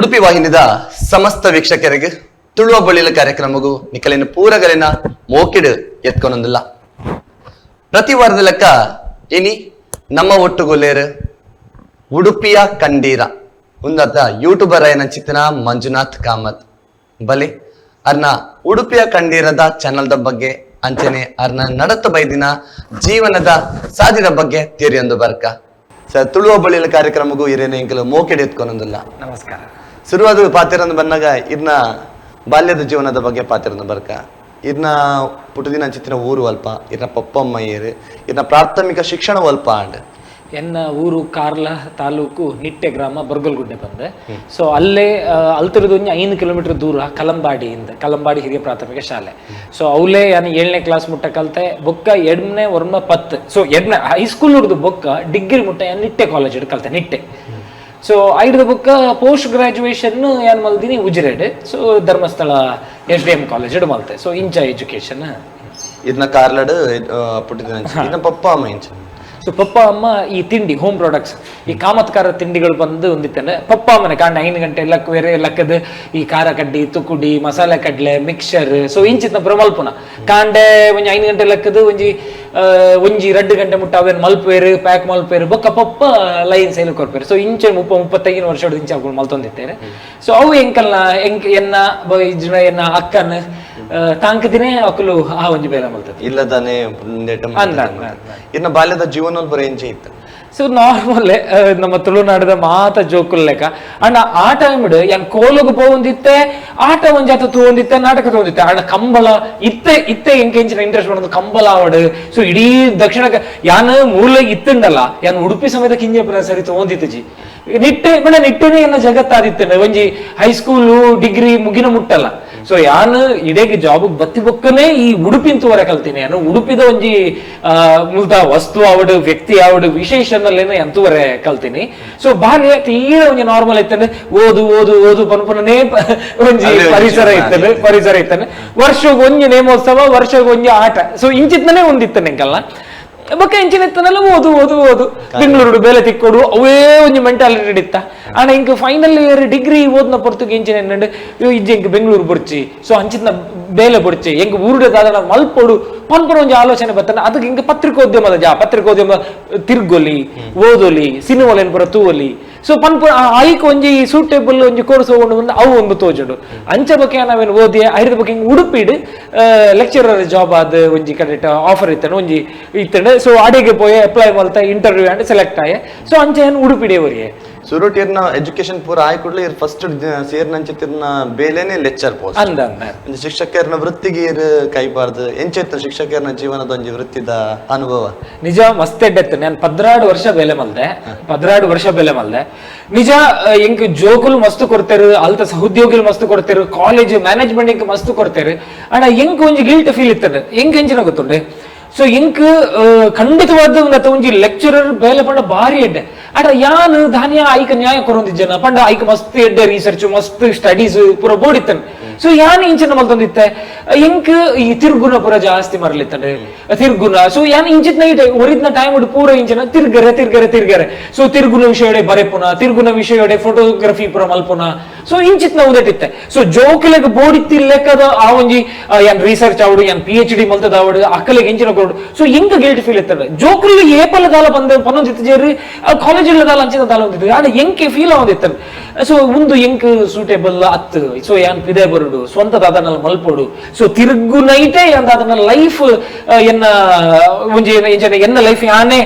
ಉಡುಪಿ ವಾಹಿನಿದ ಸಮಸ್ತ ವೀಕ್ಷಕರಿಗೆ ತುಳುವ ಬಳಿಲ ಕಾರ್ಯಕ್ರಮಗೂ ನಿಕಲಿನ ಪೂರಗಲಿನ ಮೋಕಿಡು ಎತ್ಕೊನೊಂದಿಲ್ಲ. ಪ್ರತಿ ವಾರದ ಲೆಕ್ಕ ಇನಿ ನಮ್ಮ ಒಟ್ಟುಗೊಲ್ಲೇರು ಉಡುಪಿಯ ಕಂಡೀರ ಉಂದತ್ತ ಯೂಟ್ಯೂಬರ್ ಆಯನ ಚಿತ್ರನ ಮಂಜುನಾಥ್ ಕಾಮತ್ ಬಲಿ ಅರ್ನ ಉಡುಪಿಯ ಕಂಡೀರದ ಚಾನಲ್ದ ಬಗ್ಗೆ ಅಂಚನೆ ಅರ್ನ ನಡತ ಬೈದಿನ ಜೀವನದ ಸಾಧ್ಯದ ಬಗ್ಗೆ ತಿರಿಯೊಂದು ಬರ್ಕ ಸರ್ ತುಳುವ ಬಳಿಲ ಕಾರ್ಯಕ್ರಮಗೂ ಇರೇನೆ ಇಂಕಲು ಮೋಕೆಡ್ ಎತ್ಕೊನೊಂದಿಲ್ಲ. ನಮಸ್ಕಾರ. ಶುರುವಾದ ಪಾತಿರಂದು ಬಂದಾಗ ಇರ್ನ ಬಾಲ್ಯದ ಜೀವನದ ಬಗ್ಗೆ ಪಾತಿರಂದು ಬರ್ಕ ಇರ್ನ ಪುಟದಿನ ಚಿತ್ರ ಊರು ಅಲ್ಪ ಇರ್ನ ಪಪ್ಪಮ್ಮಯ್ಯರು ಇರ್ನ ಪ್ರಾಥಮಿಕ ಶಿಕ್ಷಣ ಅಲ್ಪ ಅಂಡ್ ಎನ್ನ ಊರು ಕಾರ್ಲ ತಾಲೂಕು ನಿಟ್ಟೆ ಗ್ರಾಮ ಬರ್ಗಲ್ಗುಡ್ಡೆ ಬಂದೆ. ಸೊ ಅಲ್ಲೇ ಅಲ್ತಿರೋದು 5 ಕಿಲೋಮೀಟರ್ ದೂರ ಕಲಂಬಾಡಿ ಹಿರಿಯ ಪ್ರಾಥಮಿಕ ಶಾಲೆ. ಸೊ ಅವಲೇ ನಾನು 7ನೇ ಕ್ಲಾಸ್ ಮುಟ್ಟ ಕಲ್ತೆ ಬೊಕ್ಕ 2ನೇ ವರ್ಮ 10. ಸೊ 2ನೇ ಹೈಸ್ಕೂಲ್ ಹಿಡಿದು ಬೊಕ್ಕ ಡಿಗ್ರಿ ಮುಟ್ಟ ನಿಟ್ಟೆ ಕಾಲೇಜ್ ಹಿಡಿದು ಕಲ್ತೆ ನಿಟ್ಟೆ. ಸೊ ಐದು ಬುಕ್ಕ ಪೋಸ್ಟ್ ಗ್ರಾಜುಯೇಷನ್ ಏನ್ ಮಲ್ದಿನಿ ಉಜಿರೆಡ್. ಸೊ ಧರ್ಮಸ್ಥಳ SDM ಕಾಲೇಜ್ ಹಿಡ್ ಮಲ್ತೆ. ಸೊ ಇಂಚ ಎಜುಕೇಶನ್ ಇದನ್ನ ಕಾರ್ಲಡ್ ಪುಟ್ಟಿದ ಪಪ್ಪ ಅಮ್ಮ ಇಂಚ. ಸೊ ಪಪ್ಪ ಅಮ್ಮ ಈ ತಿಂಡಿ ಹೋಮ್ ಪ್ರಾಡಕ್ಟ್ಸ್ ಈ ಕಾಮತ್ಕಾರ ತಿಂಡಿಗಳು ಬಂದು ಹೊಂದಿತ್ತೇನೆ ಪಪ್ಪ ಅಮ್ಮನೆ ಕಾಂಡ 5 ಗಂಟೆ ಬೇರೆ ಲೆಕ್ಕದ ಈ ಖಾರ ಕಡ್ಡಿ ತುಕುಡಿ ಮಸಾಲೆ ಕಡ್ಲೆ ಮಿಕ್ಸರ್. ಸೊ ಇಂಚಿನ ಪ್ರಮಲ್ಪುನ ಕಾಂಡೆ ಒಂಜಿ 5 ಗಂಟೆ ಲೆಕ್ಕದ ಒಂಜಿ 2 ಗಂಟೆ ಮುಟ್ಟ ಅವೇನು ಮಲ್ಪೇರು ಪ್ಯಾಕ್ ಮಲ್ಪೇರು ಬೊಕ್ಕ ಪಪ್ಪ ಲೈನ್ ಸೈಲ್ ಕೊರ್ಪೇರು. ಸೊ ಇಂಚೆ 35 ವರ್ಷ ಇಂಚ ಹಾಕೊಂಡು ಮಲ್ತೊಂದಿತ್ತೇನೆ. ಸೊ ಅವು ಎನ್ನ ಅಕ್ಕನ ತಾಂಕದಿನೇ ಅಕ್ಕಲು ಆ ಒಂಜಿ ಬೇರೆ ಮಲ್ತದೆ ಇಲ್ಲದಾನೆ ಇನ್ನ ಬಾಲ್ಯದ ಜೀವನ ಬರೀ ಎಂಚೆ ಇತ್ತು. ಸೊ ನಾರ್ಮಲ್ ನಮ್ಮ ತುಳುನಾಡದ ಮಾತ ಜೋಕುಲ್ ಲೆಕ್ಕ ಅಣ್ಣ ಆ ಟೈಮ್ ಏನ್ ಕೋಲುಗು ಪೋಂದಿತ್ತೆ ಆಟ ಒಂಜಾತ ತೂಂದಿತ್ತೆ ನಾಟಕ ತೂಂದಿತ್ತೆ ಅಣ್ಣ ಕಂಬಳ ಇತ್ತೆ ಎಂಕೆಂಚಿನ ಇಂಟ್ರೆಸ್ಟ್ ಮಾಡೋದು ಕಂಬಳ ಆವಡು. ಸೊ ಇಡೀ ದಕ್ಷಿಣ ಯಾನ್ ಮೂರ್ಲೆಗೆ ಇತ್ತುಂಡಲ್ಲ ಯಾನ್ ಉಡುಪಿ ಸಮೇತ ಕಿಂಜಪುರ ಸರಿ ತೋಂದಿತ್ತು ಜಿ ನಿಟ್ಟೆನೆ ಎನ್ನ ಜಗತ್ತಾದಿತ್ತೇನೆ ಒಂಜಿ ಹೈಸ್ಕೂಲು ಡಿಗ್ರಿ ಮುಗಿನ ಮುಟ್ಟಲ್ಲ. ಸೊ ಯಾನ್ ಇಡೇಗೆ ಜಾಬ್ ಬತ್ತಿ ಬೊಕ್ಕನೆ ಈ ಉಡುಪಿನ ತೂವರೆ ಕಲ್ತೀನಿ ನಾನು ಉಡುಪಿದ ಒಂಜಿ ಮೂಲತ ವಸ್ತು ಆವಡು ವ್ಯಕ್ತಿ ಆವಡು ವಿಶೇಷನಲ್ಲೇನೆ ಅಂತೂವರೆ ಕಲ್ತೀನಿ. ಸೊ ಬಾಲ್ಯ ತೀರ ಒಂಜಿ ನಾರ್ಮಲ್ ಇತ್ತೇನೆ ಓದು ಪನ್ಪುನೇ ಒಂಜಿ ಪರಿಸರ ಇತ್ತೇನೆ ವರ್ಷಕ್ಕೆ ಒಂಜಿ ನೇಮೋತ್ಸವ ವರ್ಷಕ್ಕೆ ಒಂಜಿ ಆಟ. ಸೊ ಇಂಚಿತ್ತನೇ ಒಂದಿತ್ತೇನೆ ಎಂಕಲ್ಲ ಬೊಕ್ಕ ಇಂಚಿನ ಇತ್ತನೆಲ್ಲ ಓದು ಬೆಂಗಳೂರು ಬೇಲೆ ತಿಕ್ಕೋಡು ಅವೇ ಒಂಜಿ ಮೆಂಟಾಲಿಟಿ ಇತ್ತ. ಆಣ ಇಂಕ ಫೈನಲ್ ಇಯರ್ ಡಿಗ್ರಿ ಓದ್ನ ಪೊರ್ತುಗೆ ಇಂಚಿನ ಎನ್ನಂಡು ಇಜ್ಜೆ ಇಂಕ ಬೆಂಗಳೂರು ಬುಡ್ಚಿ. ಸೊ ಅಂಚಿನ ಬೇಲೆ ಬುಡ್ಚಿ ಎಂಕ ಊರುಡದಾದ ಮಲ್ಪೊಡು ಪನ್ಪುರ ಒಂಜಿ ಆಲೋಚನೆ ಬರ್ತನೆ ಅದಕ್ಕೆ ಇಂಕ ಪತ್ರಿಕೋದ್ಯಮದ ಪತ್ರಿಕೋದ್ಯಮ ತಿರ್ಗೊಲಿ ಓದೊಲಿ ಸಿನಿಮಾಲೇನು ಪುರ ತೂವಲಿ. ಸೊ ಪನ್ಪುರ ಐಕ್ ಒಂಜಿ ಸೂಟೇಬಲ್ ಒಂಜಿ ಕೋರ್ಸ್ ಹೋಗೊಂಡು ಬಂದು ಅವು ಒಂದು ತೋಜುಡು ಅಂಚೆ ಬಗ್ಗೆ ನಾವೇನು ಓದಿ ಐದ ಬಗ್ಗೆ ಹಿಂಗೆ ಉಡುಪಿಡ್ ಲೆಕ್ಚರರ್ ಜಾಬ್ ಆದ ಒಂಜಿ ಕಡೆ ಆಫರ್ ಇತ್ತೇನೆ ಒಂಜಿ ಇತ್ತಂಡೆ. ಸೊ ಅಡಿಗೆ ಪೋಯೆ ಅಪ್ಲೈ ಮಾಡ್ತಾ ಇಂಟರ್ವ್ಯೂ ಅಂಡ್ ಸೆಲೆಕ್ಟ್ ಆಯೆ. ಸೊ ಅಂಚೆ ಏನು ಉಡುಪಿಡೆ ಅವರಿಗೆ ಸುರುಟಿರ್ನ ಎಜುಕೇಶನ್ ಪೂರ ಆಯ್ ಕೂಡಲೇ ಫಸ್ಟ್ ಸೇರ್ನಂಚಿರ್ನ ಬೇಲೆನೆ ಲೆಕ್ಚರ್ ಪೋಸ್ಟ್ ಅಂದ ಶಿಕ್ಷಕರ್ನ ವೃತ್ತಿಗೆ ಕೈಬಾರ್ದು ಎಂಚೆತ್ತ ಶಿಕ್ಷಕರ್ನ ಜೀವನದ ಒಂಜಿ ವೃತ್ತಿದ ಅನುಭವ ನಿಜ ಮಸ್ತ್ ಎಡ್ಡೆತ್ತು. ನಾನು 16 ವರ್ಷ ಬೆಲೆ ಮಲ್ದೆ ನಿಜ ಎಂಕ್ ಜೋಕುಲು ಮಸ್ತ್ ಕೊಡ್ತೇರು ಅಲ್ತ ಸಹೋದ್ಯೋಗಿಲು ಮಸ್ತ್ ಕೊಡ್ತೇರು ಕಾಲೇಜ್ ಮ್ಯಾನೇಜ್ಮೆಂಟ್ ಮಸ್ತ್ ಕೊಡ್ತೇರು ಅಣ್ಣ ಎಂಕ್ ಒಂಜಿ ಗಿಲ್ಟ್ ಫೀಲ್ ಇರ್ತದೆ ಎಂಕ್ ಎಂಚಿನ ಗೊತ್ತುಂಡೆ. ಸೊ ಇಂಕ್ ಖಂಡಿತವಾದ ಒಂಜಿ ಲೆಕ್ಚರರ್ ಬೇಲೆ ಪಂಡ ಬಾರಿ ಎಡ್ಡೆ ಅಡ ಯಾನ್ ಧಾನ್ಯ ಐಕ ನ್ಯಾಯ ಕೊರೊಂದಿಜ್ಜನ ಪಂಡ ಐಕ ಮಸ್ತ್ ಎಡ್ಡೆ ರಿಸರ್ಚ್ ಮಸ್ತ್ ಸ್ಟಡೀಸ್ ಪೂರ ಬೋಡಿತ್ತನ್. ಸೊ ಯಾನ್ ಇಂಚಿನ ಮಲ್ತೊಂದಿತ್ತೆ ಎಂಕ್ ಈ ತಿರ್ಗುನ ಪೂರ ಜಾಸ್ತಿ ಮರಲಿತ್ತಂಡೆ ತಿರ್ಗುನ. ಸೊ ಯಾನ್ ಇಂಚಿನ ಒರಿದ್ನ ಟೈಮ್ ಪೂರ ಇಂಚಿನ ತಿರ್ಗರೆ. ಸೊ ತಿರ್ಗುನ ವಿಷಯ ಬರೆಪುನ ತಿರ್ಗುನ ವಿಷಯ ಫೋಟೋಗ್ರಫಿ ಪೂರ ಮಲ್ಪುನ. ಸೊ ಇಂಚಿತ್ನ ಉದಟಿತ್ತೆ. ಸೊ ಜೋಕಲೆಗ್ ಬೋಡಿತ್ತಿ ಲೆಕ್ಕದ ಆ ಒಂಜಿ ಯಾನ್ ರಿಸರ್ಚ್ ಆವಡು ಯಾನ್ PhD ಮಲ್ತದ ಆವಡು ಅಕ್ಕಲೆಗ್ ಇಂಚಿನ ಕೊಡು. ಸೊ ಎಂಕ ಗಿಲ್ಟ್ ಫೀಲ್ ಇರ್ತದೆ ಜೋಕುಲ್ ಏಪಲ ದಾಲ ಪನ್ನೊಂದಿತ್ತು ಜೇರಿ ಕಾಲೇಜ್ ದಾಲ ಅಂಚಿನ ದಾಲ ಹೊಂದಿತ್ತು ಆಡ ಎಂಕೆ ಫೀಲ್ ಆಗೋದಿತ್ತು. ಸೊ ಒಂದು ಎಂಕ್ ಸೂಟೇಬಲ್ ಅತ್ತು. ಸೊ ಯಾನ್ ಪಿದೆ ಬರುಡು ಸ್ವಂತದ ಅದನ್ನೆಲ್ಲ ಮಲ್ಪೋಡು. ಸೊ ತಿರುಗು ನೈಟೇ ಅಂದ ಅದನ್ನ ಲೈಫ್ ಎನ್ನ ಒಂಜಿ ಎನ್ನ ಲೈಫ್ ಯಾನೇ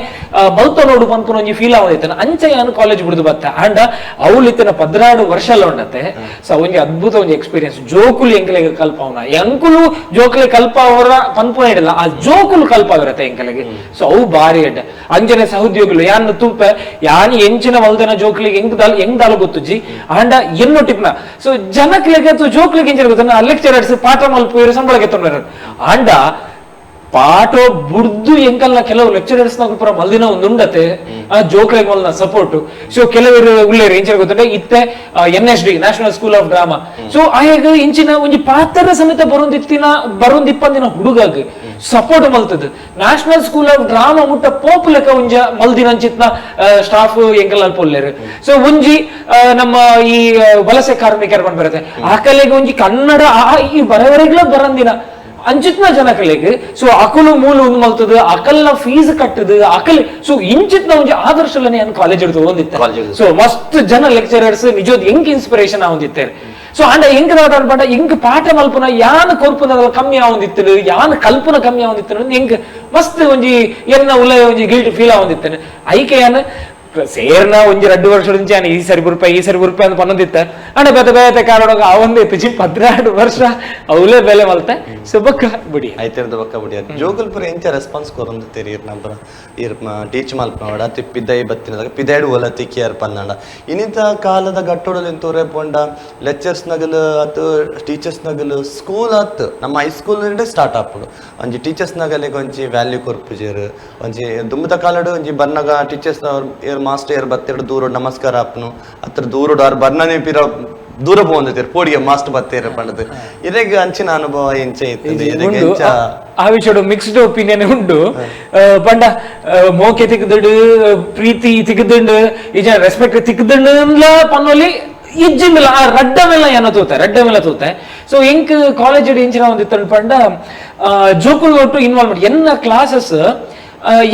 ಮಲ್ತ ನೋಡು ಪನ್ಪುನ ಒಂಜಿ ಫೀಲ್ ಆಗೋದಿತ್ತು. ಅಂಚೆ ಯಾನು ಕಾಲೇಜ್ ಬಿಡುದು ಬತ್ತ ಅಂಡ ಅವಳಿತ್ತಿನ 16 ವರ್ಷ ಉಂಡತೆ. ಸೊ ಒಂಜಿ ಅದ್ಭುತ ಒಂಜಿ ಎಕ್ಸ್ಪೀರಿಯನ್ಸ್ ಜೋಕುಲು ಎಂಕಲೆಗೆ ಕಲ್ಪವನ ಎಂಕುಲು ಜೋಕಲೆ ಕಲ್ಪ ಅವರ ಪನ್ಪುನ ಇಡಲ್ಲ ಆ ಜೋಕುಲು ಕಲ್ಪ ಆಗಿರತ್ತೆ ಎಂಕಲೆಗೆ. ಸೊ ಅವು ಬಾರಿ ಎಡ್ಡೆ ಅಂಜನೆ ಸಹೋದ್ಯೋಗಿಗಳು ಯಾನ್ ತೂಪ ಯಾನ್ ಎಂಚಿನ ಮಲ್ದನ ಜೋಕ್ಲಿಗೆ ಹೆಂಗ್ ದಾಲು ಗೊತ್ತುಜ್ಜಿ ಅಂಡ ಎನ್ನು ಟಿಪ್ನ. ಸೊ ಜನಕ್ಲೆಗೆ ಜೋಕ್ಲಿಗೆ ಎಂಚಿನ ಗೊತ್ತ ಲೆಕ್ಚರರ್ಸ್ ಪಾಠ ಮಲ್ಪು ಸಂಬಳಕ್ಕೆ ತೊಂದರೆ ಅಂಡ ಪಾಠ ಬುಡ್ದು ಎಂಕಲ್ನ ಕೆಲವು ಲೆಕ್ಚರರ್ಸ್ ನಾಗ ಪುರ ಮಲ್ದಿನ ಒಂದು ಉಂಡತೆ ಆ ಜೋಕ್ಲೆ ಮಲ್ನ ಸಪೋರ್ಟ್. ಸೊ ಕೆಲವರು ಉಳ್ಳೇರು ಎಂಚಿನ ಗೊತ್ತಂಡೆ ಇತ್ತೆ NSD national school of drama. So ಆಗ ಇಂಚಿನ ಒಂಜಿ ಪಾತ್ರ ಸಮೇತ ಬರೋಂದಿಪ್ಪಂದಿನ ಹುಡುಗಾಗ ಸಪೋರ್ಟ್ ಮಲ್ತದ ನ್ಯಾಷನಲ್ ಸ್ಕೂಲ್ ಆಫ್ ಡ್ರಾಮಾ ಮುಟ್ಟ ಪೋಪ್ ಲೆಕ್ಕ ಒಂಜ ಮಲ್ದಿನಂಚಿತ್ನ ಸ್ಟಾಫ್ ಎಂಕಲ್ ಅಲ್ಪೊಲ್ಲೇರು. ಸೊ ಒಂಜಿ ನಮ್ಮ ಈ ವಲಸೆ ಕಾರ್ಮಿಕರು ಬಂದ್ ಬರುತ್ತೆ ಆ ಕಲೆಗೆ ಒಂಜಿ ಕನ್ನಡ ಈ ಬರವರೆಗ್ಲ ಬರಂದಿನ ಅಂಚಿತ್ನ ಜನಕಲೆಗ್ ಸೊ ಅಕಲು ಮೂಲ ಒಂದು ಮಲ್ತದ ಅಕಲ್ನ ಫೀಸ್ ಕಟ್ಟದ ಅಕಲ್ ಸೊ ಇಂಚಿತ್ನ ಒಂಜಿ ಆದರ್ಶಲನೆ ನಾನು ಕಾಲೇಜ್ ಹಿಡಿದು ಹೊಂದಿತ್ತೆ. ಸೊ ಮಸ್ತ್ ಜನ ಲೆಕ್ಚರರ್ಸ್ ನಿಜೋದ್ ಹೆಂಗ್ ಇನ್ಸ್ಪಿರೇಷನ್ ಹೊಂದಿತ್ತೇವೆ. ಸೊ ಅಂಡ ಹೆಂಗ್ ಅನ್ಪಂಡ ಹೆಂಗ್ ಪಾಠ ಮಲ್ಪನ ಯಾನ್ ಕೊರ್ಪುನ ಕಮ್ಮಿ ಆವಂದಿತ್ತು ಯಾನ್ ಕಲ್ಪನ ಕಮ್ಮಿ ಆವಂದಿತ್ತು ಹೆಂಗ್ ಮಸ್ತ್ ಒಂಜಿ ಎನ್ನ ಉಲ್ಲ ಒಂಜಿ ಗಿಲ್ಟ್ ಫೀಲ್ ಆವಂದಿತ್ತೇನೆ ಐಕೆ ಯಾನ್ ಸೇರ್ನ ಒಂಜಿ 2 ವರ್ಷದ ಮುಂಚೆ ಈ ಸರಿ ಬುರ್ಪಾಯಿ ಅಂತ ಪನ್ನೊಂದಿತ್ತ ಅಂಡ ಬೇತೆ ಕಾರಣ ಅವಂದಿತ್ತು 16 ವರ್ಷ ಅವಲೇ ಬೆಲೆ ಮಲ್ತೆ ಸೊ ಬಕ್ಕ ಬಿಡಿ ಐತಿರ್ದ ಬಕ್ಕ ಬಿಡಿ ಜೋಗಲ್ಪುರ ಎಂಚ ರೆಸ್ಪಾನ್ಸ್ ಕೊರೊಂದಿತ್ತೀರಿ ಇರ್ ನಂಬರ ಇರ್ ಟೀಚ್ ಮಲ್ಪನೋಡ ಪಿದ್ದೈ ಬತ್ತಿನದಾಗ ಪಿದೈಡು ಒಲ ತಿಕ್ಕಿಯರ್ ಪನ್ನಡ ಇನ್ನಿತ ಕಾಲದ ಗಟ್ಟೋಡಲು ಎಂತೂರೇ ಪೋಂಡ ಲೆಕ್ಚರ್ಸ್ ನಗಲು ಅತ್ತು ಟೀಚರ್ಸ್ ನಗಲು ಸ್ಕೂಲ್ ಅತ್ತು ನಮ್ಮ ಹೈಸ್ಕೂಲ್ ಸ್ಟಾರ್ಟ್ ಆಪುಡು ಒಂಜಿ ಟೀಚರ್ಸ್ ನಗಲಿಗೆ ಒಂಜಿ ವ್ಯಾಲ್ಯೂ ಕೊರ್ಪುಜೇರು ಒಂಜಿ ದುಮ್ಮದ ಕಾಲಡು ಒಂಜಿ ಬರ್ನಗ ಟೀಚರ್ಸ್ ಮಾಸ್ಟರ್ ಬತ್ತೆರಡು ದೂರ ನಮಸ್ಕಾರ ಆಪ್ನು ಅತ್ರ ದೂರ ಅವ್ರ ಬರ್ಣನೆ ಪಿರ ದೂರ ಪೋಂದಿತ್ತೀರಿ ಪೋಡಿಗೆ ಮಾಸ್ಟರ್ ಬತ್ತೇರ ಪಂಡದು ಇದಕ್ಕೆ ಅಂಚಿನ ಅನುಭವ ಎಂಚ ಇತ್ತು ಆ ವಿಷಯ ಮಿಕ್ಸ್ಡ್ ಒಪಿನಿಯನ್ ಉಂಡು ಪಂಡ ಮೋಕೆ ತಿಕ್ಕದಡು ಪ್ರೀತಿ ತಿಕ್ಕದಂಡು ಈಜ ರೆಸ್ಪೆಕ್ಟ್ ತಿಕ್ಕದಂಡ ಪನ್ನೋಲಿ ಇಜ್ಜಿಂದಿಲ್ಲ ಆ ರಡ್ಡ ಮೇಲೆ ತೂತೆ ಸೊ ಎಂಕ್ ಕಾಲೇಜ್ ಎಂಚಿನ ಒಂದಿತ್ತು ಪಂಡ ಜೋಕುಲ್ ಒಟ್ಟು ಇನ್ವಾಲ್ವ್ಮೆಂಟ್ ಎನ್ನ ಕ್ಲಾಸಸ್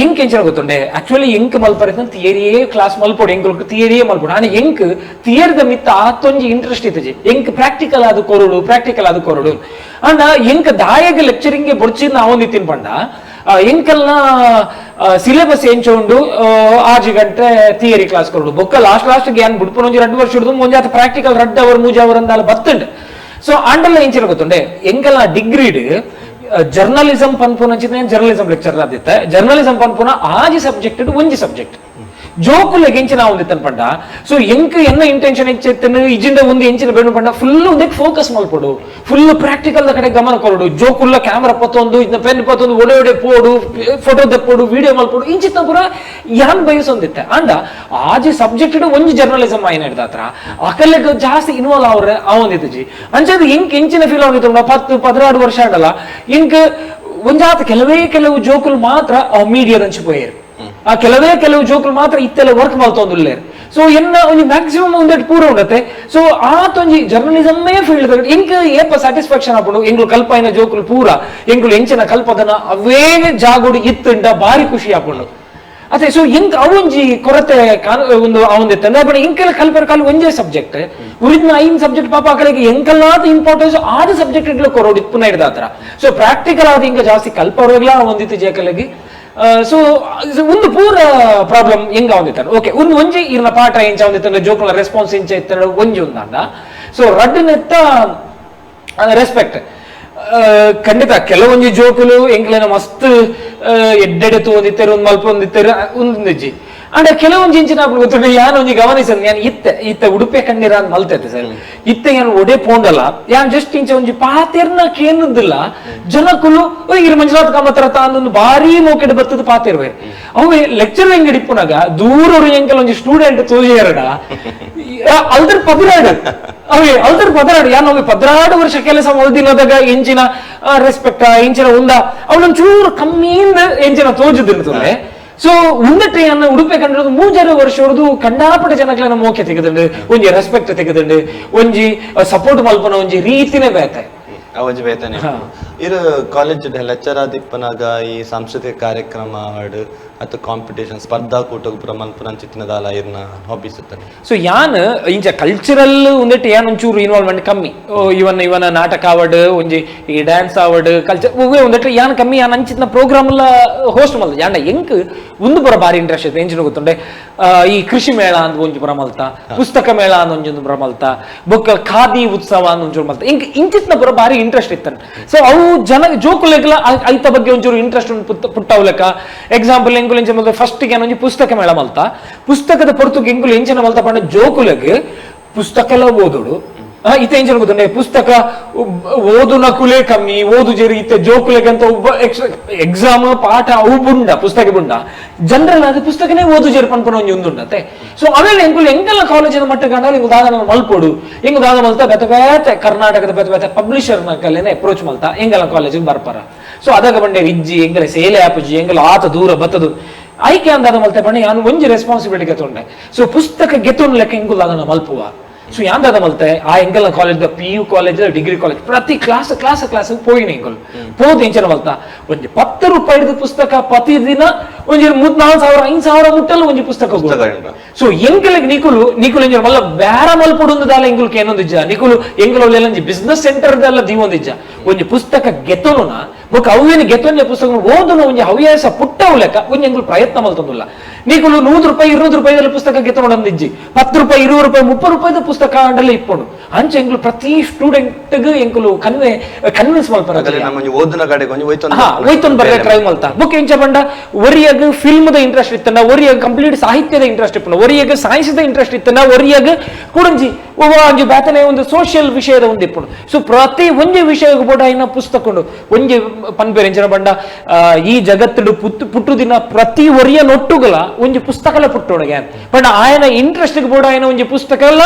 ಎಂಕ್ ಎಂಚಿನ ಗೊತ್ತುಂಡೆ ಆಕ್ಚುಲಿ ಎಂಕ್ ಮಲ್ಪರ ಥಿಯರಿಯೇ ಕ್ಲಾಸ್ ಮಲ್ಪೋಡು ಎಂಕ್ ಥಿಯರಿಯೇ ಮಲ್ಪೋಡು ಆನೆ ಎಂಕ್ ಥಿಯರಿದ ಮಿತ್ತ ಆತೊಂಜಿ ಇಂಟ್ರೆಸ್ಟ್ ಇತ್ತಜಿ ಎಂಕ್ ಪ್ರಾಕ್ಟಿಕಲ್ ಅದು ಕೊರಡು ಅಂಡ ಎಂಕ್ ದಾಯಗ ಲೆಕ್ಚರಿಂಗ್ ಬೊಡ್ಚಿದ್ ನಾವೊಂದಿತ್ತಿನ ಪಂಡ ಎಂಕಲ್ನ ಸಿಲೆಬಸ್ ಎಂಚೋಂಡು 6 ಗಂಟೆ ಥಿಯರಿ ಕ್ಲಾಸ್ ಕೊರಡು ಬೊಕ್ಕ ಲಾಸ್ಟ್ ಗ್ಯಾನ್ ಬಿಡ್ಪುನ ಒಂಜಿ 2 ವರ್ಷ ಹಿಡಿದು ಮುಂಜಾತ ಪ್ರಾಕ್ಟಿಕಲ್ 2 ಅವರ್ 3 ಅವರ್ ಅಂದಾಲ ಬತ್ತುಂಡು ಸೊ ಅಂಡಲ್ಲ ಎಂಚಿನ ಗೊತ್ತುಂಡೆ ಎಂಕಲ್ನ ಡಿಗ್ರಿಡ್ ಜರ್ನಲಿಸಂ ಪನ್ಪುನ ಜರ್ನಲಿಸಂ ಲೆಕ್ಚರ್ ಆದಿತ್ತ ಜರ್ನಲಿಸಂ ಪನ್ಪುನ ಆಜಿ ಸಬ್ಜೆಕ್ಟ್ ಒಂಜಿ ಸಬ್ಜೆಕ್ಟ್ ಜೋಕುಲೆಗ್ ಎಂಚಿನ ಒಂದಿತ್ತನ್ ಪಂಡ ಸೊ ಎಂಕ್ ಎನ್ನ ಇಂಟೆನ್ಷನ್ ಹೆಚ್ಚೆತ್ತನು ಇಜಿಂದ ಒಂದು ಎಂಚಿನ ಬೇಡ ಪಂಡ ಫುಲ್ ಒಂದಕ್ಕೆ ಫೋಕಸ್ ಮಾಡ್ಕೊಡು ಫುಲ್ ಪ್ರಾಕ್ಟಿಕಲ್ ಕಡೆ ಗಮನ ಕೊರಡು ಜೋಕುಲ್ಲ ಕ್ಯಾಮರಾ ಪತ್ತೊಂದು ಇದನ್ನ ಪೆನ್ ಪತ್ತೊಂದು ಒಡೆ ಪೋಡು ಫೋಟೋ ತೆಪ್ಪೋಡು ವಿಡಿಯೋ ಮಲ್ಪೋಡು ಇಂಚಿತ್ತ ಪೂರ ಯಾನ್ ಬಯಸೊಂದಿತ್ತೆ ಅಂಡ ಆಜಿ ಸಬ್ಜೆಕ್ಟ್ ಒಂಜಿ ಜರ್ನಲಿಸಂ ಆಯ್ನ ಹಿಡ್ದಾತ್ರ ಅಕಲ್ಲೆಗ್ ಜಾಸ್ತಿ ಇನ್ವಾಲ್ವ್ ಅವ್ರೆ ಆವಂದಿತ್ತಜಿ ಅಂಚದು ಎಂಕ್ ಎಂಚಿನ ಫೀಲ್ ಆಗಿತ್ತು 10-16 ವರ್ಷ ಆಡಲ್ಲ ಎಂಕ್ ಒಂಜಾತ ಕೆಲವು ಜೋಕುಲ್ ಮಾತ್ರ ಮೀಡಿಯಾದ ಹಂಚಿಪೋಯರು ಆ ಕೆಲವು ಜೋಕುಲು ಮಾತ್ರ ಇತ್ತೆಲ್ಲ ವರ್ಕ್ ಮಾಡ್ತೊಂದುಲ್ಲೇರು ಸೊ ಎನ್ನ ಒಂಜಿ ಮ್ಯಾಕ್ಸಿಮಮ್ ಒಂದೆಟ್ ಪೂರ ಉಂಡತೆ ಸೊ ಆತೊಂಜಿ ಜರ್ನಲಿಸಮ್ಮೇ ಫೀಲ್ಡ್ ಎಂಕ್ ಏಪ ಸ್ಯಾಟಿಸ್ಫ್ಯಾಕ್ಷನ್ ಆಪುಂಡು ಎಂಗ್ಲು ಕಲ್ಪೈನ ಜೋಕುಲು ಪೂರ ಎಂಗ್ಲು ಎಂಚಿನ ಕಲ್ಪದನ ಅವೇ ಜಾಗೋಡು ಇತ್ತುಂಡ ಬಾರಿ ಖುಷಿ ಆಪುಂಡು ಅದೇ ಸೊ ಎಂಕ್ ಅವೊಂಜಿ ಕೊರತೆ ಒಂದು ಅವಂದಿತ್ತಂದ್ರೆ ಬಟ್ ಎಂಕೆಲ್ಲ ಕಲ್ಪರ ಕಾಲು ಒಂಜೇ ಸಬ್ಜೆಕ್ಟ್ ಉಳಿದ 5 ಸಬ್ಜೆಕ್ಟ್ ಪಾಪ ಆಕಳಿಗೆ ಎಂಕಲ್ಲಾದ ಇಂಪಾರ್ಟೆನ್ಸ್ 6 ಸಬ್ಜೆಕ್ಟ್ ಕೊರೋಡು ಇಪ್ಪುನ ಹಿಡ್ದಾತ್ರ ಸೊ ಪ್ರಾಕ್ಟಿಕಲ್ ಆದ ಇಂಕ ಜಾಸ್ತಿ ಕಲ್ಪವ್ರೆಗ್ಲ ಒಂದಿತ್ತು ಜೇಕಲಿಗೆ ಸೊ ಒಂದು ಪೂರ ಪ್ರಾಬ್ಲಮ್ ಹೆಂಗ ಒಂದಿತ್ತಾನೆ ಓಕೆ ಒಂಜಿ ಇರ್ನ ಪಾಠ ಎಂಚ ಒಂದಿತ್ತಂದ್ರೆ ಜೋಕುಲ ರೆಸ್ಪಾನ್ಸ್ ಎಂಚ ಇತ್ತ ಒಂಜಿ ಒಂದಂಡ ಸೊ ರಡ್ಡನೆತ್ತ ರೆಸ್ಪೆಕ್ಟ್ ಖಂಡಿತ ಕೆಲವೊಂಜಿ ಜೋಕುಲು ಎಂಕ್ಲೇನ ಮಸ್ತ್ ಎಡ್ಡೆಡೆ ತೋಂದಿತ್ತೇರು ಒಂದ್ ಮಲ್ಪ ಒಂದಿತ್ತೇರು ಒಂದೊಂದಿಜ್ಜಿ ಅಂಡ ಕೆಲವೊಂದು ಇಂಚಿನ ಗೊತ್ತುಂಟು ಯಾನ್ ಒಂಜಿ ಗಮನಿಸನ್ ಯಾನ್ ಇತ್ತ ಉಡುಪೆ ಕಣ್ಣೀರ ಅಂತ ಮಲ್ತೈತೆ ಸರ್ ಇತ್ತ ಯಾನ್ ಒಡೆ ಪೋಂಡಲ್ಲ ಯಾನ್ ಜಸ್ಟ್ ಇಂಚ ಒಂಜಿ ಪಾತೆರ್ನ ಕೇನುದಿಲ್ಲ ಜನಕುಲು ಇರ್ ಮಂಜುನಾಥ್ ಕಾಮತ್ರ ತಾಂದೊಂದು ಭಾರಿ ಮೋಕೆಡ್ ಬತ್ತದ ಪಾತೆರ್ವೆ ಅವೇ ಲೆಕ್ಚರ್ ಹೆಂಗ್ ಹಿಡಿಪುನಾಗ ದೂರ ಎಂಕಲ್ ಒಂಜಿ ಸ್ಟೂಡೆಂಟ್ ತೋಜೆರಡ ಅಲ್ದರ್ ಪದರಾಡು ಯಾನ್ ಹೋಗಿ 16 ವರ್ಷ ಕೆಲಸ ಓದಿನದಾಗ ಎಂಚಿನ ರೆಸ್ಪೆಕ್ಟ್ ಎಂಚಿನ ಉಂದ ಅವನೊಂಚೂರು ಕಮ್ಮಿಯಿಂದ ಎಂಚಿನ ತೋಜುದಿರ್ತದೆ ಸೊ ಉಂದಟ್ಟೆ ಅನ್ನ ಉಡುಪೆ ಕಂಡಿರೋದು 3 ವರ್ಷ ಹೊಡೆದು ಕಂಡಾಪಟ ಜನಕ್ಲೆನ ಮೋಕೆ ತೆಗೆದುಂಡು ಒಂಜಿ ರೆಸ್ಪೆಕ್ಟ್ ತೆಗೆದುಂಡು ಒಂಜಿ ಸಪೋರ್ಟ್ ಮಲ್ಪನ ಒಂಜಿ ರೀತಿನೇ ಬೇತೆ ಅವಜಿ ಬೇತಾನೆ ಇರು ಕಾಲೇಜ್ ಲೆಕ್ಚರ್ ಆದಿಪ್ಪನಾಗ ಈ ಸಾಂಸ್ಕೃತಿಕ ಕಾರ್ಯಕ್ರಮ ಹಾಡು ಅಥವಾ ಕಾಂಪಿಟೇಷನ್ ಸ್ಪರ್ಧಾ ಕೂಟಕ್ಕೆ ಪುರ ಮಲ್ಪನ ಚಿತ್ತಿನದಾಲ ಇರ್ನ ಹಾಬೀಸ್ ಇರ್ತಾನೆ ಸೊ ಯಾನ್ ಇಂಚ ಕಲ್ಚರಲ್ ಒಂದಿಟ್ಟು ಯಾನ್ ಒಂಚೂರು ಇನ್ವಾಲ್ವ್ಮೆಂಟ್ ಕಮ್ಮಿ ಇವನ ನಾಟಕ ಆವಡ್ ಒಂಜಿ ಈ ಡ್ಯಾನ್ಸ್ ಆವಡ್ ಕಲ್ಚರ್ ಒಂದಿಟ್ಟು ಯಾನ್ ಕಮ್ಮಿ ಯಾನ್ ಅಂಚಿನ ಪ್ರೋಗ್ರಾಮ್ ಎಲ್ಲ ಹೋಸ್ಟ್ ಮಲ್ತ ಯಾಂಡ ಎಂಕ್ ಒಂದು ಪುರ ಬಾರಿ ಇಂಟ್ರೆಸ್ಟ್ ಇತ್ತು ಎಂಚಿನ ಗೊತ್ತುಂಡೆ ಈ ಕೃಷಿ ಮೇಳ ಅಂತ ಒಂಜಿ ಪುರ ಮಲ್ತ ಪುಸ್ತಕ ಮೇಳ ಅಂತ ಒಂಜೊಂದು ಪುರ ಮಲ್ತ ಬೊಕ್ಕ ಖಾದಿ ಉತ್ಸವ ಅಂತ ಒಂಚೂರು ಮಲ್ತ ಇಂಚಿನ ಪುರ ಬಾರಿ ಇಂಟ್ರೆಸ್ಟ್ ಇತ್ತನ್ ಸೊ ಅವು ಜನ ಜೋಕುಲೆಗ್ಲ ಐತ ಬಗ್ಗೆ ಒಂಚೂರು ಇಂಟ್ರೆಸ್ಟ್ ಪುಟ್ಟವ್ಲೆಕ್ಕ ಎಕ್ಸಾಂಪಲ್ ಎಂಕುಲು ಎಂಚ ಮಲ್ತ ಫಸ್ಟ್ ಗೆ ಒಂಜಿ ಪುಸ್ತಕ ಮೇಳ ಮಲ್ತ ಪುಸ್ತಕದ ಪೊರ್ತುಗೆ ಎಂಕುಲು ಎಂಚನ ಮಲ್ತ ಪಂಡ ಜೋಕುಲೆಗ್ ಪುಸ್ತಕ ಎಲ್ಲ ಓದುಡು ಇತ್ತ ಎಂಚನ ಗೊತ್ತುಂಡೆ ಪುಸ್ತಕ ಓದುನ ಕುಲೆ ಕಮ್ಮಿ ಓದು ಜೇರಿ ಇತ್ತ ಜೋಕುಲೆಗಂತ ಒಬ್ಬ ಎಕ್ಸಾಮ್ ಪಾಠ ಅವು ಬುಂಡ ಪುಸ್ತಕ ಬುಂಡ ಜನರಲ್ ಅದು ಪುಸ್ತಕನೇ ಓದು ಜೇರಿ ಪನ್ಪನ ಒಂಜಿ ಉಂದುಂಡತೆ ಸೊ ಅವೆಲ್ಲ ಎಂಕುಲು ಎಂಕಲ್ಲ ಕಾಲೇಜಿನ ಮಟ್ಟ ಕಂಡ ಹಿಂಗ್ ದಾದ ಮಲ್ಪೋಡು ಹಿಂಗ್ ದಾದ ಮಲ್ತ ಬೇತೆ ಕರ್ನಾಟಕದ ಬೇತೆ ಪಬ್ಲಿಷರ್ನ ಕಲೆನೆ ಅಪ್ರೋಚ್ ಮಲ್ತ ಎಂಗಲ್ಲ ಕಾಲೇಜಿಗೆ ಬರ್ಪಾರ ಸೊ ಅದಾಗ ಬಂಡೆ ಇಜ್ಜಿ ಎಂಗಲ ಸೇಲೆ ಆಪುಜಿ ಎಂಗಲ ಆತ ದೂರ ಬತ್ತದು ಆಯ್ಕೆ ಅಂದಾದ ಮಲ್ತೆ ಬಣ್ಣ ಯಾನು ಒಂಜಿ ರೆಸ್ಪಾನ್ಸಿಬಿಲಿಟಿ ಗೆತ್ತೊಂಡೆ ಸೊ ಪುಸ್ತಕ ಗೆತ್ತೊಂಡು ಲೆಕ್ಕ ಎಂಗುಲ್ಲ ಅದನ್ನ ಮಲ್ಪುವ ಸೊ ಯಾಂದಾದ ಮಲ್ತೆ ಆ ಎಂಗಲ college PU college degree college ಪ್ರತಿ ಕ್ಲಾಸ್ ಪೋಯಿನ ಎಂಗಲ್ ಪೋದು ಎಂಚನ ಮಲ್ತ ಒಂಜಿ 10 ರೂಪಾಯಿದ ಪುಸ್ತಕ ಪ್ರತಿ ದಿನ ಒಂಜಿ 3,000-4,000-5,000 ಮುಟ್ಟಲು ಒಂಜಿ ಪುಸ್ತಕ ಸೊ ಎಂಗಲಿಗೆ ನಿಕುಲು ಎಂಜ ಮಲ್ಲ ಬೇರ ಮಲ್ಪೊಡು ದಾಲ ಎಂಗುಲ್ಕೆ ಏನೊಂದಿಜ್ಜ ನಿಕುಲು ಎಂಗಲ ಒಂಜಿ ಬಿಸ್ನೆಸ್ ಸೆಂಟರ್ ದಲ್ಲ ದೀವೊಂದಿಜ್ಜ ಒಂಜಿ ಪುಸ್ತಕ ಗೆತ್ತೊನುನ ಬೊಕ ಅವೇನು ಗೆತ್ತೊಂಜ ಪುಸ್ತಕ ಓದುನ ಒಂಜಿ ಹವ್ಯಾಸ ಪುಟ್ಟವು ಲೆಕ್ಕ ಒಂಜಿ ಎಂಗುಲು ಪ್ರಯತ್ನ ಮಲ್ತೊಂದುಲ್ಲ ನಿಕುಲು 100 ರೂಪಾಯಿ 200 ರೂಪಾಯಿದ ಪುಸ್ತಕ ಗೆತ್ತೊಂದಿಜ್ಜಿ 10 ರೂಪಾಯಿ 20 ರೂಪಾಯಿ 30 ರೂಪಾಯಿದ ಪುಸ್ತಕ ಅಂಡಲ್ಲ ಇಪ್ಪೊಂಡು ಅಂಚ ಎಂಗುಲು ಪ್ರತಿ ಸ್ಟೂಡೆಂಟ್ ಎಂಕುಲು ಕನ್ವಿನ್ಸ್ ಮಲ್ಪರ ಓದಿನ ಕಡೆಗೆ ಒಯ್ತೊಂದು ಬರ್ರೆ ಟ್ರೈ ಮಲ್ತ ಬುಕ್ ಎಂಚ ಬಂಡ ಒರಿಯಾಗ ಫಿಲ್ಮ್ ದ ಇಂಟ್ರೆಸ್ಟ್ ಇತ್ತನ ಒರಿಯಾಗ ಕಂಪ್ಲೀಟ್ ಸಾಹಿತ್ಯದ ಇಂಟ್ರೆಸ್ಟ್ ಇಪ್ಪನ ಒರಿಯಾಗ ಸೈನ್ಸ್ ದ ಇಂಟ್ರೆಸ್ಟ್ ಇತ್ತನ ಒರಿಯಾಗ ಕುಡಂಜಿ ಒಂಜಿ ಬ್ಯಾತನೆ ಒಂದು ಸೋಷಿಯಲ್ ವಿಷಯದ ಒಂದು ಇಪ್ಪುಂಡು ಸೊ ಪ್ರತಿ ಒಂಜಿ ವಿಷಯಕ್ಕೆ ಬೋಡ ಐನ ಪುಸ್ತಕ ಉಂಡು ಒಂಜಿ ಪನ್ಪೇರು ಎಂಚಿನ ಬಂಡ ಈ ಜಗತ್ತುಡು ಪುಟ್ಟು ದಿನ ಪ್ರತಿ ಒರಿಯ ನೊಟ್ಟುಗಲ ಒಂಜಿ ಪುಸ್ತಕಲ ಪುಟ್ಟೊಣಗೆ ಬಟ್ ಆಯನ ಇಂಟ್ರೆಸ್ಟ್ ಬೋಡ ಆಯ್ನ ಒಂಜಿ ಪುಸ್ತಕ ಎಲ್ಲ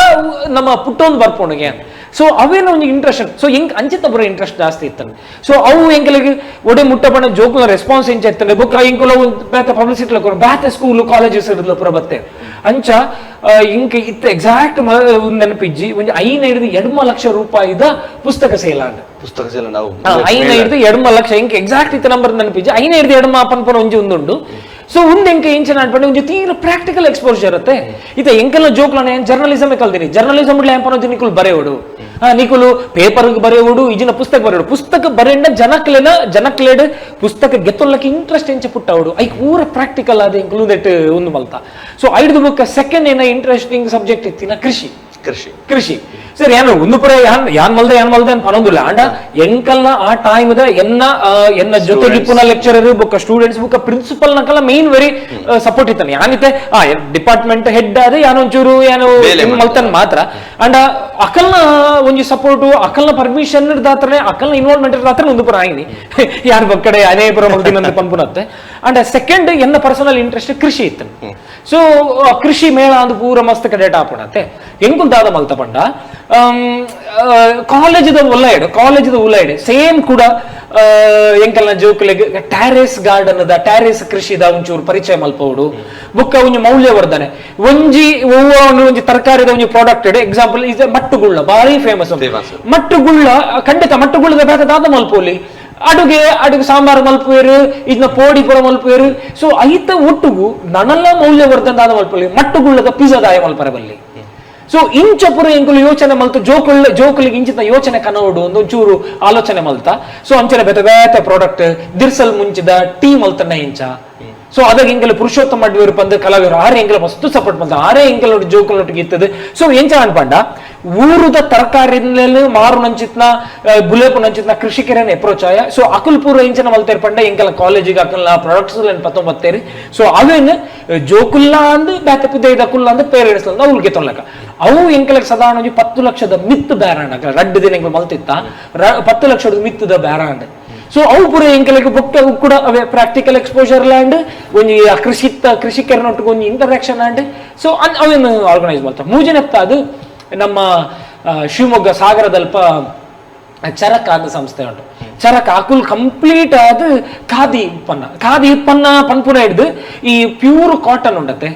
ನಮ್ಮ ಪುಟ್ಟೊಂದು ಬರ್ಪೊಣಗೆ ಸೊ ಅವೇನೋ ಒಂಜಿ ಇಂಟ್ರೆಸ್ಟ್ ಸೊ ಹೆಂಗ್ ಅಂಚಿತ ಬರೋ ಇಂಟ್ರೆಸ್ಟ್ ಜಾಸ್ತಿ ಇತ್ತಂಡೆ ಸೊ ಅವು ಎಂಕಲಿಗೆ ಒಡೆ ಮುಟ್ಟ ಬಣ್ಣ ಜೋಕುಲ ರೆಸ್ಪಾನ್ಸ್ ಎಂಚ ಇತ್ತಂಡೆ ಬುಕ್ ಎಂಕುಲ ಬೇತ ಪಬ್ಲಿಸಿಟಿ ಬೇತ ಸ್ಕೂಲ್ ಕಾಲೇಜಸ್ ಇರಲ್ಲ ಪುರ ಬತ್ತೆ ಅಂಚ ಇಂಕ ಇತ್ತ ಎಕ್ಸಾಕ್ಟ್ ನೆನಪಿಜ್ಜಿ ಒಂಜಿ 5-2 ಲಕ್ಷ ರೂಪಾಯಿದ ಪುಸ್ತಕ ಸೇಲ್ ಆಂಡ ಪುಸ್ತಕ ಸೇಲ್ ನಾವು 5-2 ಲಕ್ಷ ಇಂಕ ಎಕ್ಸಾಕ್ಟ್ ಇತ್ತ ನಂಬರ್ ನೆನಪಿಜ್ಜಿ 5-2 ಪನ್ಪನ ಒಂಜಿ ಉಂದುಂಡು ಸೊ ಒಂದ್ ಎಂಕ ಇಂಚನ ಅನ್ಪಂಡೆ ಒಂಜಿ ತೀರ ಪ್ರಾಕ್ಟಿಕಲ್ ಎಕ್ಸ್ಪೋಜರ್ ಇರುತ್ತೆ ಇತ ಎಂಕಲ್ನ ಜೋಕ್ಲನೆ ಜರ್ನಲಿಸಮ್ ಕಲ್ದಿನಿ ಜರ್ನಲಿಸಮ್ ಬಿಡ್ಲೆ ಎಂಪನ ನಿಕುಲು ಬರೆಯೋಡು ನಿಕುಲು ಪೇಪರ್ ಬರೆಯೋಡು ಇಜಿನ ಪುಸ್ತಕ ಬರೆಯೋಡು ಪುಸ್ತಕ ಬರೆಂಡ ಜನಕ್ಲೆಡ್ ಪುಸ್ತಕ ಗೆತ್ತೊಲ್ಲಕ್ಕೆ ಇಂಟ್ರೆಸ್ಟ್ ಎಂಚ ಪುಟ್ಟವಡು ಐ ಪೂರ ಪ್ರಾಕ್ಟಿಕಲ್ ಆದ ಇನ್ಕ್ಲೂಡೆಡ್ ಒಂದು ಮಲ್ತ ಸೊ ಐದು ಬುಕ್ ಸೆಕೆಂಡ್ ಏನ ಇಂಟ್ರೆಸ್ಟಿಂಗ್ ಸಬ್ಜೆಕ್ಟ್ ಇತ್ತಿನ ಕೃಷಿ ಸರಿ ಏನು ಒಂದು ಪುರ ಯಾನ್ ಮಲ್ದೆ ಅನ್ ಪನೊಂದಿಲ್ಲ ಅಂಡ ಎಂಕಲ್ನ ಆ ಟೈಮ್ ಎನ್ನ ಜೊತೆಗಿಪ್ಪುನ ಲೆಕ್ಚರರ್ ಬುಕ್ಕ ಸ್ಟೂಡೆಂಟ್ಸ್ ಬುಕ್ಕ ಪ್ರಿನ್ಸಿಪಲ್ ನಕಲ್ಲ ಮೇನ್ ವೆರಿ ಸಪೋರ್ಟ್ ಇತ್ತಾನೆ ಯಾನಿತ್ತೆ ಡಿಪಾರ್ಟ್ಮೆಂಟ್ ಹೆಡ್ ಆದ ಯಾನೊಂಚೂರು ಏನು ಮಲ್ತನ್ ಮಾತ್ರ ಅಂಡ ಅಕಲ್ನ ಒಂಜಿ ಸಪೋರ್ಟ್ ಅಕಲ್ನ ಪರ್ಮಿಷನ್ ದಾತ್ರನೆ ಅಕಲ್ನ ಇನ್ವಾಲ್ವ್ಮೆಂಟ್ ದಾತ್ರ ಒಂದು ಪುರ ಆಯ್ನಿ ಯಾರು ಬಕ್ಕಡೆ ಅನೇ ಪುರ ಮಲ್ದಿನ ಪನ್ಪುನತ್ತೆ ಅಂಡ ಸೆಕೆಂಡ್ ಎನ್ನ ಪರ್ಸನಲ್ ಇಂಟ್ರೆಸ್ಟ್ ಕೃಷಿ ಇತ್ತು ಸೊ ಕೃಷಿ ಮೇಳ ಅಂದು ಪೂರ ಮಸ್ತ್ ಕಡೆಟ ಆಪುಣತ್ತೆ ಎಂಕುಂತಾದ ಮಲ್ತ ಪಂಡ ಕಾಲೇಜದ ಉಲ್ಲಾಯ್ಡು ಸೇಮ್ ಕೂಡ ಎಂಕಲ್ನ ಜೋಕುಲೆಗ್ ಟ್ಯಾರೇಸ್ ಗಾರ್ಡನ್ ಟ್ಯಾರೇಸ್ ಕೃಷಿದ ಒಂಚೂರು ಪರಿಚಯ ಮಲ್ಪೋಡು ಬುಕ್ಕ ಒಂಜಿ ಮೌಲ್ಯವರ್ಧನೆ ಒಂಜಿ ಒಂಜಿ ತರಕಾರಿದ ಒಂಜಿ ಪ್ರಾಡಕ್ಟ್ ಎಕ್ಸಾಂಪಲ್ ಇಸ್ ಮಟ್ಟುಗುಳ್ಳ ಬಾರಿ ಫೇಮಸ್ ಮಟ್ಟುಗುಳ್ಳ ಖಂಡಿತ ಮಟ್ಟುಗುಳ್ಳದ ಬೇಕದಾದ ಮಲ್ಪೋಲಿ ಅಡುಗೆ ಸಾಂಬಾರು ಮಲ್ಪುವೇರು ಇದನ್ನ ಪೋಡಿ ಪುರ ಮಲ್ಪುವೇರು ಸೊ ಐತ ಒಟ್ಟುಗು ನನಲ್ಲ ಮೌಲ್ಯವರ್ಧನದಾದ ಮಲ್ಪಲಿ ಮಟ್ಟುಗುಳ್ಳದ ಪಿಜ್ಜಾದಾಯ ಮಲ್ಪರೆ ಬಲ್ಲಿ ಸೊ ಇಂಚಪುರ ಎಂಕುಲು ಯೋಚನೆ ಮಲ್ತ ಜೋಕುಲಿಗೆ ಇಂಚಿನ ಯೋಚನೆ ಕನೋಡು ಒಂಚೂರು ಆಲೋಚನೆ ಮಲ್ತ ಸೊ ಅಂಚನೆ ಬೇತೆ ಪ್ರಾಡಕ್ಟ್ ದಿರ್ಸಲ್ ಮುಂಚಿದ ಟೀ ಮಲ್ತನ್ನ ಇಂಚ ಸೊ ಅದಾಗ ಎಂಕಲು ಪುರುಷೋತ್ತಮ ಅಡ್ವಿರು ಪಂದ ಕಲಾವಿದರು ಆರೆ ಎಂಕಲ ಮಸ್ತು ಸಪೋರ್ಟ್ ಮಲ್ತ ಆರೆ ಎಂಕಲೊಟ್ಟು ಜೋಕುಲೊಟ್ಟಿಗೆ ಇತ್ತದು ಸೊ ಎಂಚ ಅನ್ಪಂಡ ಊರುದ ತರಕಾರಿ ಮಾರು ನಂಚಿತ್ನ ಬುಲೇಪು ನಂಚಿತ್ನ ಕೃಷಿಕರನ್ನ ಅಪ್ರೋಚ್ ಆಯ ಸೊ ಅಕುಲ್ ಪೂರ ಇಂಚನ ಮಲ್ತೇರ್ ಪಂಡ ಎಂಕಲ ಕಾಲೇಜಿಗೆ ಅಕಲ್ನ ಪ್ರಾಡಕ್ಟ್ಸ್ ಪತ್ತೊಂಬತ್ತೇರಿ ಸೊ ಅವೇನು ಜೋಕುಲ್ಲ ಅಂದ್ ಬ್ಯಾಕಪ್ ಅಕುಲ್ಲ ಅಂದ್ ಪೇರೆಂಟ್ಸ್ ಅವ್ರಿಗೆ ತೊಲ್ಲಕ ಅವು ಎಂಕಲಕ್ಕೆ ಸಾಧಾರಣ 10 ಲಕ್ಷದ ಮಿತ್ ಬ್ಯಾರಾಂಡ್ ರಡ್ಡು ದಿನ ಎಂಕಲ್ ಮಲ್ತಿತ್ತ 10 ಲಕ್ಷದ ಮಿತ್ತದ ಬ್ಯಾರಾಂಡ್ ಸೊ ಅವು ಪೂರ ಎಂಕಲಿಗೆ ಬುಕ್ ಕೂಡ ಅವೇ ಪ್ರಾಕ್ಟಿಕಲ್ ಎಕ್ಸ್ಪೋಜರ್ ಲ್ಯಾಂಡ್ ಒಂಜಿ ಕೃಷಿಕರನೊಟ್ಟಿಗೆ ಒಂದು ಇಂಟರಾಕ್ಷನ್ ಲ್ಯಾಂಡ್ ಸೊ ಅವೇನು ಆರ್ಗನೈಸ್ ಮಾಡ್ತಾರೆ ಮೂಜನೆಪ್ತ ಅದು ನಮ್ಮ ಶಿವಮೊಗ್ಗ ಸಾಗರದಲ್ಪ ಚರಕ ಅಂತ ಸಂಸ್ಥೆ ಉಂಟು ಚರಕ ಅಕುಲ್ ಕಂಪ್ಲೀಟ್ ಆದ ಖಾದಿ ಉತ್ಪನ್ನ ಪನ್ಪುರ ಹಿಡ್ದು ಈ ಪ್ಯೂರ್ ಕಾಟನ್ ಉಂಡತ್ತೆ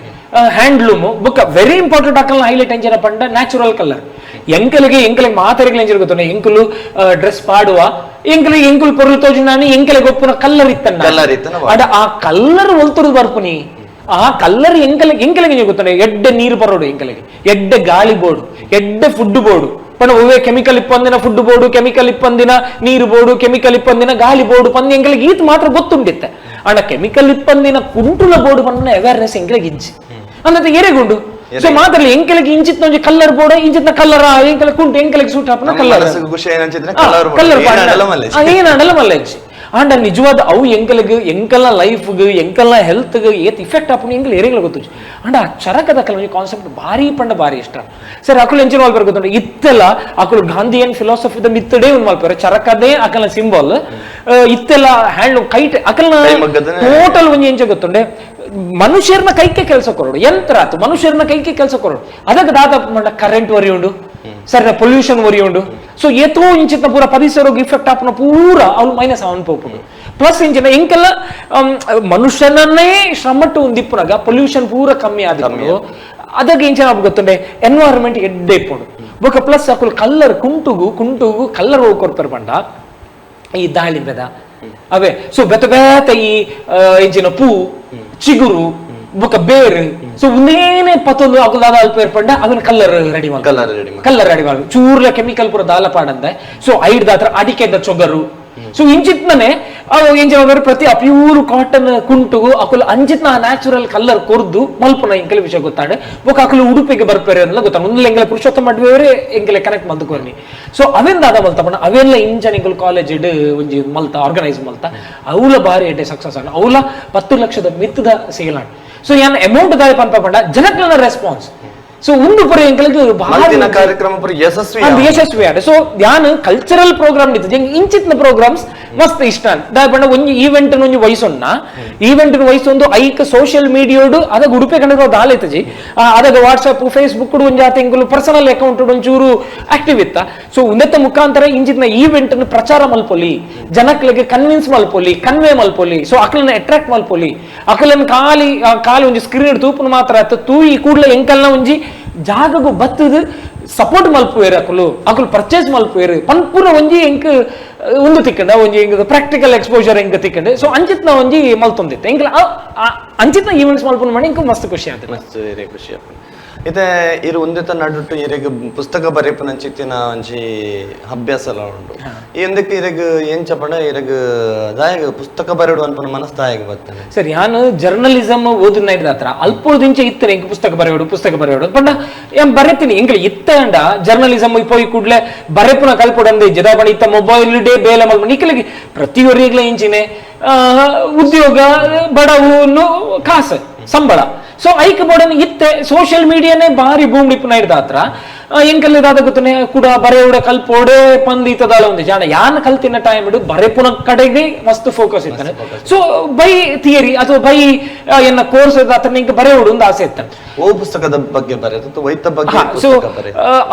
ಹ್ಯಾಂಡ್ಲೂಮ್ ಬುಕ್ ವೆರಿ ಇಂಪಾರ್ಟೆಂಟ್ ಅಕಲ್ನ ಹೈಲೈಟ್ ಎಂಜಿನ ಪಂಡ ನ್ಯಾಚುರಲ್ ಕಲರ್ ಎಂಕಲಿಗೆ ಮಾತಾಡಿಗೆ ಎಂಜಿನ ಗೊತ್ತ ಎಂಕುಲು ಡ್ರೆಸ್ ಪಾಡುವ ಎಂಕುಲು ಪೊರುಳು ತೋಜು ನಾನು ಎಂಕಲಿಗೆ ಒಪ್ಪುನ ಕಲ್ಲರ್ ಇತ್ತನ್ನ ಆ ಕಲ್ಲರ್ ಒಲ್ತರು ಬರ್ಪುನಿ ಆ ಕಲ್ಲರ್ ಎಂಕಲಿಗೆ ಗೊತ್ತಾನೆ ಎಡ್ಡೆ ನೀರು ಬರೋಡು ಎಂಕಲಿಗೆ ಎಡ್ಡೆ ಗಾಳಿ ಬೋರ್ಡು ಎಡ್ಡೆ ಫುಡ್ ಬೋರ್ಡು ಪಂಡ ಒವ್ವೇ ಕೆಮಿಕಲ್ ಇಪ್ಪಂದಿನ ಫುಡ್ ಬೋರ್ಡು ಕೆಮಿಕಲ್ ಇಪ್ಪಂದಿನ ನೀರು ಬೋರ್ಡು ಕೆಮಿಕಲ್ ಇಪ್ಪಂದಿನ ಗಾಳಿ ಬೋರ್ಡು ಪಂದಿ ಎಂಕಲಿಗೆ ಈತ್ ಮಾತ್ರ ಗೊತ್ತುಂಡಿತ್ತೆ ಅಣ್ಣ ಕೆಮಿಕಲ್ ಇಪ್ಪಂದಿನ ಕುಂಟುಲ ಬೋರ್ಡು ಪಂಡ ಅವೇರ್ನೆಸ್ ಎಂಕಲಿಗೆ ಇಜ್ಜಿ ಅನ್ನತ್ತೆ ಎರೆಗೊಂಡು ಸೊ ಮಾತ್ರಲಿ ಎಂಕಲಿಗೆ ಇಂಚಿತ್ ಒಂಜಿ ಕಲ್ಲರ್ ಬೋರ್ಡ್ ಇಂಚಿತ್ನ ಕಲ್ಲರ್ ಎಂಕಲ ಕುಂಟು ಎಂಕಲಿಗೆ ಸೂಟ್ ಹಾಪನ ಕಲ್ಲರ್ ಏನಾಡಲ್ಲ ಮಲ್ಲೆಜ್ಜಿ ಆಂಡ ನಿಜವಾದ ಅವು ಎಂಕಲ್ನ ಲೈಫ್ಗೆ ಎಂಕಲ್ನ ಹೆಲ್ತ್ಗೆ ಏತ್ ಇಫೆಕ್ಟ್ ಆಪುನ ಎಂಕಲ್ ಎರೆಗಳ ಗೊತ್ತು ಅಂಡ ಚರಕದ ಕೆಲವೊಂದು ಕಾನ್ಸೆಪ್ಟ್ ಭಾರಿ ಭಾರಿ ಇಷ್ಟ ಸರ್ ಅಕುಲು ಎಂಚಿನ ಮಲ್ಪೇರ್ ಗೊತ್ತುಂಟು ಇತ್ತೆಲ್ಲ ಅಕುಲು ಗಾಂಧಿಯನ್ ಫಿಲಾಸಫಿದ ಮಿತ್ತಡೇ ಒಂದು ಮಲ್ಪೇರ್ ಚರಕದೇ ಅಕಲ್ನ ಸಿಂಬಲ್ ಇತ್ತೆಲ್ಲ ಹ್ಯಾಂಡ್ ಕೈಟ್ ಅಕಲ್ನ ಟೋಟಲ್ ಒಂಜಿ ಎಂಚ ಗೊತ್ತುಂಡೆ ಮನುಷ್ಯರ್ನ ಕೈಕೆ ಕೆಲಸ ಕೊರೋಡು ಯಂತ್ರ ಆತು ಮನುಷ್ಯರ್ನ ಕೈಕೆ ಕೆಲಸ ಕೊರೋಡು ಅದಕ್ಕೆ ದಾದ ಕರೆಂಟ್ ಒರಿ ಉಂಡು ಸರಿ ಪೊಲ್ಯೂಷನ್ ಒರಿ ಉಂಡು ಸೊ ಏತೋ ಇಂಚಿನ ಪೂರ ಪರಿಸರಕ್ಕೆ ಇಫೆಕ್ಟ್ ಆಪನ ಪೂರ ಅವ್ರು ಮೈನಸ್ ಅನ್ಪೋಪುಡು ಪ್ಲಸ್ ಇಂಚಿನ ಎಂಕೆಲ್ಲ ಮನುಷ್ಯನನ್ನೇ ಶ್ರಮಟ್ಟು ಒಂದಿಪ್ಪುನಾಗ ಪೊಲ್ಯೂಷನ್ ಪೂರ ಕಮ್ಮಿ ಆದಿಪ್ಪುಡು ಅದಕ್ಕೆ ಇಂಚಿನ ಗೊತ್ತುಂಡೆ ಎನ್ವೈರನ್ಮೆಂಟ್ ಎಡ್ಡೆ ಇಪ್ಪುಡು ಬೊಕ ಪ್ಲಸ್ ಅಕುಲು ಕಲ್ಲರ್ ಕುಂಟುಗು ಕಲ್ಲರ್ ಹೋಗಿ ಕೊಡ್ತಾರೆ ಬಂಡ ಈ ದಾಳಿಂಬೆದ ಅವೇ ಸೊ ಬೆತ್ತ ಈ ಇಂಚಿನ ಪೂ ಚಿಗುರು ಬೊಕ ಬೇರು ಸೊ ಒಂದೇನೆ ಪತ್ತೊಂದು ಅಕುಲು ಅಲ್ಪ ಏರ್ಪಂಡ ಅದನ್ನ ಕಲ್ಲರ್ ರೆಡಿ ಮಾಡಿ ಚೂರ್ಲ ಕೆಮಿಕಲ್ ಪೂರ ದಾಲ ಪಾಡಂದೆ ಸೊ ಐಡ್ದ ಹತ್ರ ಅಡಿಕೆದ ಚೊಗರು ಸೊ ಇಂಚಿತ್ನೇ ಎಂಜ ಪ್ರತಿ ಪ್ಯೂರ್ ಕಾಟನ್ ಕುಂಟುಗು ಅಕುಲು ಅಂಚಿತ್ನ ನ್ಯಾಚುರಲ್ ಕಲ್ಲರ್ ಕೊರ್ದು ಮಲ್ಪನ ಎಂಕಲ ವಿಷಯ ಗೊತ್ತಾಡೆ ಬೊಕ ಅಕುಲು ಉಡುಪಿಗೆ ಬರ್ಪೇರೆ ಅನ್ನಲ್ಲ ಗೊತ್ತಾಗ ಮುಂದೆ ಎಂಗೆಲ್ಲ ಪುರುಷೋತ್ತಮ ಮಡ್ವೇರೆ ಎಂಗೆಲ್ಲ ಕನೆಕ್ಟ್ ಮಲ್ತುಕೊರ್ನಿ ಸೊ ಅವೆಂದ ಅದ ಮಲ್ತಪಣ ಅವೆಲ್ಲ ಇಂಜನಿಂಗ್ ಕಾಲೇಜ್ ಇಡ್ ಒಂಜಿ ಮಲ್ತ ಆರ್ಗನೈಸ್ ಮಲ್ತ ಅವಲ ಬಾರಿ ಎಡ್ಡೆ ಸಕ್ಸಸ್ ಆಗ ಅವಲ 10 ಲಕ್ಷದ ಮಿತ್ತದ ಸಿಗಲಾಂಡ್ ಸೊ ಯಾನ್ ಅಮೌಂಟ್ ದಾಯ ಪಂಪ ಜನಕ್ಲ ರೆಸ್ಪಾನ್ಸ್ ಸೊ ಒಂದು ಪರ ಕಾರ್ಯಕ್ರಮ ಯಶಸ್ವಿ ಆಡ ಸೊ ಯಾನ್ ಕಲ್ಚರಲ್ ಪ್ರೋಗ್ರಾಮ್ ಇಂಚಿತ್ನ ಪ್ರೋಗ್ರಾಮ್ಸ್ ಮಸ್ತ್ ಇಷ್ಟ ದಾಯಪಂಡ ಒಂಜಿ ಈವೆಂಟ್ ಒಂಜಿ ವಯಸ್ಸೊನ್ನ ಈವೆಂಟ್ ವಯಸ್ಸೊಂದು ಐಕ್ ಸೋಷಿಯಲ್ ಮೀಡಿಯೋಡು ಅದಾಗ ಉಡುಪಿ ಕನ್ನಡ ದಾಲೈತಜಿ ಅದಾಗ ವಾಟ್ಸ್ಆಪ್ ಫೇಸ್ಬುಕ್ ಒಂಜಿ ಆತ ಎಂಕುಲು ಪರ್ಸನಲ್ ಅಕೌಂಟ್ ಒಂಚೂರು ಆಕ್ಟಿವ್ ಇತ್ತ ಸೊ ಉನ್ನತ ಮುಖಾಂತರ ಇಂಚಿತ್ನ ಈವೆಂಟ್ ಪ್ರಚಾರ ಮಲ್ಪೊಲಿ ಜನಕ್ಲಿಗೆ ಕನ್ವಿನ್ಸ್ ಮಲ್ಪೊಲಿ ಕನ್ವೆ ಮಲ್ಪೊಲಿ ಸೊ ಅಕಲನ್ನ ಅಟ್ರಾಕ್ಟ್ ಮಲ್ಪೊಲಿ ಅಕಲನ್ನ ಖಾಲಿ ಒಂಜಿ ಸ್ಕ್ರೀನ್ ತೂಪುನು ಮಾತ್ರ ತೂಯಿ ಕೂಡ್ಲೆ ಎಂಕಲ್ನ ಒಂಜಿ ಜಾಗಗು ಬತ್ತದು ಸಪೋರ್ಟ್ ಮಲ್ಪುವೇರು ಅಕುಲು ಪರ್ಚೇಸ್ ಮಲ್ಪುವೇರು ಪನ್ಪುರ ಒಂಜಿ ಎಂಕ್ ಒಂದು ತಿಕ್ಕಂಡ ಒಂಜಿ ಎಂಕ್ ಪ್ರಾಕ್ಟಿಕಲ್ ಎಕ್ಸ್ಪೋಜರ್ ಎಂಕ್ ತಿಕ್ಕಂಡೆ ಸೊ ಅಂಚಿತ್ನ ಒಂಜಿ ಮಲ್ತೊಂದಿತ್ತೆ ಎಂಕ್ ಅಂಚಿತ್ನ ಈವೆಂಟ್ಸ್ ಮಲ್ಪುನ ಮಾಡಿ ಎಂಕ್ ಮಸ್ತ್ ಖುಷಿ ಆಗುತ್ತೆ ಖುಷಿ ಆಗುತ್ತೆ ಇತ್ತೆ ಇರು ಒಂದಿತ ನಡುಟ್ಟು ಇರೆಗ್ ಪುಸ್ತಕ ಬರೆಪನ ಚಿತ್ತಿನ ಒಂಜಿ ಅಭ್ಯಾಸ ಎಲ್ಲ ಉಂಟು ಈ ಒಂದಕ್ಕೆ ಇರೆಗ್ ಏನ್ ಚಪಂಡ ಇರೆಗ್ ದಾಯಗ ಪುಸ್ತಕ ಬರೆಡು ಅನ್ಪನ ಮನಸ್ ದಾಯಗ ಬರ್ತದೆ ಸರಿ ನಾನು ಜರ್ನಲಿಸಮ್ ಓದಿನ ಹತ್ರ ಅಲ್ಪದಿಂಚ ಇತ್ತನೆ ಎಂಕ್ ಪುಸ್ತಕ ಬರೆಯೋಡು ಪಂಡ ಏನ್ ಬರೆತೀನಿ ಎಂಗ್ಲ ಇತ್ತಂಡ ಜರ್ನಲಿಸಮ್ ಪೋಯಿ ಕೂಡ್ಲೆ ಬರೆಪುನ ಕಲ್ಪೊಡಂದೆ ಜದಾಬಣ ಇತ್ತ ಮೊಬೈಲ್ ಡೇ ಬೇಲೆ ಮಲ್ಪನ ನಿಖಲಿಗೆ ಪ್ರತಿಯೊರಿಗ್ಲ ಇಂಚಿನೆ ಉದ್ಯೋಗ ಬಡವು ಕಾಸು ಸಂಬಳ ಸೊ ಐಕ್ ಬೋಡನ್ ಇತ್ತೆ ಸೋಷಿಯಲ್ ಮೀಡಿಯಾನೇ ಬಾರಿ ಭೂಮಿ ಡಿಪ್ಪನ ಹಿಡ್ದ ಹತ್ರ ಎಂಕಲ್ಲ ಇದಾದ ಗೊತ್ತನೆ ಕೂಡ ಬರೆಯೋಡೆ ಕಲ್ಪೋಡೆ ಪಂದಿತದಾಲ ಒಂದು ಜಾಣ ಯಾನ್ ಕಲ್ತಿನ ಟೈಮ್ ಇಡು ಬರೆಪುನ ಕಡೆಗೆ ಮಸ್ತ್ ಫೋಕಸ್ ಇತ್ತಾನೆ ಸೊ ಬೈ ಥಿಯರಿ ಅಥವಾ ಬೈ ಎನ್ನ ಕೋರ್ಸ್ ಹತ್ರ ನಿಂಗೆ ಬರೆಯೋಡು ಒಂದು ಆಸೆ ಇತ್ತ ಓ ಪುಸ್ತಕದ ಬಗ್ಗೆ ಬರೆಯೋದು ವೈದ್ಯ ಬಗ್ಗೆ ಸೊ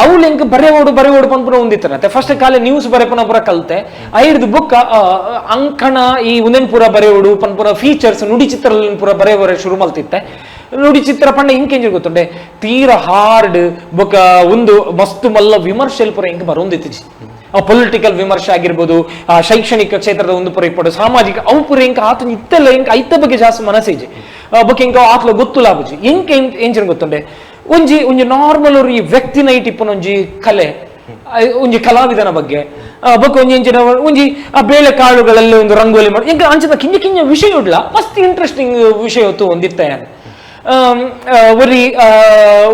ಅವ್ಳು ಎಂಕ್ ಬರೆಯೋಡು ಪಂಪುನ ಒಂದಿತ್ತನತ್ತೆ ಫಸ್ಟ್ ಕಾಲ ನ್ಯೂಸ್ ಬರೆಪುನ ಪುರ ಕಲ್ತೆ ಐಡ್ದು ಬುಕ್ ಅಂಕಣ ಈ ಉಂದೆನ್ ಪುರ ಬರೆಯೋಡು ಪಂಪುನ ಫೀಚರ್ಸ್ ನುಡಿ ಚಿತ್ರ ಪುರ ಬರೆಯೋರೆ ಶುರು ಮಲ್ತಿತ್ತೆ ನುಡಿ ಚಿತ್ರ ಪಂಡ ಇಂಕೆಂಜಿ ಗೊತ್ತುಂಡೆ ತೀರ ಹಾರ್ಡ್ ಬೊಕ ಒಂದು ಮಸ್ತ್ ಮಲ್ಲ ವಿಮರ್ಶೆ ಪುರ ಇಂಕ ಬರೋಂದಿತ್ತಿಜಿ ಪೊಲಿಟಿಕಲ್ ವಿಮರ್ಶೆ ಆಗಿರ್ಬೋದು ಶೈಕ್ಷಣಿಕ ಕ್ಷೇತ್ರದ ಒಂದು ಪುರ ಇಪ್ಪಡು ಸಾಮಾಜಿಕ ಅವು ಪುರ ಇಂಕ ಆತ ಇತ್ತೆಲ್ಲ ಇಂಕ ಐತ ಬಗ್ಗೆ ಜಾಸ್ತಿ ಮನಸ್ಸಿಜಿ ಬೊಕ ಇಂಕ ಆತ್ಲ ಗೊತ್ತುಲಾಬುಜಿ ಎಂಕ ಎಂಚಿನ ಗೊತ್ತುಂಡೆ ಒಂಜಿ ನಾರ್ಮಲ್ ಈ ವ್ಯಕ್ತಿನ ಇಟ್ಟಿಪ್ಪನ ಒಂಜಿ ಕಲೆ ಒಂಜಿ ಕಲಾವಿದನ ಬಗ್ಗೆ ಬೊಕ ಒಂಜಿ ಬೇಳೆ ಕಾಳುಗಳಲ್ಲಿ ಒಂದು ರಂಗೋಲಿ ಮಾಡಿ ಇಂಕ ಅಂಚದ ಕಿಂಜ ವಿಷಯ ಉಡ್ಲ ಮಸ್ತ್ ಇಂಟ್ರೆಸ್ಟಿಂಗ್ ವಿಷಯ ಹೊತ್ತು ಒಂದಿತ್ತೆ ಒರಿ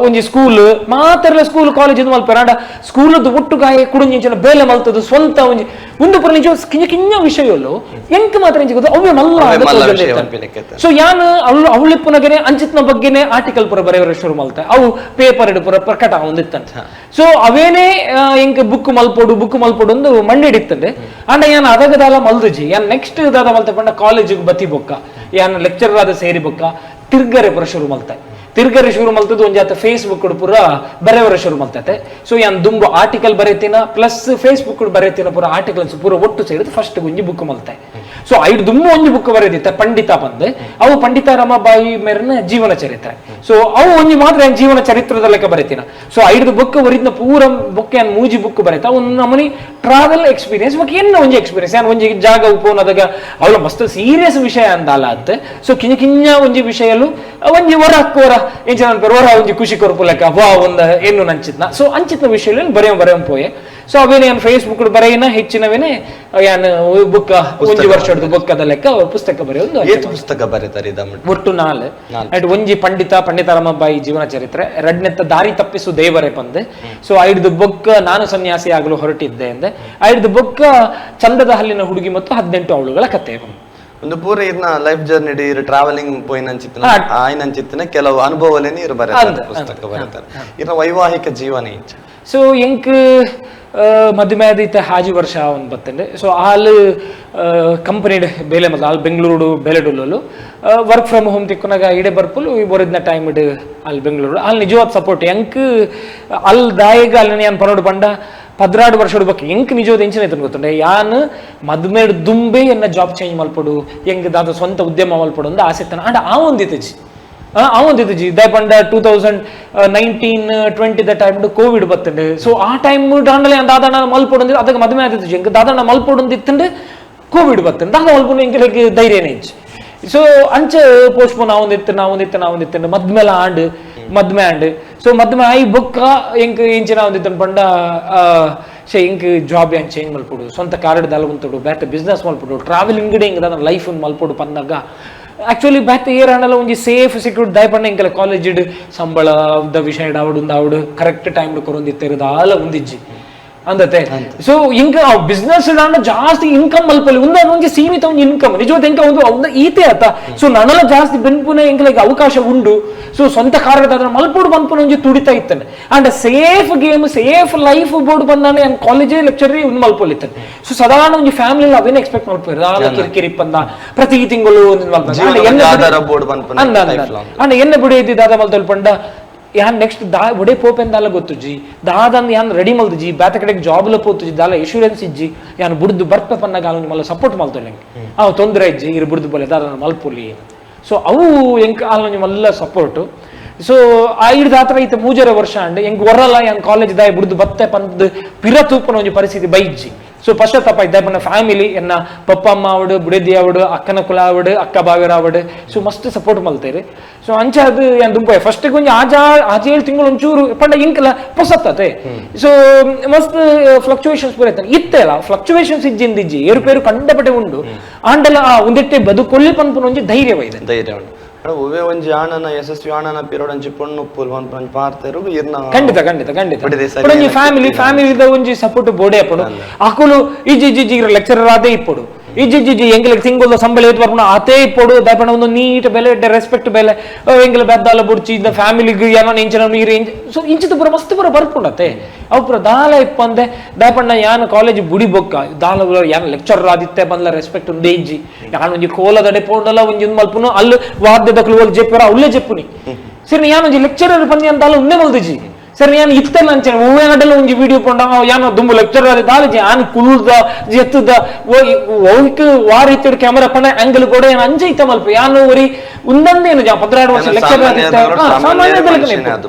ಒಂಜಿ ಸ್ಕೂಲ್ ಮಾತೆರ್ಲ ಸ್ಕೂಲ್ ಕಾಲೇಜ್ ಮಲ್ಪೆರ ಸ್ಕೂಲ್ ಒಟ್ಟುಗಾಯ ಕುಡುಂಜಿನ ಬೇಲೆ ಮಲ್ತದು ಸ್ವಂತ ಒಂಜಿ ಮುಂದೆ ಪುರ ನಿಜ ಕಿಂಜ ವಿಷಯಗಳು ಎಂಕ್ ಮಾತ್ರ ಅವೇ ಮಲ್ಲ ಸೊ ಯಾನ್ ಅವಳಿಪ್ಪನಗನೆ ಅಂಚಿತ್ನ ಬಗ್ಗೆನೆ ಆರ್ಟಿಕಲ್ ಪುರ ಬರೆಯೋರ ಶುರು ಮಲ್ತೆ ಅವು ಪೇಪರ್ ಪುರ ಪ್ರಕಟ ಒಂದಿತ್ತಂತೆ ಸೊ ಅವೇನೇ ಎಂಕ್ ಬುಕ್ ಮಲ್ಪೊಡು ಒಂದು ಮಂಡಿಡಿತ್ತಂದೆ ಅಂಡ ಯಾನ್ ಅದಗದಾಲ ಮಲ್ದುಜಿ ಯಾನ್ ನೆಕ್ಸ್ಟ್ ದಾದ ಮಲ್ತೆ ಪಂಡ ಕಾಲೇಜಿಗೆ ಬತ್ತಿ ಬೊಕ್ಕ ಯಾನ್ ಲೆಕ್ಚರರ್ ಆದ ಸೇರಿ ಬೊಕ್ಕ ತಿರ್ಗರೆ ಪುರ ಶುರು ಮಲ್ತದ್ದು ಒಂಜಾತ ಫೇಸ್ಬುಕ್ ಪುರ ಬರೆಯವರ ಶುರು ಮಲ್ತತೆ ಸೊ ಯಾನ್ ದುಂಬು ಆರ್ಟಿಕಲ್ ಬರೆತಿನ ಪ್ಲಸ್ ಫೇಸ್ಬುಕ್ ಬರೆತಿನ ಪುರ ಆರ್ಟಿಕಲ್ಸ್ ಪೂರ ಒಟ್ಟು ಸೇರಿದು ಫಸ್ಟ್ ಒಂಜಿ ಬುಕ್ ಮಲ್ತೆ ಸೊ ಐದು ದುಂಬು ಒಂಜಿ ಬುಕ್ ಬರೆದಿತ್ತೆ ಪಂಡಿತ ಬಂದು ಅವು ಪಂಡಿತ ರಮಾಬಾಯಿ ಮೇರನ ಜೀವನ ಚರಿತ್ರೆ ಸೊ ಅವು ಒಂಜಿ ಮಾತ್ರ ಜೀವನ ಚರಿತ್ರದ ಲೆಕ್ಕ ಬರೆತಿನ ಸೊ ಐದು ಬುಕ್ ಬರಿದ್ನ ಪೂರ ಬುಕ್ ಯಾನ್ ಮೂಜಿ ಬುಕ್ ಬರೆತ ಒಂದು ನಮನಿ ಟ್ರಾವೆಲ್ ಎಕ್ಸ್ಪೀರಿಯನ್ಸ್ ಬಟ್ ಏನ ಒಂಜಿ ಎಕ್ಸ್ಪೀರಿಯನ್ಸ್ ಯಾನ್ ಒಂಜಿ ಜಾಗ ಉಪೋನದಾಗ ಅವಳ ಮಸ್ತ್ ಸೀರಿಯಸ್ ವಿಷಯ ಅಂದಲ್ಲ ಅತ್ತೆ ಸೊ ಕಿಂಜ ಒಂಜಿ ವಿಷಯಲು ಒಂಜಿ ಹೊರ ಹೊರ ಒಂಜಿ ಖುಷಿ ಕೊರ್ಪುಲಕ್ಕ ವಾ ಒಂದ ಏನು ನಂಚಿತ್ನ ಸೊ ಅಂಚಿತ್ನ ವಿಷಯ ಬರೆಯಂ ಪೋಯೆ ಸೊ ಅವೇನೇ ಯಾನ್ ಫೇಸ್ಬುಕ್ ಬರೆಯನ ಹೆಚ್ಚಿನವೇನೆ ಯಾನ್ ಬುಕ್ ಒಂಜಿ ವರ್ಷದ ಬುಕ್ಕದ ಲೆಕ್ಕ ಪುಸ್ತಕ ಬರೆಯೋದು ಪುಸ್ತಕ ಬರೀತಾರೆ ಒಟ್ಟು 4 ಒಂಜಿ ಪಂಡಿತ ರಮಾಬಾಯಿ ಜೀವನ ಚರಿತ್ರೆ ಎರಡನೆತ್ತ ದಾರಿ ತಪ್ಪಿಸು ದೇವರೇ ಬಂದೆ ಸೊ ಐದು ಬುಕ್ ನಾನು ಸನ್ಯಾಸಿ ಆಗಲು ಹೊರಟಿದ್ದೆ ಅಂದೆ ಐದು ಬುಕ್ ಚಂದದ ಹಲ್ಲಿನ ಹುಡುಗಿ ಮತ್ತು 18 ಅವಳುಗಳ ಕತೆ ಒಂದು ಪೂರ ಇರ್ನ ಲೈಫ್ ಜರ್ನಿ ಇರು ಟ್ರಾವೆಲಿಂಗ್ ಪೋಯಿನಂಚಿತ್ತಿನ ಆಯ್ನಂಚಿತ್ತಿನ ಕೆಲವು ಅನುಭವಲೇನೆ ಇರು ಬರೆತಾರೆ ಪುಸ್ತಕ ಬರೀತಾರೆ ಇರ್ನ ವೈವಾಹಿಕ ಜೀವನ ಇಂಚ ಸೊ ಎಂಕ್ ಮದುವೆ ಆದಿತ್ತ ಹಾಜಿ ವರ್ಷ ಒಂದು ಬತ್ತಂಡೆ ಸೊ ಆಲ್ ಕಂಪನಿ ಬೇಲೆ ಮದ ಆಲ್ ಬೆಂಗಳೂರು ಬೇಲೆಡುಲ್ಲಲು ವರ್ಕ್ ಫ್ರಮ್ ಹೋಮ್ ತಿಕ್ಕನಾಗ ಇಡೆ ಬರ್ಪುಲು ಬರಿದ್ನ ಟೈಮ್ ಇಡು ಅಲ್ಲಿ ಬೆಂಗಳೂರು ಅಲ್ಲಿ ನಿಜವಾದ ಸಪೋರ್ಟ್ ಎಂಕ್ ಅಲ್ಲಿ ದಾಯಿಗ ಅಲ್ಲಿ ನಾನು ಪನೋಡು ಬಂಡ 16 ವರ್ಷದ ಬಗ್ಗೆ ಎಂಕ್ ನಿಜವಾದ ಎಂಚಿನ ಐತೆ ಗೊತ್ತುಂಡೆ ಯಾನ್ ಮದ್ಮೇಡ್ ದುಂಬೆ ಎನ್ನ ಜಾಬ್ ಚೇಂಜ್ ಮಲ್ಪಡು ಎಂಕ್ ದಾದ ಸ್ವಂತ ಉದ್ಯಮ ಮಲ್ಪಡು ಅಂತ ಆಸೆ ಇತ್ತಾನ ಅಂಡ್ ಆ ಒಂದಿತ್ತಜಿ ದಾಯಪಂಡ 2019-20 ಟೈಮ್ ಕೋವಿಡ್ ಬತ್ತಂಡು ಸೊ ಆ ಟೈಮ್ ದಾಂಡಲೆ ದಾದಣ್ಣ ಮಲ್ಪಡು ಅಂದ್ರೆ ಅದಕ್ಕೆ ಮದ್ಮೆ ಆದಿತ್ತು ಎಂಕ್ ದಾದಣ್ಣ ಮಲ್ಪಡು ಅಂದಿತ್ತಂಡು ಕೋವಿಡ್ ಬತ್ತಂಡು ದಾದ ಮಲ್ಪಡು ಎಂಕಲಿಗೆ ಧೈರ್ಯನೇ ಇಜ್ಜಿ ಸೊ ಅಂಚ ಪೋಸ್ಟ್ಪೋನ್ ಆವೊಂದಿತ್ತು ಮದ್ಮೆಲ ಮದ್ಮೆ ಆಂಡ್ ಸೊ ಮದ್ಮೆ ಆಯಿ ಬೊಕ್ಕ ಎಂಕ್ ಎಂಚಿನ ಒಂದಿತ್ತು ಪಂಡ ಎಂಕ್ ಜಾಬ್ ಹೆಂಗ್ ಚೇಂಜ್ ಮಲ್ಪಡು ಸ್ವಂತ ಕಾರ್ಡ್ ದಾಲ ಉಂತುಡು ಬೇತೆ ಬಿಸ್ನೆಸ್ ಮಲ್ಪಡು ಟ್ರಾವೆಲಿಂಗ್ ಹೆಂಗ್ ದಾದ ಲೈಫ್ ಮಲ್ಪಡು ಪಂದಾಗ ಆಕ್ಚುಲಿ ಬೇತೆ ಏರಾಣಲ್ಲ ಒಂಜಿ ಸೇಫ್ ಸೆಕ್ಯೂರ್ ದಾಯ ಪಂಡ ಎಂಕಲ ಕಾಲೇಜ್ ಸಂಬಳದ ವಿಷಯ ಆವಡು ಕರೆಕ್ಟ್ ಟೈಮ್ ಕೊರೊಂದಿತ್ತೇರು ದಾಲ ಉಂದಿಜ್ಜಿ ಅಂದತೆ ಸೊ ಇಂಕ ಬಿಸ್ನೆಸ್ ಜಾಸ್ತಿ ಇನ್ಕಮ್ ಮಲ್ಪಲ್ಲಿ ಒಂದೇ ಸೀಮಿತ ಒಂದು ಇನ್ಕಮ್ ನಿಜವಾದ ಎಂಕ ಒಂದು ಈತೆ ಆತ ಸೊ ನನ್ನಲ್ಲ ಜಾಸ್ತಿ ಬೆನ್ಪುನ ಎಂಕಲಿಗೆ ಅವಕಾಶ ಉಂಡು ಸೊ ಸ್ವಂತ ಕಾರ್ಯದ ಮಲ್ಪೋಡು ಬಂದ್ಪುನ ಒಂಜಿ ತುಡಿತಾ ಇತ್ತಾನೆ ಅಂಡ್ safe game safe life board ಬಂದಾನೆ ಅಂಡ್ ಕಾಲೇಜೇ ಲೆಕ್ಚರ್ ಒಂದು ಮಲ್ಪೊಲಿತ್ತಾನೆ ಸೊ ಸಾಧಾರಣ ಒಂದು ಫ್ಯಾಮಿಲಿ ಅವೇನು ಎಕ್ಸ್ಪೆಕ್ಟ್ ಮಾಡ್ತಾರೆ ಕಿರಿಕಿರಿ ಪಂದ ಪ್ರತಿ ತಿಂಗಳು ಅಂಡ್ ಎನ್ನ ಬಿಡಿ ದಾದ ಮಲ್ತಲ್ ಪಂಡ ಯಾನ್ ನೆಕ್ಸ್ಟ್ ಒಡೆ ಪೋಪೆನ್ ದಾಲ ಗೊತ್ತು ಜಿ ದಾದನ್ ಯಾನ್ ರೆಡಿ ಮಲ್ದು ಜಿ ಬೇತ ಕಡೆಗೆ ಜಾಬ್ ಲ ಪೋತು ಜಿ ದಾಲ ಇನ್ಶೂರೆನ್ಸ್ ಇಜ್ಜಿ ಯಾನ್ ಬುಡ್ದು ಬರ್ಪೆ ಪನ್ನಾಗ ಮಲ್ಲ ಸಪೋರ್ಟ್ ಮಲ್ತೊಳ್ಳೆ ಅವು ತೊಂದರೆ ಇಜ್ಜಿ ಇರು ಬುಡ್ದು ಬೋಲೆ ದಾದ ಮಲ್ಪೊಲಿ ಸೊ ಅವು ಎಂಕ್ ಆಲ ಮಲ್ಲ ಸಪೋರ್ಟ್ ಸೊ ಆ ಹಿಡ್ದು ಆತರ ಐತೆ ಮೂಜರ ವರ್ಷ ಅಂಡ್ ಎಂಕ್ ಹೊರಲ್ಲ ಯಾನ್ ಕಾಲೇಜ್ ದಾಯ ಬುಡ್ದು ಬತ್ತೆ ಪಂದ್ ಪಿರ ತೂಪನ ಒಂಜಿ ಪರಿಸ್ಥಿತಿ ಬೈಜ್ಜಿ ಸೊ ಪಶ್ಚಾತ್ತಾಪ ಇದ್ದ ಪನ್ನ ಫ್ಯಾಮಿಲಿ ಎನ್ನ ಪಪ್ಪ ಅಮ್ಮ ಅವಡು ಬುಡದಿ ಅವಡು ಅಕ್ಕನ ಕುಲ ಅವಡು ಅಕ್ಕ ಬಾವಿರ ಅವಡು ಸೊ ಮಸ್ತ್ ಸಪೋರ್ಟ್ ಮಲ್ತೇರಿ ಸೊ ಅಂಚ ಅದು ಏನ್ ದುಂಪ ಫಸ್ಟ್ ಕೊಂಚ ಆಜ 7 ತಿಂಗಳು ಒಂಚೂರು ಪಂಡ ಇಂಕಲ ಪೊಸತ್ತತೆ ಸೊ ಮಸ್ತ್ ಫ್ಲಕ್ಚುಯೇಷನ್ಸ್ ಪೂರೈತಾನೆ ಇತ್ತೆಲ್ಲ ಫ್ಲಕ್ಚುಯೇಷನ್ಸ್ ಇಜ್ಜಿಂದಿಜ್ಜಿ ಏರುಪೇರು ಕಂಡಪಟ್ಟೆ ಉಂಡು ಆಂಡಲ ಒಂದಿಟ್ಟೆ ಬದುಕೊಲ್ಲಿ ಪನ್ಪುನ ಒಂಜಿ ಧೈರ್ಯ ಉಂಟು ಒವ್ವೇ ಒಂಜಿ ಆಣನ ಯಶಸ್ವಿ ಆಣನ ಪಿರೋಡ್ ಅಂಚಿ ಪೊಣ್ಣು ಪುಲ್ ಒಂದ್ ಪಾರ್ತೆರು ಇರ್ನ ಖಂಡಿತ ಫ್ಯಾಮಿಲಿದ ಒಂಜಿ ಸಪೋರ್ಟ್ ಬೋಡೆ ಅಪ್ಪಡು ಅಕುಲು ಇಜ್ಜಿ ಲೆಕ್ಚರರ್ ಆದೇ ಇಪ್ಪಡು ಇಜ್ಜಿ ಎಂಗ್ಲಿಗೆ ತಿಂಗಳ ಸಂಬಳ ಏತ್ ಬರ್ಪುನ ಆತೇ ಇಪ್ಪಡು ದಾಯಪಣ ಒಂದು ನೀಟ್ ಬೆಲೆ ರೆಸ್ಪೆಕ್ಟ್ ಬೆಲೆ ಎಂಗ್ಲ ಬೆದ್ದಾಲ ಬುಡ್ಚಿ ಇಂದ ಫ್ಯಾಮಿಲಿಗೆ ಏನೋ ಇಂಚಿನ ನೀರು ಸೊ ಇಂಚಿದ ಪುರ ಮಸ್ತ್ ಪುರ ಬರ್ಪುಂಡತೆ ಅವು ಪುರ ದಾಲ ಇಪ್ಪಂದೆ ದಾಯಪಣ್ಣ ಯಾನ್ ಕಾಲೇಜ್ ಬುಡಿ ಬೊಕ್ಕ ದಾಲ ಯಾನ್ ಲೆಕ್ಚರರ್ ಆದಿತ್ತೆ ಬಂದ್ಲ ರೆಸ್ಪೆಕ್ಟ್ ಒಂದೇ ಇಜ್ಜಿ ಯಾನ್ ಒಂಜಿ ಕೋಲದಡೆ ಪೋಂಡಲ್ಲ ಒಂಜಿ ಮಲ್ಪುನು ಅಲ್ಲಿ ವಾದ್ಯದ ಕ್ಲೂವಲ್ ಜೆಪ್ಪರ ಅಲ್ಲೇ ಜೆಪ್ಪುನಿ ಸರಿ ಯಾನ್ ಒಂಜಿ ಲೆಕ್ಚರರ್ ಬಂದಿ ಅಂತ ಉನ್ನೆ ಮಲ್ದಿಜಿ ಸರಿ ಯಾನ್ ಇತ್ತೆಲ್ಲ ಅಂಚೆ ಹೂವೇನಡೆಲ್ಲ ಒಂಜಿ ವಿಡಿಯೋ ಪೊಂಡ ಯಾನ ದುಂಬು ಲೆಕ್ಚರ್ ದಾಲಜಿ ಆನ್ ಕುಲ್ದ ಎತ್ತದ ಓಕ್ ವಾರ್ ಇತ್ತಿಡ್ ಕ್ಯಾಮರಾ ಪಂಡ ಆಂಗಲ್ ಕೂಡ ಏನ್ ಅಂಜ ಇತ್ತ ಮಲ್ಪ ಯಾನು ಒರಿ ಒಂದೊಂದೇನು 16 ವರ್ಷ ಲೆಕ್ಚರ್ ಆದಿತ್ತ ಸಾಮಾನ್ಯ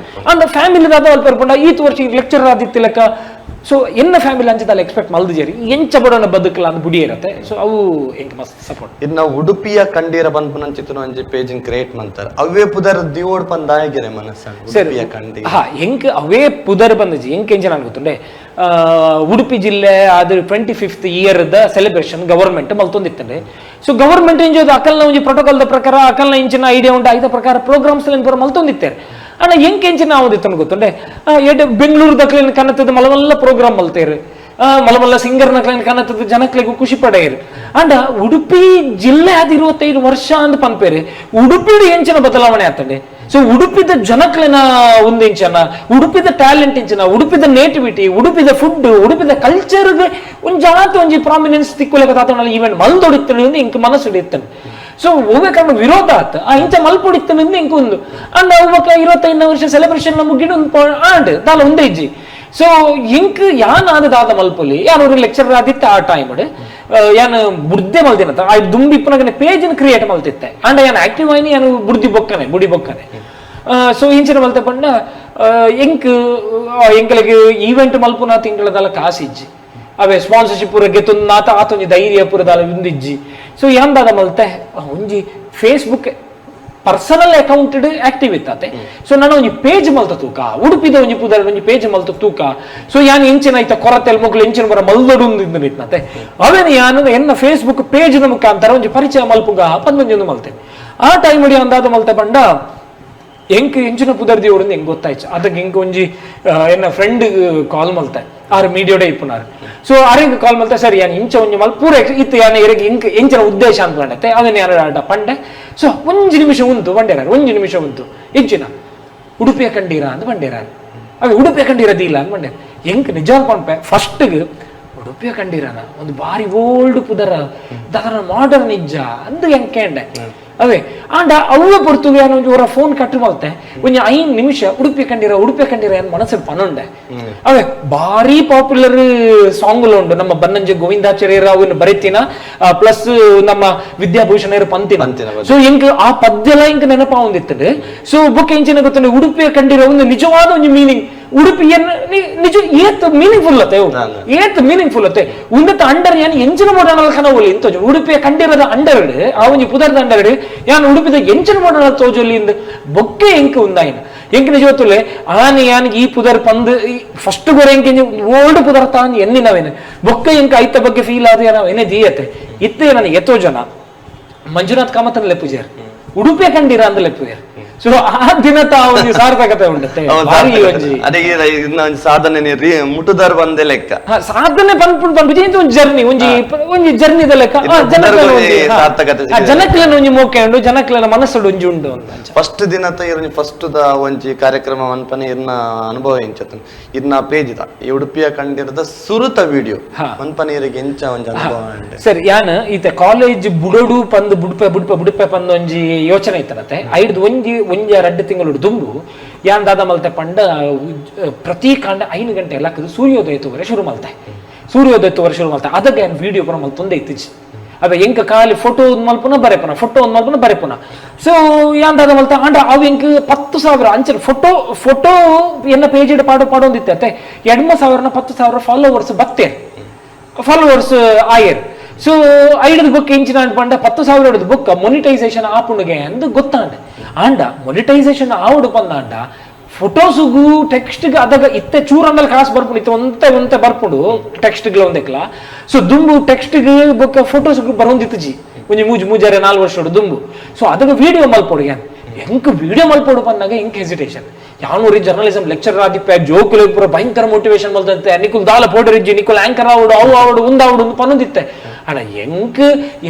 ಅಂದ ಫ್ಯಾಮಿಲಿ ದಾದ ಅಲ್ಪ ಪಂಡ ಈತ್ ವರ್ಷ ಲೆಕ್ಚರ್ ಆದಿತ್ತ ಲೆಕ್ಕ ಸೊ ಎನ್ನ ಫ್ಯಾಮಿಲಿ ಅಂಚದಲ್ಲ ಎಕ್ಸ್ಪೆಕ್ಟ್ ಮಲ್ದಿಜೇರಿ ಎಂಚ ಬಡೋಣ ಬದುಕಲ್ಲ ಅಂತ ಬುಡಿ ಇರತ್ತೆ ಸೊ ಅವು ಎಂಕ್ ಮಸ್ತ್ ಸಪೋರ್ಟ್ ಇನ್ನ ಉಡುಪಿಯ ಕಂಡೀರ ಬಂದ್ಪನಂಚಿತ್ತು ಒಂಜಿ ಪೇಜ್ ಕ್ರಿಯೇಟ್ ಮಾಡ್ತಾರೆ ಅವೇ ಪುದರ್ ದಿವೋಡ್ ಪಂದಾಯಗೆರೆ ಮನಸ್ಸ ಉಡುಪಿಯ ಕಂಡಿ ಎಂಕ್ ಅವೇ ಪುದರ್ ಬಂದಜಿ ಎಂಕ್ ಎಂಚ ನಾನು ಗೊತ್ತುಂಡೆ ಉಡುಪಿ ಜಿಲ್ಲೆ ಅದ್ರ 25th ಇಯರ್ ದ ಸೆಲೆಬ್ರೇಷನ್ ಗವರ್ಮೆಂಟ್ ಮಲ್ತೊಂದಿತ್ತಂಡೆ ಸೊ ಗವರ್ಮೆಂಟ್ ಎಂಜೋದು ಅಕಲ್ನ ಒಂಜಿ ಪ್ರೋಟೋಕಾಲ್ ದ ಪ್ರಕಾರ ಅಕಲ್ನ ಇಂಚಿನ ಐಡಿಯಾ ಉಂಟು ಐದ ಪ್ರಕಾರ ಪ್ರೋಗ್ರಾಮ್ಸ್ ಪೂರ ಮಲ್ತೊಂದಿತ್ತಾರೆ ಅಣ್ಣ ಎಂಕ್ ಎಂಚಿನ ಆವದಿತ್ತು ಗೊತ್ತುಂಡೆ ಬೆಂಗಳೂರು ದಕ್ಲಿನ ಕನ್ನತದ ಮಲಮಲ್ಲ ಪ್ರೋಗ್ರಾಮ್ ಮಲ್ತೇರು ಮಲಮಲ್ಲ ಸಿಂಗರ್ ನಕ್ಲಿನ ಕನ್ನತದ ಜನಕ್ಲಿಗೂ ಖುಷಿ ಪಡೆಯರು ಅಂಡ ಉಡುಪಿ ಜಿಲ್ಲೆ ಅದು 25 ವರ್ಷ ಅಂದ್ ಪನ್ಪೇರು ಉಡುಪಿ ಎಂಚಿನ ಬದಲಾವಣೆ ಆತಂಡೆ ಸೊ ಉಡುಪಿದ ಜನಕ್ಲಿನ ಒಂದು ಇಂಚನ ಉಡುಪಿದ ಟ್ಯಾಲೆಂಟ್ ಇಂಚನ ಉಡುಪಿದ ನೇಟಿವಿಟಿ ಉಡುಪಿದ ಫುಡ್ ಉಡುಪಿದ ಕಲ್ಚರ್ಗೆ ಒಂಜಿ ಪ್ರಾಮಿನೆನ್ಸ್ ತಿಕ್ಕುಲೆಕ ತಾತನ ಈವೆಂಟ್ ಮಲ್ದೊಡಿತಾನೆ ಇಂಕ ಮನಸ್ಸು ಹಿಡಿತಾನೆ ಸೊ ಹೋಗ್ಬೇಕಂದ್ರೆ ವಿರೋಧ ಆತ ಇಂಚ ಮಲ್ಪೊಡಿತಾನೆ ಇಂಕ ಒಂದು ಅಂಡ ಹೋಗ್ಬೇಕ 25ನೇ ವರ್ಷ ಸೆಲೆಬ್ರೇಷನ್ ಮುಗಿಡು ಆಂಡ್ ದಾಲ ಒಂದೇ ಇಜ್ಜಿ ಸೊ ಇಂಕ್ ಯಾನ್ ಆದ ಮಲ್ಪೊಲಿ ಯಾರು ಲೆಕ್ಚರ್ ಆದಿತ್ತ ಆ ಟೈಮ್ ಯಾನ್ ಬುಡ್ದೆ ಮಲ್ದಿನತ್ತ ಆ ದುಂಬಿಪ್ಪನಗನೆ ಪೇಜ್ ಕ್ರಿಯೇಟ್ ಮಲ್ತಿತ್ತೆ ಅಂಡ ಯಾನ್ ಆಕ್ಟಿವ್ ಆಯ್ನಿ ಯಾನು ಬುಡಿ ಬೊಕ್ಕನೆ ಸೊ ಇಂಚಿನ ಮಲ್ತೆ ಪಂಡ ಎಂಕಲಿಗೆ ಈವೆಂಟ್ ಮಲ್ಪುನ ತಿಂಗಳದಲ್ಲ ಕಾಸಿಜ್ಜಿ ಅವೇ ಸ್ಪಾನ್ಸರ್ಶಿಪ್ ಪೂರ ಗೆತ್ತುಂದು ಆತೊಂಜಿ ಧೈರ್ಯ ಪೂರದಾಲ ಉಂದಿಜ್ಜಿ ಸೊ ಯಾಂದಾದ ಮಲ್ತೆ ಒಂಜಿ ಫೇಸ್ಬುಕ್ ಪರ್ಸನಲ್ ಅಕೌಂಟ್ ಆಕ್ಟಿವ್ ಇತ್ತತೆ ಸೊ ನಾನು ಒಂಜಿ ಪೇಜ್ ಮಲ್ತ ತೂಕ ಉಡುಪಿದ ಒಂಜಿ ಪುದರ್ ಒಂಜಿ ಪೇಜ್ ಮಲ್ತ ತೂಕ ಸೊ ಯಾನ್ ಎಂಚಿನ ಐತ ಕೊರತೆಲ್ ಮಕ್ಕಳು ಎಂಚಿನ ಬರ ಮಲ್ದೊಡು ಇತ್ತತೆ ಅವೇನು ಯಾನು ಎನ್ನ ಫೇಸ್ಬುಕ್ ಪೇಜ್ ನ ಮುಖಾಂತರ ಒಂಜಿ ಪರಿಚಯ ಮಲ್ಪುಗ ಪಂದೊಂಜೊಂದು ಮಲ್ತೆ ಆ ಟೈಮ್ ಅಡಿ ಅಂದಾದ ಮಲ್ತೆ ಪಂಡ ಎಂಕ್ ಎಂಚಿನ ಪುದರ್ದಿ ಓಡಂದು ಹೆಂಗ್ ಗೊತ್ತಾಯ್ತು ಅದಕ್ಕೆ ಎಂಕ್ ಒಂಜಿ ಎನ್ನ ಫ್ರೆಂಡ್ ಕಾಲ್ ಮಲ್ತೆ ಆರು ಮೀಡಿಯೋಡೆ ಇಪ್ಪುನಾರು ಸೊ ಅರೆಂಗ್ ಕಾಲ್ ಮಲ್ತೆ ಸರಿ ಯಾನ್ ಇಂಚ ಒಂಜಿ ಮಲ್ ಪೂರ ಇತ್ತು ಯಾನ ಎರೆಗೆ ಇಂಕ್ ಎಂಚಿನ ಉದ್ದೇಶ ಅಂತ ಪಂಡತೆ ಅದನ್ನ ಯಾರ ಪಂಡೆ ಸೊ ಒಂಜಿ ನಿಮಿಷ ಉಂಟು ಇಂಚಿನ ಉಡುಪಿಯ ಕಂಡೀರ ಅಂತ ಬಂಡೇರಾರು ಅವೆ ಉಡುಪಿಯ ಕಂಡೀರದಿಲ್ಲ ಅಂತ ಬಂಡೆ ಎಂಕ್ ನಿಜವಾದ ಪಂಪೆ ಫಸ್ಟ್ಗೆ ಉಡುಪಿಯ ಕಂಡೀರನ ಒಂದು ಬಾರಿ ಓಲ್ಡ್ ಪುದರ ದಾರ ಮಾಡರ್ನ್ ಇಜ್ಜ ಅಂದು ಹೆಂಗ್ ಕೇಂಡೆ ಅವೇ ಆಂಡ ಅವ್ವೆ ಪೊರ್ತುಗೆ ಒಂದು ಅವರ ಫೋನ್ ಕಟ್ಟು ಮಲ್ತೆ ಒಂಜಿ 5 ನಿಮಿಷ ಉಡುಪಿ ಕಂಡಿರ ಏನ್ ಮನಸ್ಸಲ್ಲಿ ಪನೊಂಡೆ ಅವೇ ಭಾರಿ ಪಾಪ್ಯುಲರ್ ಸಾಂಗ್ಲು ಉಂಡು ನಮ್ಮ ಬನ್ನಂಜೆ ಗೋವಿಂದಾಚಾರ್ಯರ ಅವನು ಬರೀತಿನ ಪ್ಲಸ್ ನಮ್ಮ ವಿದ್ಯಾಭೂಷಣ ಪಂತಿನ ಸೊ ಇಂಕ್ ಆ ಪದ್ಯಲ ಇಂಕ್ ನೆನಪ ಹೊಂದಿತ್ತದೆ ಸೊ ಬೊಕ್ಕ ಇಂಚಿನ ಗೊತ್ತ ಉಡುಪಿಯ ಕಂಡಿರೋ ಒಂದು ನಿಜವಾದ ಒಂದು ಮೀನಿಂಗ್ ಉಡುಪಿ ನಿಜ ಏತ್ ಮೀನಿಂಗ್ಫುಲ್ ಅತ್ತೆ ಏತ್ ಮೀನಿಂಗ್ಫುಲ್ ಅತ್ತೆ ಉಂದತ್ತ ಅಂಡರ್ ಯಾನ್ ಎಂಚಿನ ಮೋಡಾಣಲ ಕನವಲಿ ಇಂತ ಉಡುಪಿಯ ಕಂಡಿರದ ಅಂಡರ್ಡ್ ಆ ಒಂಜಿ ಪುದರ್ದ ಅಂಡರ್ಡ್ ಯಾನ್ ಉಡುಪಿದ ಎಂಚಿನ ಮೋಡಾಣಲ ತೋಜೊಲಿ ಇಂದ ಬೊಕ್ಕೆ ಎಂಕ್ ಉಂದಾಯಿನ ಎಂಕ್ ನಿಜವತ್ತುಲೆ ಯಾನ್ ಈ ಪುದರ್ ಪಂದ್ ಫಸ್ಟ್ ಗೊರೆ ಎಂಕ್ ಓಲ್ಡ್ ಪುದರ್ ತಾನ್ ಎನ್ನಿನವೇನೆ ಬೊಕ್ಕೆ ಎಂಕ್ ಐತ ಬಗ್ಗೆ ಫೀಲ್ ಆದ ನಾವು ಏನೇ ದೀಯತೆ ಇತ್ತೆ ನನಗೆ ಎತ್ತೋ ಜನ ಮಂಜುನಾಥ್ ಕಾಮತನ ಲೆಪ್ಪುಜಾರ್ ಉಡುಪಿಯ ಕಂಡಿರ ಅಂದ ಲೆಪ್ಪುಜಾರ್ ಸೊ ಆ ದಿನ ಒಂದು ಸಾರ್ಥಕತೆ ಉಂಟತ್ತೆ ಅದೇ ಸಾಧನೆ ಮುಟ್ಟುದಾರ್ ಬಂದೆ ಲೆಕ್ಕ ಸಾಧನೆ ಬಂದ್ಬಿಟ್ಟು ಒಂದು ಜರ್ನಿ ಒಂಜಿ ಜರ್ನಿದ ಲೆಕ್ಕ ಜನಕ್ಲೆನ ಒಂಜಿ ಮೋಕೆ ಉಂಡು ಜನಕ್ಲೆನ ಮನಸ್ಸು ಒಂಜಿ ಉಂಡು ಅಂತ ಫಸ್ಟ್ ದಿನ ಫಸ್ಟ್ ದ ಒಂಜಿ ಕಾರ್ಯಕ್ರಮ ಅನ್ಪನೆ ಇರ್ನ ಅನುಭವ ಎಂಚತ ಇರ್ನ ಪೇಜ್ ಇದ ಈ ಉಡುಪಿಯ ಕಂಡಿರದ ಸುರುತ ವಿಡಿಯೋ ಅನ್ಪನೆ ಇರಿಗೆ ಎಂಚ ಒಂಜಿ ಅನುಭವ ಸರಿ ಯಾನ್ ಈತ ಕಾಲೇಜ್ ಬುಡೋಡು ಪಂದ್ ಬುಡ್ಪೆ ಪಂದ್ ಒಂಜಿ ಯೋಚನೆ ಇತ್ತನತ್ತೆ ಐದು ಒಂಜಿ 2 ತಿಂಗಳು ದುಂಬು ಯಾನ್ ದಾದ ಮಲ್ತೆ ಪಂಡ ಪ್ರತಿ ಕಾಂಡ 5 ಗಂಟೆ ಎಲ್ಲಕ್ಕದು ಸೂರ್ಯೋದಯ ತೋವರೆ ಶುರು ಮಲ್ತೆ ಅದಕ್ಕೆ ಏನ್ ವಿಡಿಯೋ ಪುರ ಮಲ್ತೊಂದೆ ಇತ್ತೀಚೆ ಅವ ಎಂಕ ಖಾಲಿ ಫೋಟೋ ಮಲ್ಪುನ ಬರೆಪುನ ಸೊ ಯಾನ್ ದಾದ ಮಲ್ತ ಅಂಡ ಅವ್ ಎಂಕ್ 10,000 ಅಂಚೆ ಫೋಟೋ ಎನ್ನ ಪೇಜ್ ಇಡ ಪಾಡೊಂದಿತ್ತೆ 2,000 10,000 ಫಾಲೋವರ್ಸ್ ಆಯರ್ ಸೊ 5 ಬುಕ್ ಇಂಚಿನ ಪಂಡ 10,000 ಬುಕ್ ಮೊನಿಟೈಸೇಷನ್ ಆಪುಂಡುಗೆ ಅಂದ್ ಗೊತ್ತಾಂಡ ಆಂಡ ಮೊನಿಟೈಸೇಷನ್ ಆವಡು ಪಂದಾಂಡ ಫೋಟೋಸುಗು ಟೆಕ್ಸ್ಟ್ ಅದಾಗ ಇತ್ತೆ ಚೂರಂದಲ್ಲಿ ಕಾಸು ಬರ್ಪುಂಡು ಇತ್ತೆ ಒಂತೆ ಬರ್ಪುಂಡು ಟೆಕ್ಸ್ಟ್ ಒಂದೆಕ್ಲ ಸೊ ದುಂಬು ಟೆಕ್ಸ್ಟ್ ಬುಕ್ ಫೋಟೋಸುಗು ಬರೋಂದಿತ್ತಜಿ ಒಂಜಿ ಮೂಜಾರೆ 4 ವರ್ಷ ದುಂಬು ಸೊ ಅದಾಗ ವಿಡಿಯೋ ಮಲ್ಪೊಡು ಎಂಕ್ ವಿಡಿಯೋ ಮಲ್ಪೊಡು ಪನ್ನಾಗ ಎಂಕ್ ಹೆಸಿಟೇಷನ್ ಯಾನೂರಿ ಜರ್ನಲಿಸಂ ಲೆಕ್ಚರರ್ ಆದಿಪ್ಪ ಜೋಕುಲು ಪೂರ ಭಯಂಕರ ಮೋಟಿವೇಶನ್ ಮಲ್ತಂತೆ ನಿಕುಲ್ ದಾಲ ಪೋಟರಿಜ್ಜಿ ನಿಕುಲ್ ಆಂಕರ್ ಆವಡು ಅವು ಉಂದಾವಡು ಪನ್ನೊಂದಿತ್ತೆ ಅಣ್ಣ ಎಂಕ್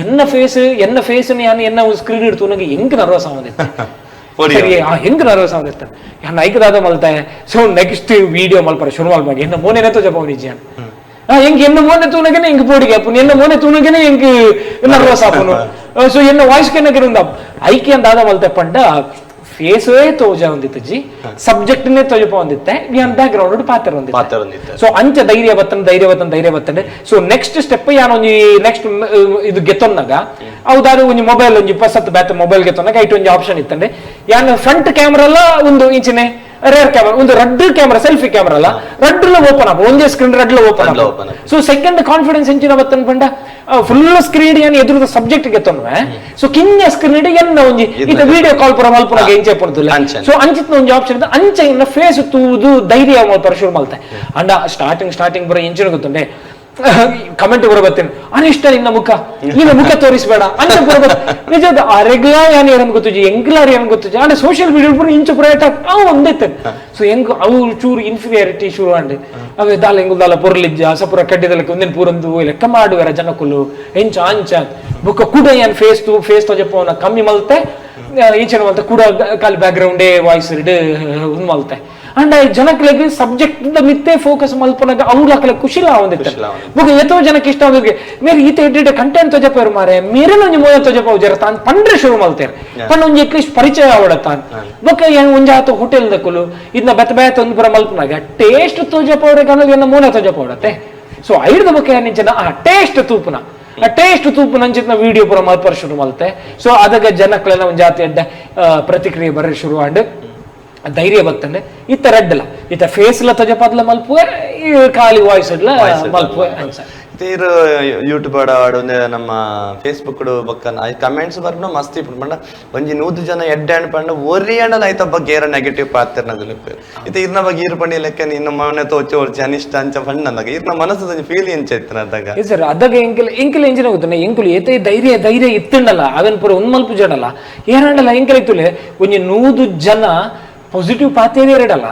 ಎನ್ನ ಫೇಸ್ ಎನ್ನ ಸ್ಕ್ರೀನ್ ಇಡ್ತು ನನಗೆ ಎಂಕ್ ನರ್ವಸ್ ಆಗೋದಿತ್ತೆ ಹೆಂಗ್ ನರ್ವಸ್ ಆಗೋದಿತ್ತೆ ನನ್ನ ಐಕದಾದ ಮಲ್ತೆ ಸೊ ನೆಕ್ಸ್ಟ್ ವಿಡಿಯೋ ಮಲ್ಪರ ಶುರು ಮಲ್ಪಾಗಿ ಎನ್ನ ಮೋನೆ ತೋ ಜಪ ನಿಜ ಹೆಂಗ್ ಎನ್ನ ಮೋನೆ ತೂನಗೇನೆ ಹೆಂಗ್ ಪೋಡಿಗೆ ಅಪ್ಪು ಎನ್ನ ಮೋನೆ ತೂನಗೇನೆ ಹೆಂಗ್ ನರ್ವಸ್ ಆಪುನು ಸೊ ಎನ್ನ ವಾಯ್ಸ್ ಕೆನ್ನಗೆ ಐಕೆ ಅಂದಾದ ಮಲ್ತೆ ಪಂಡ ಫೇಸೇ ತೋಜ ಹೊಂದಿತ್ತಜಿ ಸಬ್ಜೆಕ್ಟ್ ನೇ ತೋಜಪ ಹೊಂದಿತ್ತೆ ಯಾನ್ ಬ್ಯಾಕ್ ಗ್ರೌಂಡ್ ಪಾತ್ರ ಹೊಂದಿತ್ತೆ ಸೊ ಅಂಚ ಧೈರ್ಯ ಬತ್ತಂಡೆ ಸೊ ನೆಕ್ಸ್ಟ್ ಸ್ಟೆಪ್ ಯಾನ್ ಒಂಜಿ ನೆಕ್ಸ್ಟ್ ಇದು ಗೆತ್ತೊನ್ನಾಗ ಹೌದಾರು ಒಂಜಿ ಮೊಬೈಲ್ ಒಂಜಿ 20 ಬ್ಯಾತ್ ಮೊಬೈಲ್ ಗೆತ್ತೊನ್ನಾಗ ಐಟ್ ಒಂಜಿ ಆಪ್ಷನ್ ಇತ್ತಂಡೆ ಯಾನ್ ಫ್ರಂಟ್ ಕ್ಯಾಮರಾ ಒಂದು ಇಂಚಿನೆ ರೇರ್ ಕ್ಯಾಮರಾ ಒಂದು ರೆಡ್ ಕ್ಯಾಮರಾ ಸೆಲ್ಫಿ ಕ್ಯಾಮರಾ ಅಲ್ಲ ರೆಡ್ ಓಪನ್ ಆಪ್ ಒಂದೇ screen red open so second confidence ಎಂಚಿನ ಬತ್ತನ್ ಪಂಡ ಫುಲ್ ಸ್ಕ್ರೀನ್ ಏನ್ ಎದುರದ ಸಬ್ಜೆಕ್ಟ್ ಗೆತ್ತೊನ್ವೆ ಸೊ ಕಿನ್ನ ಸ್ಕ್ರೀನ್ ಎನ್ನ ಒಂಜಿ ಇದು ವಿಡಿಯೋ ಕಾಲ್ ಪುರ ಮಲ್ಪುನಾಗ ಎಂಚೆ ಪಡ್ದುಲ್ಲ ಸೊ ಅಂಚಿತ್ನ ಒಂಜಿ ಆಪ್ಷನ್ ಇದೆ ಅಂಚ ಇನ್ನ ಫೇಸ್ ತೂದು ಧೈರ್ಯ ಮಲ್ಪರ ಶುರು ಮಲ್ತೆ ಅಂಡ ಸ್ಟಾರ್ಟಿಂಗ್ ಪುರ ಎಂಚಿನ ಗೊತ್ತುಂಡೆ ಕಮೆಂಟ್ ಪುರ ಬತ್ತೇನೆ ಅನಿಷ್ಟ ನಿನ್ನ ಮುಖ ತೋರಿಸ್ಬೇಡ ಅಂತ ಪುರ ನಿಜದ ರೆಗ್ಯುಲ ಏನ್ ಗೊತ್ತುಜಿ ಎಂಗ್ಲಾರ್ ಏನ್ ಗೊತ್ತುಜಿ ಅಂದ್ರೆ ಸೋಷಿಯಲ್ ಮೀಡಿಯಾ ಪುರ ಇಂಚು ಪುರ ಅವು ಒಂದೈತೆ ಸೊ ಹೆಂಗ್ ಅವು ಚೂರು ಇನ್ಫೀರಿಯಾರಿಟಿ ಶುರು ಅಂಡೆ ಅವೇ ದಾಲ ಹೆಂಗುದಾಲ ಪೊರ್ಲಿಜ್ಜ ಸಪುರ ಕಡ್ಡಿದಲಕ್ಕೆ ಒಂದಿನ ಪೂರಂದು ಲೆಕ್ಕ ಮಾಡುವರ ಜನಕುಲು ಎಂಚ ಅಂಚ ಬುಕ್ಕ ಕೂಡ ಏನ್ ಫೇಸ್ ತೋಜಪ್ಪವನ್ನ ಕಮ್ಮಿ ಮಲ್ತೆ ಈಚೆ ಮಲ್ತೆ ಕೂಡ ಕಾಲಿ ಬ್ಯಾಕ್ ಗ್ರೌಂಡೇ ವಾಯ್ಸ್ ಇಡ್ ಮಲ್ತೆ ಅಂಡ್ ಜನಕ್ಕೆ ಸಬ್ಜೆಕ್ಟ್ ಮಿತ್ತೆ ಫೋಕಸ್ ಮಲ್ಪನಾಗ ಅವ್ಲ ಖುಷಿಲ ಒಂದಿತ್ತೆ ಬುಕ್ ಎತ್ತೋ ಜನಕ್ಕೆ ಇಷ್ಟ ಆಗೋಗೆ ಮೇರೆ ಈತ ಎಡ್ಡೆ ಕಂಟೆಂಟ್ ತೋಜಪ್ಪ ಮಾರೆ ಮೇರೆ ಒಂಜಿ ಮೋಯ ತೋಜಪ್ಪ ಜರ ತಾನ್ ಪಂಡ್ರೆ ಶುರು ಮಲ್ತೇನೆ ಪಂಡ ಒಂಜಿ ಅಟ್ಲೀಸ್ಟ್ ಪರಿಚಯ ಆವಡತಾನ್ ಬೊಕ್ಕ ಒಂಜಿ ಆತ ಹೋಟೆಲ್ ದಕ್ಕಲು ಇದನ್ನ ಬೆತ್ತ ಒಂದು ಪುರ ಮಲ್ಪನಾಗ ಟೇಸ್ಟ್ ತೋಜಪ್ಪ ಅವ್ರಿಗೆ ಅನ್ನೋದು ಮೋನೆ ತೋಜಪ್ಪ ಅವಡತ್ತೆ ಸೊ ಐದು ಬೊಕ್ಕ ಏನಿಂಚನ ಟೇಸ್ಟ್ ತೂಪು ನಂಚಿನ ವಿಡಿಯೋ ಪುರ ಮಲ್ಪರ ಶುರು ಮಲ್ತೆ ಸೊ ಅದಾಗ ಜನಕ್ಲೆಲ್ಲ ಒಂದ್ ಜಾತಿ ಅಡ್ಡ ಪ್ರತಿಕ್ರಿಯೆ ಬರ್ರೆ ಶುರು ಆಂಡ್ ಧೈರ್ಯ ಬರ್ತಂಡೆ ಇತ್ತ ರೆಡ್ ಅಲ್ಲ ಇತ್ತ ಫೇಸ್ ಲ ತಜಪಾದ್ಲ ಮಲ್ಪುವೆ ಖಾಲಿ ವಾಯ್ಸ್ ಇಡ್ಲ ಮಲ್ಪುವೆ ತೀರು ಯೂಟ್ಯೂಬ್ ಆಡೊಂದು ನಮ್ಮ ಫೇಸ್ಬುಕ್ ಬೊಕ್ಕ ಕಮೆಂಟ್ಸ್ ಬರ್ನ ಮಸ್ತ್ ಪಂಡ ಒಂಜಿ 100 ಜನ ಎಡ್ಡೆ ಪಂಡ ಒರಿ ಅಂಡಲ ಐತ ಬಗ್ಗೆ ಏರ ನೆಗೆಟಿವ್ ಪಾತ್ರನದಲ್ಲಿ ಇತ್ತ ಇರ್ನ ಬಗ್ಗೆ ಇರು ಪಂಡಿ ಲೆಕ್ಕ ನಿನ್ನ ಮನೆ ತೋಚಿ ಒರ್ಚಿ ಅನಿಷ್ಟ ಅಂಚ ಪಂಡ ಅಂದಾಗ ಇರ್ನ ಮನಸ್ಸದ ಫೀಲ್ ಎಂಚೈತನ ಅದಾಗ ಸರ್ ಅದಾಗ ಎಂಕಲ್ ಎಂಜಿನ ಗೊತ್ತನೆ ಎಂಕುಲು ಏತೆ ಧೈರ್ಯ ಇತ್ತಂಡಲ್ಲ ಅವನ್ ಪುರ ಮಲ್ಪು ಜಡಲ್ಲ ಏರಂಡಲ್ಲ ಎಂಕಲ್ ಇತ್ತುಲೆ ಒಂಜಿ 100 ಜನ ಪಾಸಿಟಿವ್ ಪಾತೇರಿ ಎರಡಲ್ಲ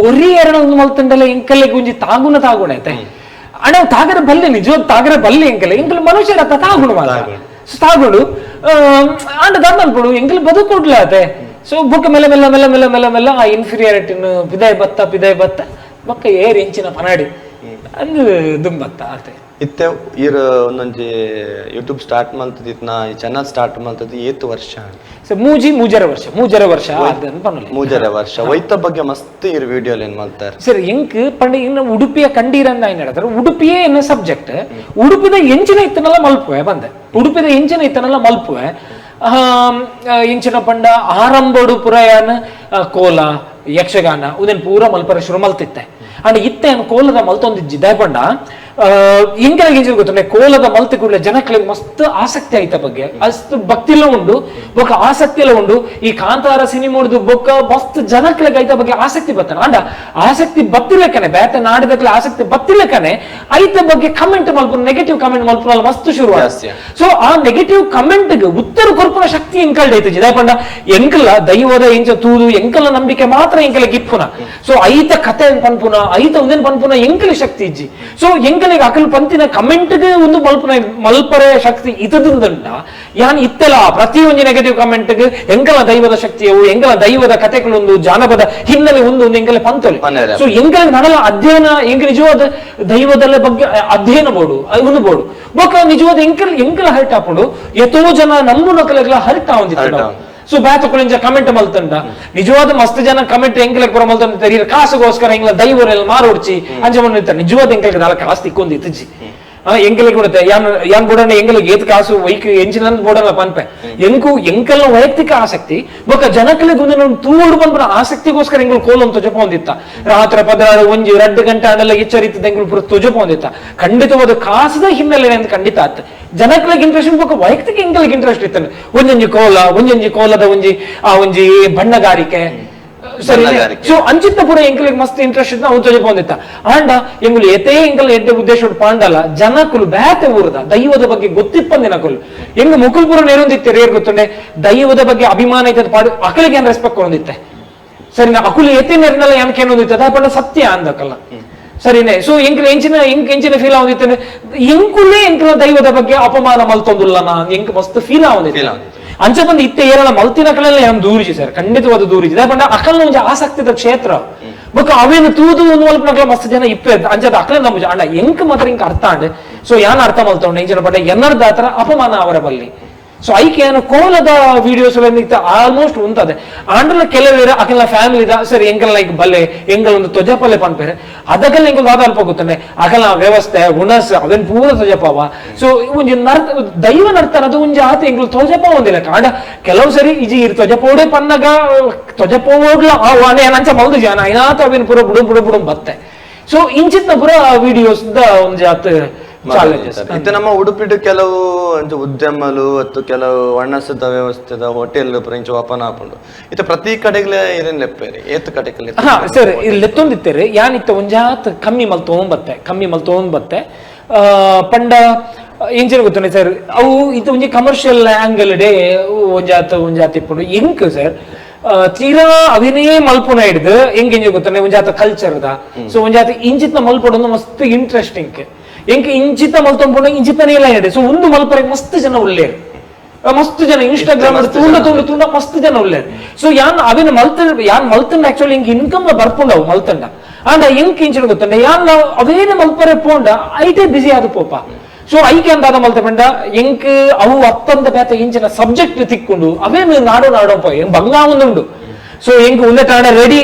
ಒರಿ ಒಂದು ಮಲ್ತಂಡಲ್ಲ ಎಂಕಲ್ಗೆ ಒಂಜಿ ತಾಗುಣ ಐತೆ ಅಣ್ಣ ತಾಗರ ಬಲ್ಲೆ ನಿಜವಾದ ತಾಗರ ಬಲ್ಲೆ ಎಂಕಲ್ ಮನುಷ್ಯರ ತಾಗುಣ ತಾಗುಡು ಅಂಡ ದಂದಲ್ಪಡು ಎಂಕಲ್ ಬದುಕೊಡ್ಲ ಆತೆ ಸೊ ಬುಕ್ ಮೆಲ್ಲ ಆ ಇನ್ಫೀರಿಯಾರಿಟಿನ ಪಿದಾಯ್ ಬತ್ತ ಬೊಕ್ಕ ಏರ್ ಎಂಚಿನ ಪನಾಡಿ ಅಂದು ದುಂಬತ್ತ ಆತೆ ಇತ್ತೆ ಇರ್ ಒಂದೊಂಜಿ ಯೂಟ್ಯೂಬ್ ಸ್ಟಾರ್ಟ್ ಮಲ್ತದ ಇತ್ನ ಈ ಚಾನಲ್ ಸ್ಟಾರ್ಟ್ ಮಲ್ತದ ಏತು ವರ್ಷ ಸೊ ಮೂಜರ ವರ್ಷ ಅದನ್ನು ಪನ್ನಲೆ ಮೂಜರೆ ವರ್ಷ ಒಯ್ತ ಬಗ್ಗೆ ಮಸ್ತ್ ಇರ್ ವಿಡಿಯೋಲ್ ಏನ್ ಮಾಡ್ತಾರೆ ಸರಿ ಎಂಕ್ ಪಂಡ ಇನ್ನು ಉಡುಪಿಯ ಕಂಡೀರಂದ ಏನ್ ಹೇಳಿದ್ರೆ ಉಡುಪಿಯೇ ಎನ್ನ ಸಬ್ಜೆಕ್ಟ್ ಉಡುಪಿದ ಎಂಚಿನ ಇತ್ತನೆಲ್ಲ ಮಲ್ಪುವೆ ಬಂದೆ ಉಡುಪಿದ ಎಂಚಿನ ಇತ್ತನೆಲ್ಲ ಮಲ್ಪುವೆ ಇಂಚಿನ ಪಂಡ ಆರಂಭಡು ಪುರಯಾನ ಕೋಲ ಯಕ್ಷಗಾನ ಉದನ್ ಪೂರ ಮಲ್ಪರ ಶುರು ಮಲ್ತಿತ್ತೆ ಅಂಡ್ ಇತ್ತೆ ಕೋಲದ ಮಲ್ತೊಂದಿಜ್ಜಿ ದಯಪಂಡ ಎಂಕೆಲ್ಲ ಗಿಂಚಿ ಗೊತ್ತುಂಡೆ ಕೋಲದ ಮಲ್ತಿ ಕೂಡಲೇ ಜನಗಳಿಗೆ ಮಸ್ತ್ ಆಸಕ್ತಿ ಆಯ್ತ ಬಗ್ಗೆ ಅಷ್ಟು ಭಕ್ತಿಲ್ಲ ಉಂಡು ಬೊಕ್ಕ ಆಸಕ್ತಿ ಎಲ್ಲ ಉಂಡು ಈ ಕಾಂತಾರ ಸಿನಿಮಾಡ್ದು ಬೊಕ್ಕ ಮಸ್ತ್ ಜನಗಳಿಗೆ ಐತ ಬಗ್ಗೆ ಆಸಕ್ತಿ ಬರ್ತಾನೆ ಅಂಡ ಆಸಕ್ತಿ ಬತ್ತಿಲ್ಲಕನೆ ಬೇತೆ ನಾಡಿದಕ್ಲೆ ಆಸಕ್ತಿ ಬತ್ತಿಲ್ಲಕನೆ ಐತ ಬಗ್ಗೆ ಕಮೆಂಟ್ ಮಲ್ಪು ನೆಗೆಟಿವ್ ಕಮೆಂಟ್ ಮಲ್ಪು ಮಸ್ತ್ ಶುರು ಸೊ ಆ ನೆಗೆಟಿವ್ ಕಮೆಂಟ್ ಉತ್ತರ ಕೊರ್ಪುನ ಶಕ್ತಿ ಎಂಕಲ್ಡ್ ಐತೆ ಜಿದಾಪಂಡ ಎಂಕಲ್ಲ ದೈವದ ಎಂಚ ತೂದು ಎಂಕಲ್ಲ ನಂಬಿಕೆ ಮಾತ್ರ ಎಂಕಲ ಗಿಪ್ಪುನ ಸೊ ಐತ ಕತೆ ಪನ್ಪುನ ಐತ ಒಂದೇನ್ ಪನ್ಪುನ ಎಂಕಲ ಶಕ್ತಿ ಇಜ್ಜಿ ಸೊ ಎಂಕಲಿಗೆ ಅಕಲ್ ಪಂತಿನ ಕಮೆಂಟ್ಗೆ ಒಂದು ಮಲ್ಪರೆ ಶಕ್ತಿ ಇತದಂಡ ಯಾನ್ ಇತ್ತೆಲ್ಲ ಪ್ರತಿ ಒಂದು ನೆಗೆಟಿವ್ ಕಮೆಂಟ್ಗೆ ಎಂಕಲ ದೈವದ ಶಕ್ತಿಯವು ಎಂಕಲ ದೈವದ ಕಥೆಗಳೊಂದು ಜಾನಪದ ಹಿನ್ನೆಲೆ ಒಂದು ಎಂಕಲೆ ಪಂತಲೆ ಸೊ ಎಂಕಲ ನಡಲ ಅಧ್ಯಯನ ಎಂಕ ನಿಜವಾದ ದೈವದ ಬಗ್ಗೆ ಅಧ್ಯಯನ ಬೋಡು ಒಂದು ಬೋಡು ಬೊಕ್ಕ ನಿಜವಾದ ಎಂಕಲ ಹರ್ಟ್ ಹಾಕೊಂಡು ಎಷ್ಟೋ ಜನ ನಮ್ಮ ನಕಲೆಲ್ಲ ಹರ್ಟ್ ಆವಂದಿತ್ತು ಸೊ ಬ್ಯಾತಕುಳಿಂಜ ಕಮೆಂಟ್ ಮಲ್ತಂಡ ನಿಜವಾದ ಮಸ್ತ್ ಜನ ಕಮೆಂಟ್ ಎಂಕಲಕ್ಕೆ ಬರೋ ಮಲ್ತಂಡ ಕಾಸುಗೋಸ್ಕರ ಎಂಗ್ಲ ದೈವರೆಲ್ಲ ಮಾರೋಡ್ಚಿ ಅಂಜ ಬಂದಿರ್ತಾರೆ ನಿಜವಾದ ಎಂಕಲಿಗೆ ನಾಲ್ಕು ಕಾಸು ತಿಕ್ಕೊಂದು ಇತ್ತಿಜ್ಜಿ ಎಂಕಲಿಗೆ ಕೊಡುತ್ತೆ ಯಾನ್ ಬುಡನೆ ಎಂಕಲಿಗೆ ಏತ್ ಕಾಸು ವೈಕ್ ಎಂಚಿನ ಬೋಡಲ್ಲ ಪನ್ಪೆ ಎಂಕಲ್ನ ವೈಯಕ್ತಿಕ ಆಸಕ್ತಿ ಬೊಕ್ಕ ಜನಕಲಿಗೆ ಒಂದು ತೂಡು ಬಂದ್ಬಿಡ ಆಸಕ್ತಿಗೋಸ್ಕರ ಎಂಗಳು ಕೋಲು ಅಂತ ತೊಜಪ ಹೊಂದಿತ್ತ ರಾತ್ರಿ ಪದರಾಡು ಒಂಜಿ 2 ಗಂಟೆ ಆಡಲ್ಲ ಎಚ್ಚರಿತದ ಎಂಗಳು ಪುರ ತೊಜಪ ಹೊಂದಿತ್ತ ಖಂಡಿತವಾದ ಕಾಸದ ಹಿನ್ನೆಲೆ ಅಂತ ಖಂಡಿತ ಆತ ಜನಕಲಿಗೆ ಇಂಟ್ರೆಸ್ಟ್ ಬೊಕ್ಕ ವೈಯಕ್ತಿಕ ಎಂಕಲಿಗೆ ಇಂಟ್ರೆಸ್ಟ್ ಇತ್ತಾನೆ ಒಂಜೊಂಜಿ ಕೋಲದ ಒಂಜಿ ಬಣ್ಣಗಾರಿಕೆ ಸರಿ ಸೊ ಅಂಚಿತ್ತ ಪೂರ ಎಂಕಲಿಗೆ ಮಸ್ತ್ ಇಂಟ್ರೆಸ್ಟ್ ಇದ್ದ ಅವ್ನು ತೊಜಪ ಹೊಂದಿತ್ತ ಆಂಡ ಎಂಗುಲು ಎತೇ ಎಂಕಲ್ ಎಡ್ಡೆ ಉದ್ದೇಶ ಪಾಂಡಲ್ಲ ಜನಕುಲು ಬ್ಯಾತೆ ಊರದ ದೈವದ ಬಗ್ಗೆ ಗೊತ್ತಿಪ್ಪಂದಿನಕುಲು ಎಂಗ ಮುಕುಲ್ ಪುರ ನೇರೊಂದಿತ್ತೆ ರೇರ್ ಗೊತ್ತುಂಡೆ ದೈವದ ಬಗ್ಗೆ ಅಭಿಮಾನ ಐತದ ಪಾಡು ಅಕಲಿಗೆ ಏನ್ ರೆಸ್ಪೆಕ್ಟ್ ಹೊಂದಿತ್ತೆ ಸರಿ ಅಕುಲು ಎತ್ತೆ ನೇರ್ನೆಲ್ಲ ಏನಕ್ಕೆ ಏನೊಂದಿತ್ತೆ ಅದ ಪಂಡ ಸತ್ಯ ಅಂದಕಲ್ಲ ಸರಿನೇ ಸೊ ಎಂಚಿನ ಫೀಲ್ ಆಗುದಿತ್ತೆ ಎಂಕುಲೇ ಎಂಕಲ ದೈವದ ಬಗ್ಗೆ ಅಪಮಾನ ಮಲ್ತೊಂದುಲ್ಲ ಎಂಕ್ ಮಸ್ತ್ ಫೀಲ್ ಆಗುದಿತ್ತೆ ಅಂಚ ಬಂದು ಇತ್ತೆ ಏರಳ ಮಲ್ತಿನ ಕಳೆಲ್ಲ ಏನ್ ದೂರಿಜಿ ಸರ್ ಖಂಡಿತವಾದ ದೂರಿಜಿ ಪಂಡ ಅಕಲ್ನ ಒಂಜಿ ಆಸಕ್ತಿದ ಕ್ಷೇತ್ರ ಬೊಕ್ಕ ಅವೇನು ತೂದು ಒಂದು ಮಲ್ಪನಕಲ ಮಸ್ತ್ ಜನ ಇಪ್ಪೆ ಅಂಚದ ಅಕಲ ನಮ್ಮಜ ಅಂಡ ಎಂಕ್ ಮಾತ್ರ ಇಂಕ ಅರ್ಥ ಅಂಡ್ ಸೊ ಯಾನ್ ಅರ್ಥ ಮಲ್ತೊಂಡು ಎಂಚಿನ ಪಂಡ ಎನ್ನರ್ದ ಆತರ ಅಪಮಾನ ಅವರ ಬಲ್ಲಿ ಸೊ ಐಕೆ ಏನು ಕೋಲದ ವಿಡಿಯೋಸ್ ಆಲ್ಮೋಸ್ಟ್ ಉಂಟದೆ ಆಂಡ್ರ ಕೆಲವೇರ ಅಕಲ ಫ್ಯಾಮಿಲಿ ಸರಿ ಎಂಕಲ್ ಲೈಕ್ ಬಲ್ಲೆ ಎಂಕಲ್ ಒಂದು ತೊಜಪಲ್ಲೆ ಪನ್ಪೇರೆ ಅದಕ್ಕೆಲ್ಲ ಎಂಕಲ್ ಅಲ್ಪ ಗೊತ್ತಾನೆ ಅಕಲ ವ್ಯವಸ್ಥೆ ಗುಣಸ್ ಅವೇನ್ ಪೂರ ತೊಜಪವ ಸೊ ಒಂಜಿ ದೈವ ನರ್ತನದು ಒಂಜಿ ಆತ ಎಂಕಲ್ ತೊಜಪ ಒಂದಿಲ್ಲ ಕಾಂಡ ಕೆಲವು ಸರಿ ಇಜಿ ತೊಜಪೋಡೆ ಪನ್ನಗ ತೊಜಪೋಡ್ಲ ಆ ವಾಣೆ ಏನಂಚ ಮಲ್ದು ಜಾನ ಐನಾತ ಅವೇನ್ ಪೂರ ಬುಡು ಬತ್ತೆ ಸೊ ಇಂಚಿತ್ನ ಪೂರ ವಿಡಿಯೋಸ್ ಒಂಜಿ ಆತ ಇದು ನಮ್ಮ ಉಡುಪಿಡು ಕೆಲವು ಉದ್ಯಮಲು ಮತ್ತು ಕೆಲವು ವರ್ಣಸದ ವ್ಯವಸ್ಥೆದ ಹೋಟೆಲ್ ಇಂಚ ಓಪನ್ ಹಾಕೊಂಡು ಇದು ಪ್ರತಿ ಕಡೆಗೆ ಇರೇನ್ ಲೆಪ್ಪೇರಿ ಏತ್ ಕಡೆಗೆ ಸರ್ ಇಲ್ಲಿ ಲೆತ್ತೊಂದಿತ್ತೇರಿ ಯಾನಿತ್ತ ಒಂಜಾತ್ ಕಮ್ಮಿ ಮಲ್ ತಗೊಂಡ್ ಬತ್ತೆ ಪಂಡ ಎಂಚಿನ ಗೊತ್ತುಂಡೆ ಸರ್ ಅವು ಇದು ಒಂಜಿ ಕಮರ್ಷಿಯಲ್ ಆಂಗಲ್ ಡೇ ಒಂಜಾತ್ ಇಪ್ಪುಂಡು ಎಂಕ್ ಸರ್ ತೀರಾ ಅವಿನೇ ಮಲ್ಪುನ ಹಿಡ್ದು ಎಂಗೆ ಗೊತ್ತಾನೆ ಒಂಜಾತ ಕಲ್ಚರ್ದ ಸೊ ಒಂಜಾತ ಇಂಚಿತ್ನ ಮಲ್ಪೊಡು ಮಸ್ತ್ ಇಂಟ್ರೆಸ್ಟಿಂಗ್ ಎಂಕ ಇಂಚಿತ ಮಲ್ತೊಂಪುಂಡ ಇಂಚಿತನೇ ಇಲ್ಲ ಇದೆ ಸೊ ಒಂದು ಮಲ್ಪರೆ ಮಸ್ತ್ ಜನ ಒಳ್ಳೆಯರು ಮಸ್ತ್ ಜನ ಇನ್ಸ್ಟಾಗ್ರಾಮ್ ತೂಂಡ ಮಸ್ತ್ ಜನ ಒಳ್ಳೆಯರು ಸೊ ಯಾನ್ ಅವೇನು ಮಲ್ತಂಡ ಆಕ್ಚುಲಿ ಇಂಕ ಇನ್ಕಮ್ ಬರ್ಪುಂಡವು ಮಲ್ತಂಡ ಅಂಡ ಎಂಕ್ ಇಂಚಿನ ಗೊತ್ತಂಡ ಯಾನ್ ಅವೇನು ಮಲ್ಪರೆ ಪೋಂಡ ಐಟೇ ಬಿಸಿ ಆದ ಪೋಪ ಸೊ ಐಕೆ ಅಂದಾದ ಮಲ್ತಪಂಡ ಎಂಕ್ ಅವು ಅತ್ತಂದ ಬೇತ ಇಂಚಿನ ಸಬ್ಜೆಕ್ಟ್ ತಿಕ್ಕೊಂಡು ಅವೇನು ನಾಡೋಪ ಬಂಗ ಒಂದುಂಡು ಸೊ ಎಂಕ್ ಉಂದೆ ಕಾರಣ ರೆಡಿ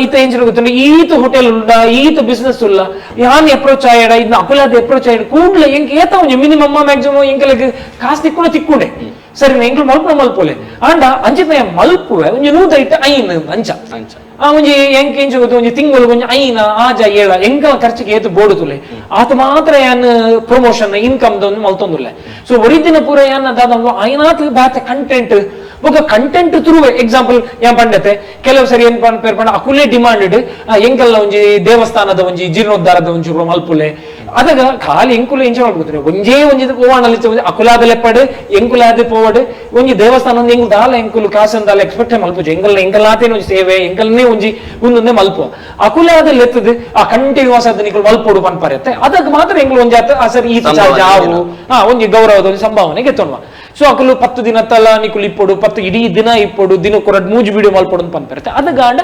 ಈತ ಎಂಚಿನ ಗೊತ್ತಂಡ ಈತ ಹೋಟೆಲ್ ಉಂಡ ಈತ ಬಿಸ್ನೆಸ್ ಉಲ್ಲ ಯಾನ್ ಅಪ್ರೋಚ್ ಆಯಡ ಇದನ್ನ ಅಕುಲಾದ ಅಪ್ರೋಚ್ ಆಯಡ ಕೂಡ್ಲೆ ಎಂಕ್ ಏತ ಒಂಜಿ ಮಿನಿಮಮ್ ಮ್ಯಾಕ್ಸಿಮಮ್ ಎಂಕಲಿಗೆ ಕಾಸು ತಿಕ್ಕೊಂಡೆ ಸರಿ ಎಂಕ್ಲು ಮಲ್ಪೋಲೆ ಆಂಡ ಅಂಚಿತ ಮಲ್ಪುವೆ ಒಂಜಿ ನೂತೈತ ಐನ್ ಅಂಚ ಒಂಜಿ ಎಂಕ್ ಎಂಚ ಗೊತ್ತು ಒಂಜಿ ತಿಂಗಳು ಒಂಜಿ ಐನ ಆಜ ಏಳ ಎಂಕಲ ಖರ್ಚಿಗೆ ಏತು ಬೋಡುತುಲೆ ಆತ ಮಾತ್ರ ಯಾನ್ ಪ್ರಮೋಷನ್ ಇನ್ಕಮ್ ಒಂದು ಮಲ್ತೊಂದುಲ್ಲೆ ಸೊ ಒರಿಜಿನ ಪೂರ ಯಾನ್ ದಾದ ಐನಾತ್ ಬಾತ ಕಂಟೆಂಟ್ ఒక కంటెంట్ త్రూ ఎగ్జాంపుల్ ఏం పండతే ಕೆಲವು ಸರಿ ಏನ್ ಪಂಡ ಅಕುಲೆ ಡಿಮಾಂಡೆಡ್ ಎಂಕಲ್ಲ ಒಂಜಿ ದೇವಸ್ಥಾನದ ಒಂಜಿ ಜೀರ್ಣೋದ್ಧಾರದ ಒಂಜಿ ಮಲ್ಪುಲೆ ಅದಾಗ ಖಾಲಿ ಎಂಕುಲು ಎಂಚ ಮಾಡ್ಕೊತಾರೆ ಒಂಜಿ ಓವಾಣಲ್ಲಿ ಅಕುಲಾದ ಲೆಪ್ಪಡ್ ಎಂಕುಲಾದ ಪೋವಡ್ ಒಂಜಿ ದೇವಸ್ಥಾನ ಎಂಕುಲು ದಾಲ ಎಂಕುಲು ಕಾಸಂದಾಲ ಎಕ್ಸ್ಪೆಕ್ಟ್ ಮಲ್ಪುಜು ಎಂಕಲ್ನಾತೇನ ಒಂಜಿ ಸೇವೆ ಎಂಕಲ್ನೇ ಒಂಜಿ ಒಂದೊಂದೇ ಮಲ್ಪು ಅಕುಲಾದ ಲೆತ್ತದ ಆ ಕಂಟಿನ್ಯೂಸ್ ಆದ ನಿಕುಲು ಮಲ್ಪೋಡು ಪನ್ಪರತ್ತೆ ಅದಕ್ಕೆ ಮಾತ್ರ ಎಂಕುಲು ಒಂಜಿ ಆತ ಸರಿ ಈತ ಜಾವು ಒಂಜಿ ಗೌರವದ ಒಂಜಿ ಸಂಭಾವನೆ ಗೆತ್ತೊಣ್ವ ಸೊ ಅಕಲು 10 ದಿನ ತಲ ನಿಕುಲು ಇಪ್ಪೊಡು 10 ಇಡೀ ದಿನ ಇಪ್ಪೊಡು ದಿನಕ್ಕೆ 2-3 ವಿಡಿಯೋ ಮಲ್ಪೊಡು ಪನ್ಪರತ್ತೆ ಅದ ಗಾಂಡ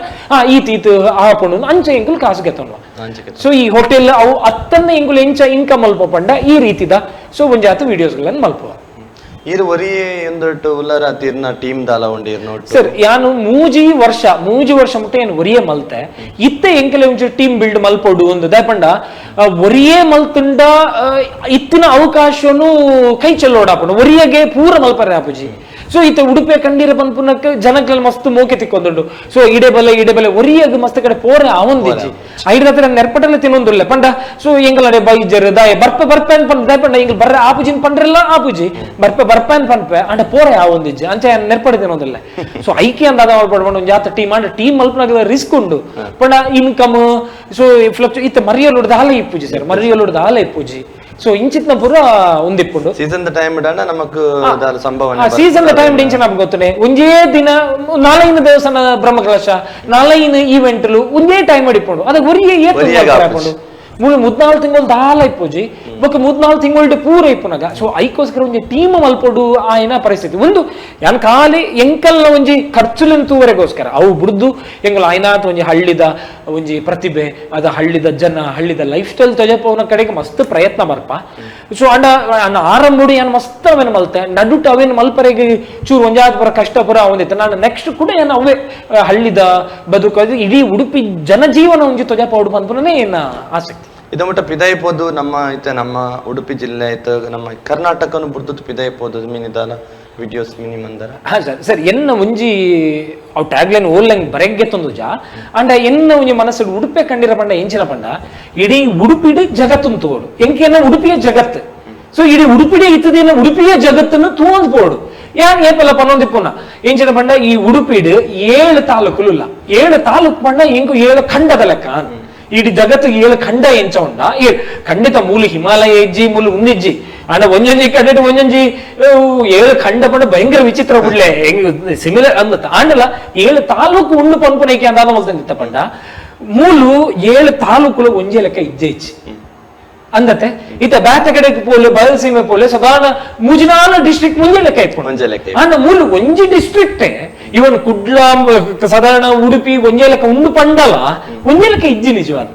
ಈತ ಆಪುಂಡು ಅಂಚೆ ಎಂಕುಲು ಕಾಸು ಗೆತ್ತೊಣ್ವ ಸೊ ಈ ಹೋಟೆಲ್ ಅವು ಅತ್ತನ್ನ ಎಂಗುಲು ಎಂಚ ಇನ್ಕಮ್ ಮಲ್ಪ ಪಂಡ ಈ ರೀತಿದ ಸೊ ಒಂಜಿ ಆತು ವಿಡಿಯೋಸ್ಗಳನ್ನು ಮಲ್ಪುವ ಇರು ಒರಿಯೇ ಎಂದೊಟ್ಟು ಉಲ್ಲರ ತೀರ್ನ ಟೀಮ್ ದಾಲ ಉಂಡಿ ನೋಟ್ ಸರ್ ಯಾನು ಮೂಜಿ ವರ್ಷ ಮುಟ್ಟ ಏನು ಒರಿಯೇ ಮಲ್ತೆ ಇತ್ತೆ ಎಂಕೆಲೆ ಒಂಚೂರು ಟೀಮ್ ಬಿಲ್ಡ್ ಮಲ್ಪೊಡು ಒಂದು ದಯಪಂಡ ಒರಿಯೇ ಮಲ್ತುಂಡ ಇತ್ತಿನ ಅವಕಾಶನು ಕೈ ಚೆಲ್ಲೋಡಾಪುಂಡು ಒರಿಯಗೆ ಪೂರ ಮಲ್ಪರೆ ಆಪುಜಿ ಸೊ ಇತ್ತೆ ಉಡುಪಿ ಕಂಡೀರ ಪನ್ಪುನಕ್ಕೆ ಜನಕ್ಲೆಲ್ಲ ಮಸ್ತ್ ಮೋಕೆ ತಿಕ್ಕೊಂದುಂಡು ಸೊ ಇಡೆ ಬಲೆ ಒರಿಯಾಗ ಮಸ್ತ್ ಕಡೆ ಪೋರೆ ಅವೊಂದಿಜ್ಜಿ ಐದ್ರ ಹತ್ರ ನೆರ್ಪಟಲ್ಲ ತಿನ್ನೊಂದುಲ್ಲ ಪಂಡ ಸೊ ಎಂಗಲಡೆ ಬೈಜರ್ ದಾಯ ಬರ್ಪೆ ಅನ್ಪನ್ ದಯಪಂಡ ಎಂಗಲ್ ಬರ್ರೆ ಆಪುಜಿನ್ ಪಂಡ್ರೆಲ್ಲ ಆಪುಜಿ ಬರ್ಪೆ ಅನ್ಪನ್ಪೆ ಅಂಡ ಪೋರೆ ಅವೊಂದಿಜ್ಜಿ ಅಂಚ ನೆರ್ಪಡೆ ತಿನ್ನೋದಿಲ್ಲ ಸೊ ಐಕೆ ಅಂದಾದ ಮಾಡ್ಕೊಂಡು ಒಂದು ಜಾತ ಟೀಮ್ ಮಲ್ಪನಾಗ ರಿಸ್ಕ್ ಉಂಡು ಪಂಡ ಇನ್ಕಮ್ ಸೊ ಫ್ಲಕ್ಚು ಇತ್ತೆ ಮರಿಯಲುಡ್ದ ಹಾಲೆ ಇಪ್ಪುಜಿ ಸರ್ ಮರಿಯಲುಡ್ದ ಹಾಲೆ ಇಪ್ಪುಜಿ ಸೊ ಇಂಚಿತ್ನ ಪೂರ ಒಂದಿಪ್ಪುಂಡು ಸೀಸನ್ ಟೈಮ್ ನಮಕ್ ಸಂಭವ ಸೀಸನ್ ಟೈಮ್ ಟೆನ್ಷನ್ ಆಗಿ ಗೊತ್ತನೆ ಒಂದೇ ದಿನ ನಾಳೆಯಿನ ದೇವಸ್ಥಾನ ಬ್ರಹ್ಮಕಲಶ ನಾಳೆಯಿನ ಈವೆಂಟ್ಲು ಒಂದೇ ಟೈಮ್ ಅಡಿಪುಂಡು ಅದಕ್ಕೆ ಒರಿಯೇ ಮುದ್ನಾಲ್ ತಿಂಗಳು ದಾಲ ಇಪ್ಪುಜಿ ಬೊಕ್ಕ ಮುದ್ನಾಲ್ ತಿಂಗಳು ಪೂರ ಇಪ್ಪುನಗ ಸೊ ಐಕೋಸ್ಕರ ಒಂಜಿ ಟೀಮ್ ಮಲ್ಪೊಡು ಆಯ್ನ ಪರಿಸ್ಥಿತಿ ಒಂದು ಯಾನ್ ಖಾಲಿ ಎಂಕಲ್ನ ಒಂಜಿ ಖರ್ಚುಲೆನ್ ತೂವರೆಗೋಸ್ಕರ ಅವು ಬಿಡ್ದು ಎಂಗಲ್ ಆಯ್ನಾತ್ ಒಂಜಿ ಹಳ್ಳಿದ ಒಂಜಿ ಪ್ರತಿಭೆ ಅದ ಹಳ್ಳಿದ ಜನ ಹಳ್ಳಿದ ಲೈಫ್ ಸ್ಟೈಲ್ ತೊಜಪವನ ಕಡೆಗೆ ಮಸ್ತ್ ಪ್ರಯತ್ನ ಮರ್ಪ ಸೊ ಅಣ್ಣ ಆರಂಭುಡು ಏನ್ ಮಸ್ತ್ ಅವೇನು ಮಲ್ತೆ ನಡುಟ್ ಅವೇನು ಮಲ್ಪರೆಗೆ ಚೂರು ಒಂಜಾತ್ ಪುರ ಕಷ್ಟ ಪುರ ಅವನಿತ್ತು ನಾನು ನೆಕ್ಸ್ಟ್ ಕೂಡ ಏನು ಅವೇ ಹಳ್ಳಿದ ಬದುಕೋದು ಇಡೀ ಉಡುಪಿ ಜನಜೀವನ ಒಂಜಿ ತೊಜಪ ಉಡುಪು ಅನ್ಪನೇ ಏನ ಆಸಕ್ತಿ ಇದು ಮಟ್ಟ ಪಿದಾಯಿಪೋದು ನಮ್ಮ ಉಡುಪಿ ಜಿಲ್ಲೆ ಆಯ್ತು ನಮ್ಮ ಕರ್ನಾಟಕನು ಬುಡ್ದು ಪಿದಾಯಿಪೋದು ಮೀನಿದಾಲ ವಿಡಿಯೋಸ್ ಮಿನಿಮಂದರ ಹಾ ಸರ್ ಎನ್ನ ಒಂಜಿ ಅವು ಟ್ಯಾಗ್ಲೈನ್ ಓಲ್ಲೆಂಗ್ ಬರೆಗ್ಗೆ ತಂದುಜ ಅಂಡ ಎನ್ನ ಒಂಜಿ ಮನಸ್ಸು ಉಡುಪೆ ಕಂಡಿರ ಪಂಡ ಎಂಚಿನ ಪಂಡ ಇಡೀ ಉಡುಪಿಡಿ ಜಗತ್ತನ್ನು ತೋಡು ಎಂಕೇನ ಉಡುಪಿಯ ಜಗತ್ತು ಸೊ ಇಡೀ ಉಡುಪಿಡಿ ಇತ್ತದೇನ ಉಡುಪಿಯ ಜಗತ್ತನ್ನು ತೂಂದ್ ಪೋಡು ಯಾನ್ ಏಪಲ್ಲ ಪನ್ನೊಂದಿಪ್ಪುನ ಎಂಚಿನ ಪಂಡ ಈ ಉಡುಪಿಡ್ 7 ತಾಲೂಕುಲು 7 ತಾಲೂಕು ಪಂಡ ಎಂಕು 7 ಖಂಡದ ಲೆಕ್ಕ ಇಡೀ ಜಗತ್ತಿಗೆ 7 ಖಂಡ ಎಂಚ ಉಂಡ ಖಂಡಿತ ಮೂಲ ಹಿಮಾಲಯ ಇಜ್ಜಿ ಮೂಲ ಉಂದಿಜ್ಜಿ ಆಂಡ ಒಂಜೊಂಜಿ ಕಡೆ ಒಂಜೊಂಜಿ 7 ಖಂಡ ಪಂಡ ಭಯಂಕರ ವಿಚಿತ್ರ ಬಿಡ್ಲೆ ಸಿಮಿಲರ್ ಅಂದ ಆಂಡಲ 7 ತಾಲೂಕು ಉಂಡು ಪನ್ಪುನೈಕೆ ಅಂದಾದ ಮಲ್ತಂದಿತ್ತ ಪಂಡ ಮೂಲು 7 ತಾಲೂಕುಲು ಒಂಜೆ ಲೆಕ್ಕ ಇಜ್ಜೆ ಇಜ್ಜಿ ಅಂದತೆ ಇತ್ತ ಬ್ಯಾತ ಕಡೆ ಪೋಲೆ ಬಯಲಸೀಮೆ ಪೋಲೆ ಸಾಧಾರಣ ಮುಜಿನಾನ ಡಿಸ್ಟ್ರಿಕ್ಟ್ ಮುಂಜೆ ಲೆಕ್ಕ ಇತ್ತು ಅಂಡ ಮೂಲು ಒಂಜಿ ಡಿಸ್ಟ್ರಿಕ್ಟ್ ಇವನ್ ಕುಡ್ಲ ಸಾಧಾರಣ ಉಡುಪಿ ಒಂಜೆ ಲೆಕ್ಕ ಉಂಡು ಪಂಡಲ ಒಂಜೆ ಲೆಕ್ಕ ಇಜ್ಜಿ ನಿಜವಾದ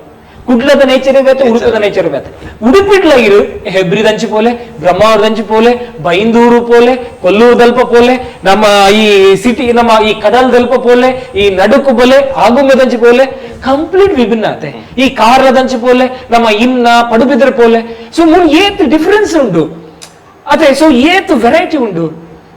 ಕುಡ್ಲದ ನೇಚರ್ ಬೇತೆ ಉಡುಪದ ನೇಚರ್ ಬೇತೆ ಉಡುಪಿಡ್ಲಾಗಿರು ಹೆಬ್ರಿದಂಚಿ ಪೋಲೆ ಬ್ರಹ್ಮಾವರದಂಚಿ ಪೋಲೆ ಬೈಂದೂರು ಪೋಲೆ ಕೊಲ್ಲೂರು ದಲ್ಪ ಪೋಲೆ ನಮ್ಮ ಈ ಸಿಟಿ ನಮ್ಮ ಈ ಕಡಲ್ ದಲ್ಪ ಪೋಲೆ ಈ ನಡುಕು ಪೋಲೆ ಆಗುಂಬದಂಚಿ ಪೋಲೆ ಕಂಪ್ಲೀಟ್ ವಿಭಿನ್ನ ಆತೆ ಈ ಕಾರ್ಲದಂಚಿ ಪೋಲೆ ನಮ್ಮ ಇನ್ನ ಪಡುಬಿದ್ರ ಪೋಲೆ ಸೊ ಏತ್ ಡಿಫರೆನ್ಸ್ ಉಂಡು ಅದೇ ಸೊ ಏತ್ ವೆರೈಟಿ ಉಂಡು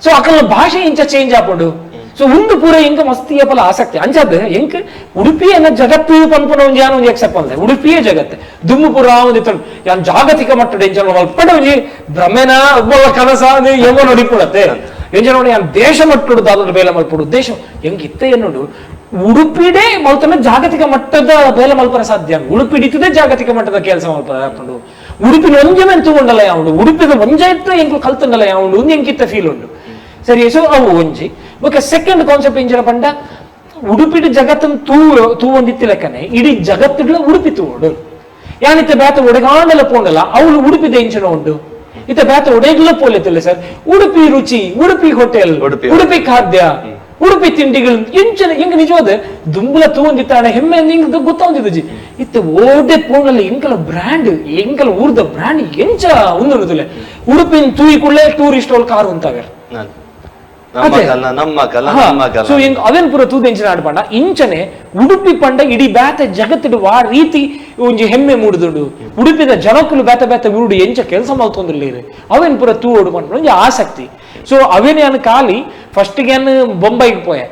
ಸೊ ಅಕಲ್ನ ಭಾಷೆ ಇಂಚ ಚೇಂಜ್ ಆಪುಂಡು ಸೊ ಉಂದು ಪೂರ ಎಂಕ ಮಸ್ತ್ ಏಪಲ ಆಸಕ್ತಿ ಅಂಚದ್ ಎಂಕ್ ಉಡುಪಿಯನ್ನ ಜಗತ್ತು ಪನ್ಪುನ ಒಂಜಿ ಯಾನ್ ಒಂಜಿ ಎಕ್ಸೆಪ್ಟ್ ಅಂದೆ ಉಡುಪಿಯ ಜಗತ್ತೆ ದುಮ್ಮು ಪೂರ ಒಂದಿತ್ತು ಯಾನ್ ಜಾಗತಿಕ ಮಟ್ಟದ ಎಂಚ ಮಲ್ಪಡ ಒಂಜಿ ಭ್ರಮೆನ ಒಬ್ಬ ಕನಸ ಎಂಗೋ ನೋಡಿಪುಡತ್ತೆ ಎಂಚ ನೋಡಿ ಯಾನ್ ದೇಶ ಮಟ್ಟುಡು ದಾದ ಬೇಲೆ ಮಲ್ಪುಡು ದೇಶ ಎಂಗ್ ಇತ್ತ ಎನ್ನುಡು ಉಡುಪಿಡೆ ಮಲ್ತನ ಜಾಗತಿಕ ಮಟ್ಟದ ಬೇಲೆ ಮಲ್ಪರ ಸಾಧ್ಯ ಉಡುಪಿಡಿತದೆ ಜಾಗತಿಕ ಮಟ್ಟದ ಕೆಲಸ ಮಲ್ಪರ ಹಾಕೊಂಡು ಉಡುಪಿನ ಒಂಜೆ ಮೆನ್ ತಗೊಂಡಲ್ಲ ಯಾವುದು ಉಡುಪಿದ ಒಂಜೆ ಇತ್ತು ಎಂಕ್ ಕಲ್ತಂಡಲ್ಲ ಯಾವುದು ಒಂದು ಎಂಕಿತ್ತ ಫೀಲ್ ಉಂಡು ಸರಿ ಸೊ ಅವು ಒಂಜಿ ಓಕೆ ಸೆಕೆಂಡ್ ಕಾನ್ಸೆಪ್ಟ್ ಎಂಜಿನ ಪಂಡ ಉಡುಪಿಡಿ ಜಗತ್ತನ್ನು ತೂವೊಂದಿತ್ತಿ ಲೆಕ್ಕನೆ ಇಡೀ ಜಗತ್ತುಗಳ ಉಡುಪಿ ತೂಡು ಯಾನಿತ್ತ ಬೇತ ಒಡೆಗಾಂಡಲ ಪೋಂಡಲ್ಲ ಅವಳು ಉಡುಪಿದ ಎಂಚಿನ ಉಂಟು ಇತ್ತ ಬೇತ ಒಡೆಗ್ಲ ಪೋಲೆತ್ತಿಲ್ಲ ಸರ್ ಉಡುಪಿ ರುಚಿ ಉಡುಪಿ ಹೋಟೆಲ್ ಉಡುಪಿ ಖಾದ್ಯ ಉಡುಪಿ ತಿಂಡಿಗಳು ಎಂಚನ ಹೆಂಗ ನಿಜವಾದ ದುಂಬುಲ ತೂವೊಂದಿತ್ತಾಣ ಹೆಮ್ಮೆ ಹಿಂಗ ಗೊತ್ತಾಂದಿದ್ದು ಇತ್ತ ಓಡೆ ಪೋಂಡಲ್ಲ ಎಂಕಲ ಬ್ರ್ಯಾಂಡ್ ಎಂಕಲ ಊರ್ದ ಬ್ರ್ಯಾಂಡ್ ಎಂಚ ಉಂದುದಿಲ್ಲ ಉಡುಪಿನ ತೂಯಿ ಕುಳ್ಳೆ ಟೂರಿಸ್ಟ್ ಅವ್ರು ಕಾರು ಅಂತಾವೆ ಸೊ ಅವೇನ್ ಪೂರ ತೂದೆಂಚಿನ ಆಡ್ಪಂಡ ಇಂಚನೆ ಉಡುಪಿ ಪಂಡ ಇಡೀ ಬ್ಯಾತ ಜಗತ್ತಿಡು ವಾ ರೀತಿ ಒಂಜಿ ಹೆಮ್ಮೆ ಮೂಡುದುಂಡು ಉಡುಪಿದ ಜನಕ್ಕಲು ಬೇತ ಉರುಡು ಎಂಚ ಕೆಲಸ ಮಲ್ತೊಂದಿಲ್ಲ ಅವೇನ್ ಪೂರ ತೂ ಓಡು ಪಂಡ ಒಂಜಿ ಆಸಕ್ತಿ ಸೊ ಅವೇನೇ ಅನ್ ಖಾಲಿ ಫಸ್ಟ್ಗೆ ಅನ್ ಬೊಂಬೈಗೆ ಪೋಯ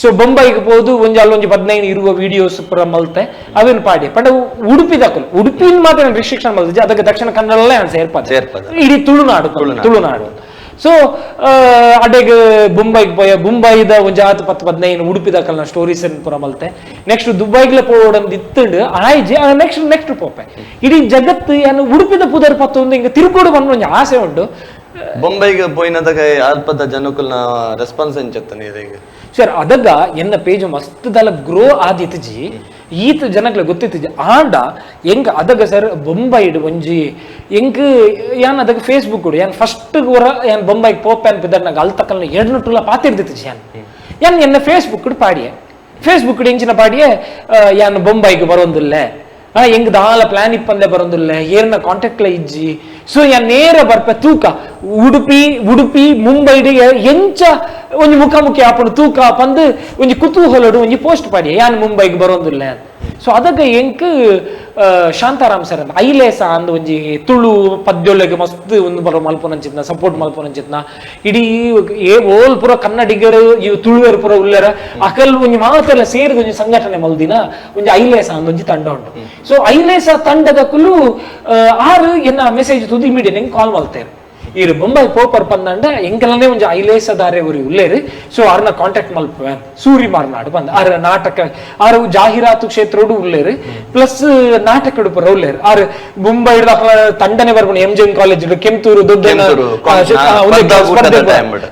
ಸೊ ಬೊಂಬೈಗೆ ಹೋದು ಒಂಜಿ ಅಲ್ಲೊಂಜಿ 15-20 ವಿಡಿಯೋಸ್ ಪೂರ ಮಲ್ತೆ ಅವೇನು ಪಾಡಿ ಪಂಡ ಉಡುಪಿ ದಕ್ಕಲು ಉಡುಪಿನ ಮಾತ್ರ ರಿಸ್ಟ್ರಿಕ್ಷನ್ ಮಲ್ತಿದ್ದೆ ಅದಕ್ಕೆ ದಕ್ಷಿಣ ಕನ್ನಡಲ್ಲೇ ಸೇರ್ಪಾದೆ ಇಡೀ ತುಳುನಾಡು ಸೊ ಅಡೆಗೆ ಬೊಂಬೈಗೆ ಪೋಯ ಬೊಂಬೈದ ಒಂಜಿ 10-15 ಉಡುಪಿದ ಕಲ್ನ ಸ್ಟೋರೀಸ್ ಪೂರ ಮಲ್ತೆ ನೆಕ್ಸ್ಟ್ ದುಬೈಗ್ಲ ಪೋಡಂದು ಇತ್ತಂಡು ಆಯ್ಜಿ ನೆಕ್ಸ್ಟ್ ಪೋಪೆ ಇಡೀ ಜಗತ್ತು ಏನು ಉಡುಪಿದ ಪುದರ್ ಪತ್ತೊಂದು ಹಿಂಗೆ ತಿರುಗೋಡು ಬಂದು ಒಂಜಿ ಆಸೆ ಉಂಟು ಬೊಂಬೈಗೆ ಪೋಯಿನದಾಗ ಅಲ್ಪದ ಜನಕ್ಕಲ್ನ ರೆಸ್ಪಾನ್ಸ್ ಎಂಚತ್ತನೆ ಈಗ ಸರ್ ಅದಗ ಎನ್ನ ಪೇಜ್ ಮಸ್ತ್ ದಲ ಗ್ರೋ ಆದಿತ್ಜಿ ಈತ ಜನಕ್ಲೆ ಗೊತ್ತಿತ್ಜಿ ಆಂಡ ಎಂಕ್ ಅದಗ ಸರ್ ಬೊಂಬೈಡ್ ಒಂಜಿ ಎಂಕ್ ಯಾನ್ ಅದಗ ಫೇಸ್ಬುಕ್ ಯಾನ್ ಫಸ್ಟ್ ಗೋರ ಯಾನ್ ಬೊಂಬೈಗೆ ಪೋಪೆನ್ ಪಿದರ್ನಾಗ ಅಲ್ ತಕಲ್ನ 2 ಪಾತಿರ್ದಿತ್ಜಿ ಯಾನ್ ಎನ್ನ ಫೇಸ್ಬುಕ್ ಪಾಡಿಯೆ ಫೇಸ್ಬುಕ್ ಎಂಚಿನ ಪಾಡಿಯೆ ಯಾನ್ ಬೊಂಬೈಗೆ ಬರೋಂದಿಲ್ಲ ಹೆಂಗ್ ದಾಲ ಪ್ಲಾನ್ ಇಪ್ಪಂದೆ ಬರೋದಿಲ್ಲ ಏರ್ನ ಕಾಂಟ್ಯಾಕ್ಟ್ ಇಜ್ಜಿ ಸೊ ಯಾ ನೇರ ಬರ್ಪೆ ತೂಕ ಉಡುಪಿ ಮುಂಬೈಡ್ ಎಂಚ ಒಂಜಿ ಮುಖಾಮುಖಿ ಆಪುಡು ತೂಕ ಪಂದ್ ಒಂಜಿ ಕುತೂಹಲಡು ಒಂಜಿ ಪೋಸ್ಟ್ ಪಾಡಿ ಯಾನ್ ಮುಂಬೈಗೆ ಬರೋದಿಲ್ಲ ಸೊ ಅದಕ್ಕೆ ಎಂಕ್ ಶಾಂತಾರಾಮ್ ಸರ್ ಅಂತ ಐಲೇಸ ಅಂದ್ ಒಂಜಿ ತುಳು ಪದ್ಯೊಳಗೆ ಮಸ್ತ್ ಒಂದು ಬರೋ ಮಲ್ಪೊನಂಚಿತ್ನ ಸಪೋರ್ಟ್ ಮಲ್ಪೊನಂಚಿತ್ನ ಇಡೀ ಓಲ್ ಪುರ ಕನ್ನಡಿಗರು ಇವು ತುಳುವೆರು ಪುರ ಉಳ್ಳರ ಅಕಲ್ ಒಂಜಿ ಮಾತೆಲ್ಲ ಸೇರಿದ ಒಂಜಿ ಸಂಘಟನೆ ಮಲ್ದಿನ ಒಂಜಿ ಐಲೇಸ ಅಂದ್ ಒಂಜಿ ತಂಡ ಉಂಟು ಸೊ ಐಲೇಸ ತಂಡದಕ್ಕೂ ಆರು ಎನ್ನ ಮೆಸೇಜ್ ತುದಿ ಮೀಡಿಯಾ ಹೆಂಗ್ ಕಾಲ್ ಮಲ್ತೇನೆ ಈ ಬೊಂಬೈ ಪೋಪರ್ ಪಂದಂಡ ಎಂಕಲನೇ ಒಂಜಿ ಐಲೇಸದಾರೆ ಒರಿ ಉಳ್ಳೇರು ಸೊ ಆರ್ನ ಕಾಂಟ್ಯಾಕ್ಟ್ ಮಲ್ಪೆ ಸೂರಿ ಮಾರ್ನಾಡು ಬಂದ ಆರ್ ನಾಟಕ ಆರು ಜಾಹೀರಾತು ಕ್ಷೇತ್ರಡು ಉಳ್ಳೇರು ಪ್ಲಸ್ ನಾಟಕ ಪುರ ಉಳ್ಳೇರು ಆರ್ ಮುಂಬೈ ತಂಡನೆ ಬರ್ಬಣ MGM ಕಾಲೇಜ್ ಕೆಂಪೂರು ದೊಡ್ಡ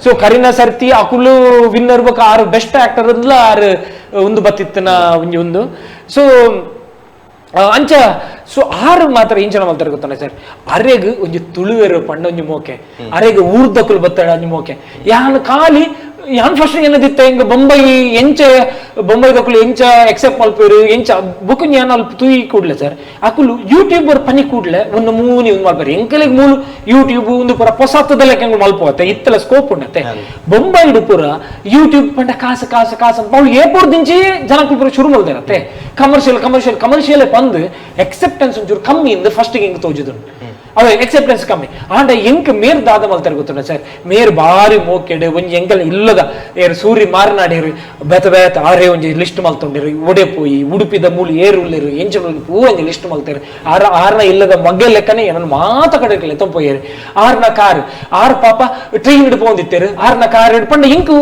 ಸೊ ಕರೀನಾ ಸರ್ತಿ ಅಕುಲು ವಿನ್ನರ್ ಬಕ ಆರು ಬೆಸ್ಟ್ ಆಕ್ಟರ್ ಅಂದ್ಲ ಆರು ಒಂದು ಬತ್ತಿತ್ತನ ಒಂಜಿ ಒಂದು ಸೊ ಅಂಚ ಸೊ ಆರು ಮಾತ್ರ ಇಂಚನ ಮಲ್ತಾರೆ ಗೊತ್ತಾನೆ ಸರ್ ಅರೆಗ್ ಒಂಜಿ ತುಳುವೆರು ಪಂಡ ಒಂಜಿ ಮೋಕೆ ಅರೆಗ್ ಊರ್ದಕ್ಕುಲು ಬತ್ತಾಡ ಒಂಜಿ ಮೋಕೆ ಯಾನ್ ಖಾಲಿ ಯಾನ್ ಫಸ್ಟ್ ಏನದಿತ್ತ ಹಿಂಗ ಬೊಂಬೈದಕ್ಕುಲು ಎಂಚ ಎಕ್ಸೆಪ್ಟ್ ಮಲ್ಪೇರು ಎಂಚ ಬುಕ್ ಯಾನ್ ಅಲ್ಪ ತೂಯಿ ಕೂಡ್ಲೆ ಸರ್ ಅಕುಲು ಯೂಟ್ಯೂಬರ್ ಪನಿ ಕೂಡ್ಲೆ ಒಂದು ಮೂನಿ ಒಂದು ಮಲ್ಪೇರು ಎಂಕಲಿಗೆ ಮೂಲು ಯೂಟ್ಯೂಬ್ ಒಂದು ಪುರ ಹೊಸತ್ತದಲ್ಲ ಹೆಂಗ್ ಮಲ್ಪೋತೆ ಇತ್ತಲ ಸ್ಕೋಪ್ ಉಂಡತೆ ಬೊಂಬೈಡು ಪುರ ಯೂಟ್ಯೂಬ್ ಪಂಡ ಕಾಸು ಅಂತ ಅವ್ಳು ಏಪೂರ್ ದಿಂಚಿ ಜನಕ್ಕೂ ಪುರ ಶುರು ಮಲ್ದಿರತ್ತೆ ಕಮರ್ಷಿಯಲ್ ಪಂದ್ ಎಕ್ಸೆಪ್ಟೆನ್ಸ್ ಒಂಚೂರು ಕಮ್ಮಿ ಇಂದ ಫಸ್ಟ್ ಹಿಂಗ್ ತೋಜುದು ಅವ ಎಕ್ಸೆಪ್ಟೆನ್ಸ್ ಕಮ್ಮಿ ಆಂಡ ಎಂಕ್ ಮೇರ್ ದಾದ ಮಲ್ತಾರೆ ಗೊತ್ತುಂಡ ಸರ್ ಮೇರ್ ಬಾರಿ ಮೋಕೆಡ್ ಒಂಜಿ ಎಂಕಲ್ ಇಲ್ಲದ ಏರ್ ಸೂರಿ ಮಾರನಾಡೇರು ಬೇತ ಆರೇ ಒಂಜಿ ಲಿಸ್ಟ್ ಮಲ್ತೊಂಡಿರು ಒಡೆ ಪೋಯಿ ಉಡುಪಿದ ಮೂಲಿ ಏರು ಉಳ್ಳಿರು ಎಂಚ ಪೂ ಒಂಜಿ ಲಿಸ್ಟ್ ಮಲ್ತಾರೆ ಆರ್ನ ಇಲ್ಲದ ಮಗ್ಗೆ ಲೆಕ್ಕನೆ ಏನನ್ನು ಮಾತ ಕಡೆ ತೊಂಪೋಯ್ಯರು ಆರ್ನ ಕಾರ್ ಆರ್ ಪಾಪ ಟ್ರೈನ್ ಹಿಡ್ಕೊಂಡಿತ್ತೇರು ಆರ್ನ ಕಾರ್ ಹಿಡ್ಕೊಂಡು ಇಂಕ್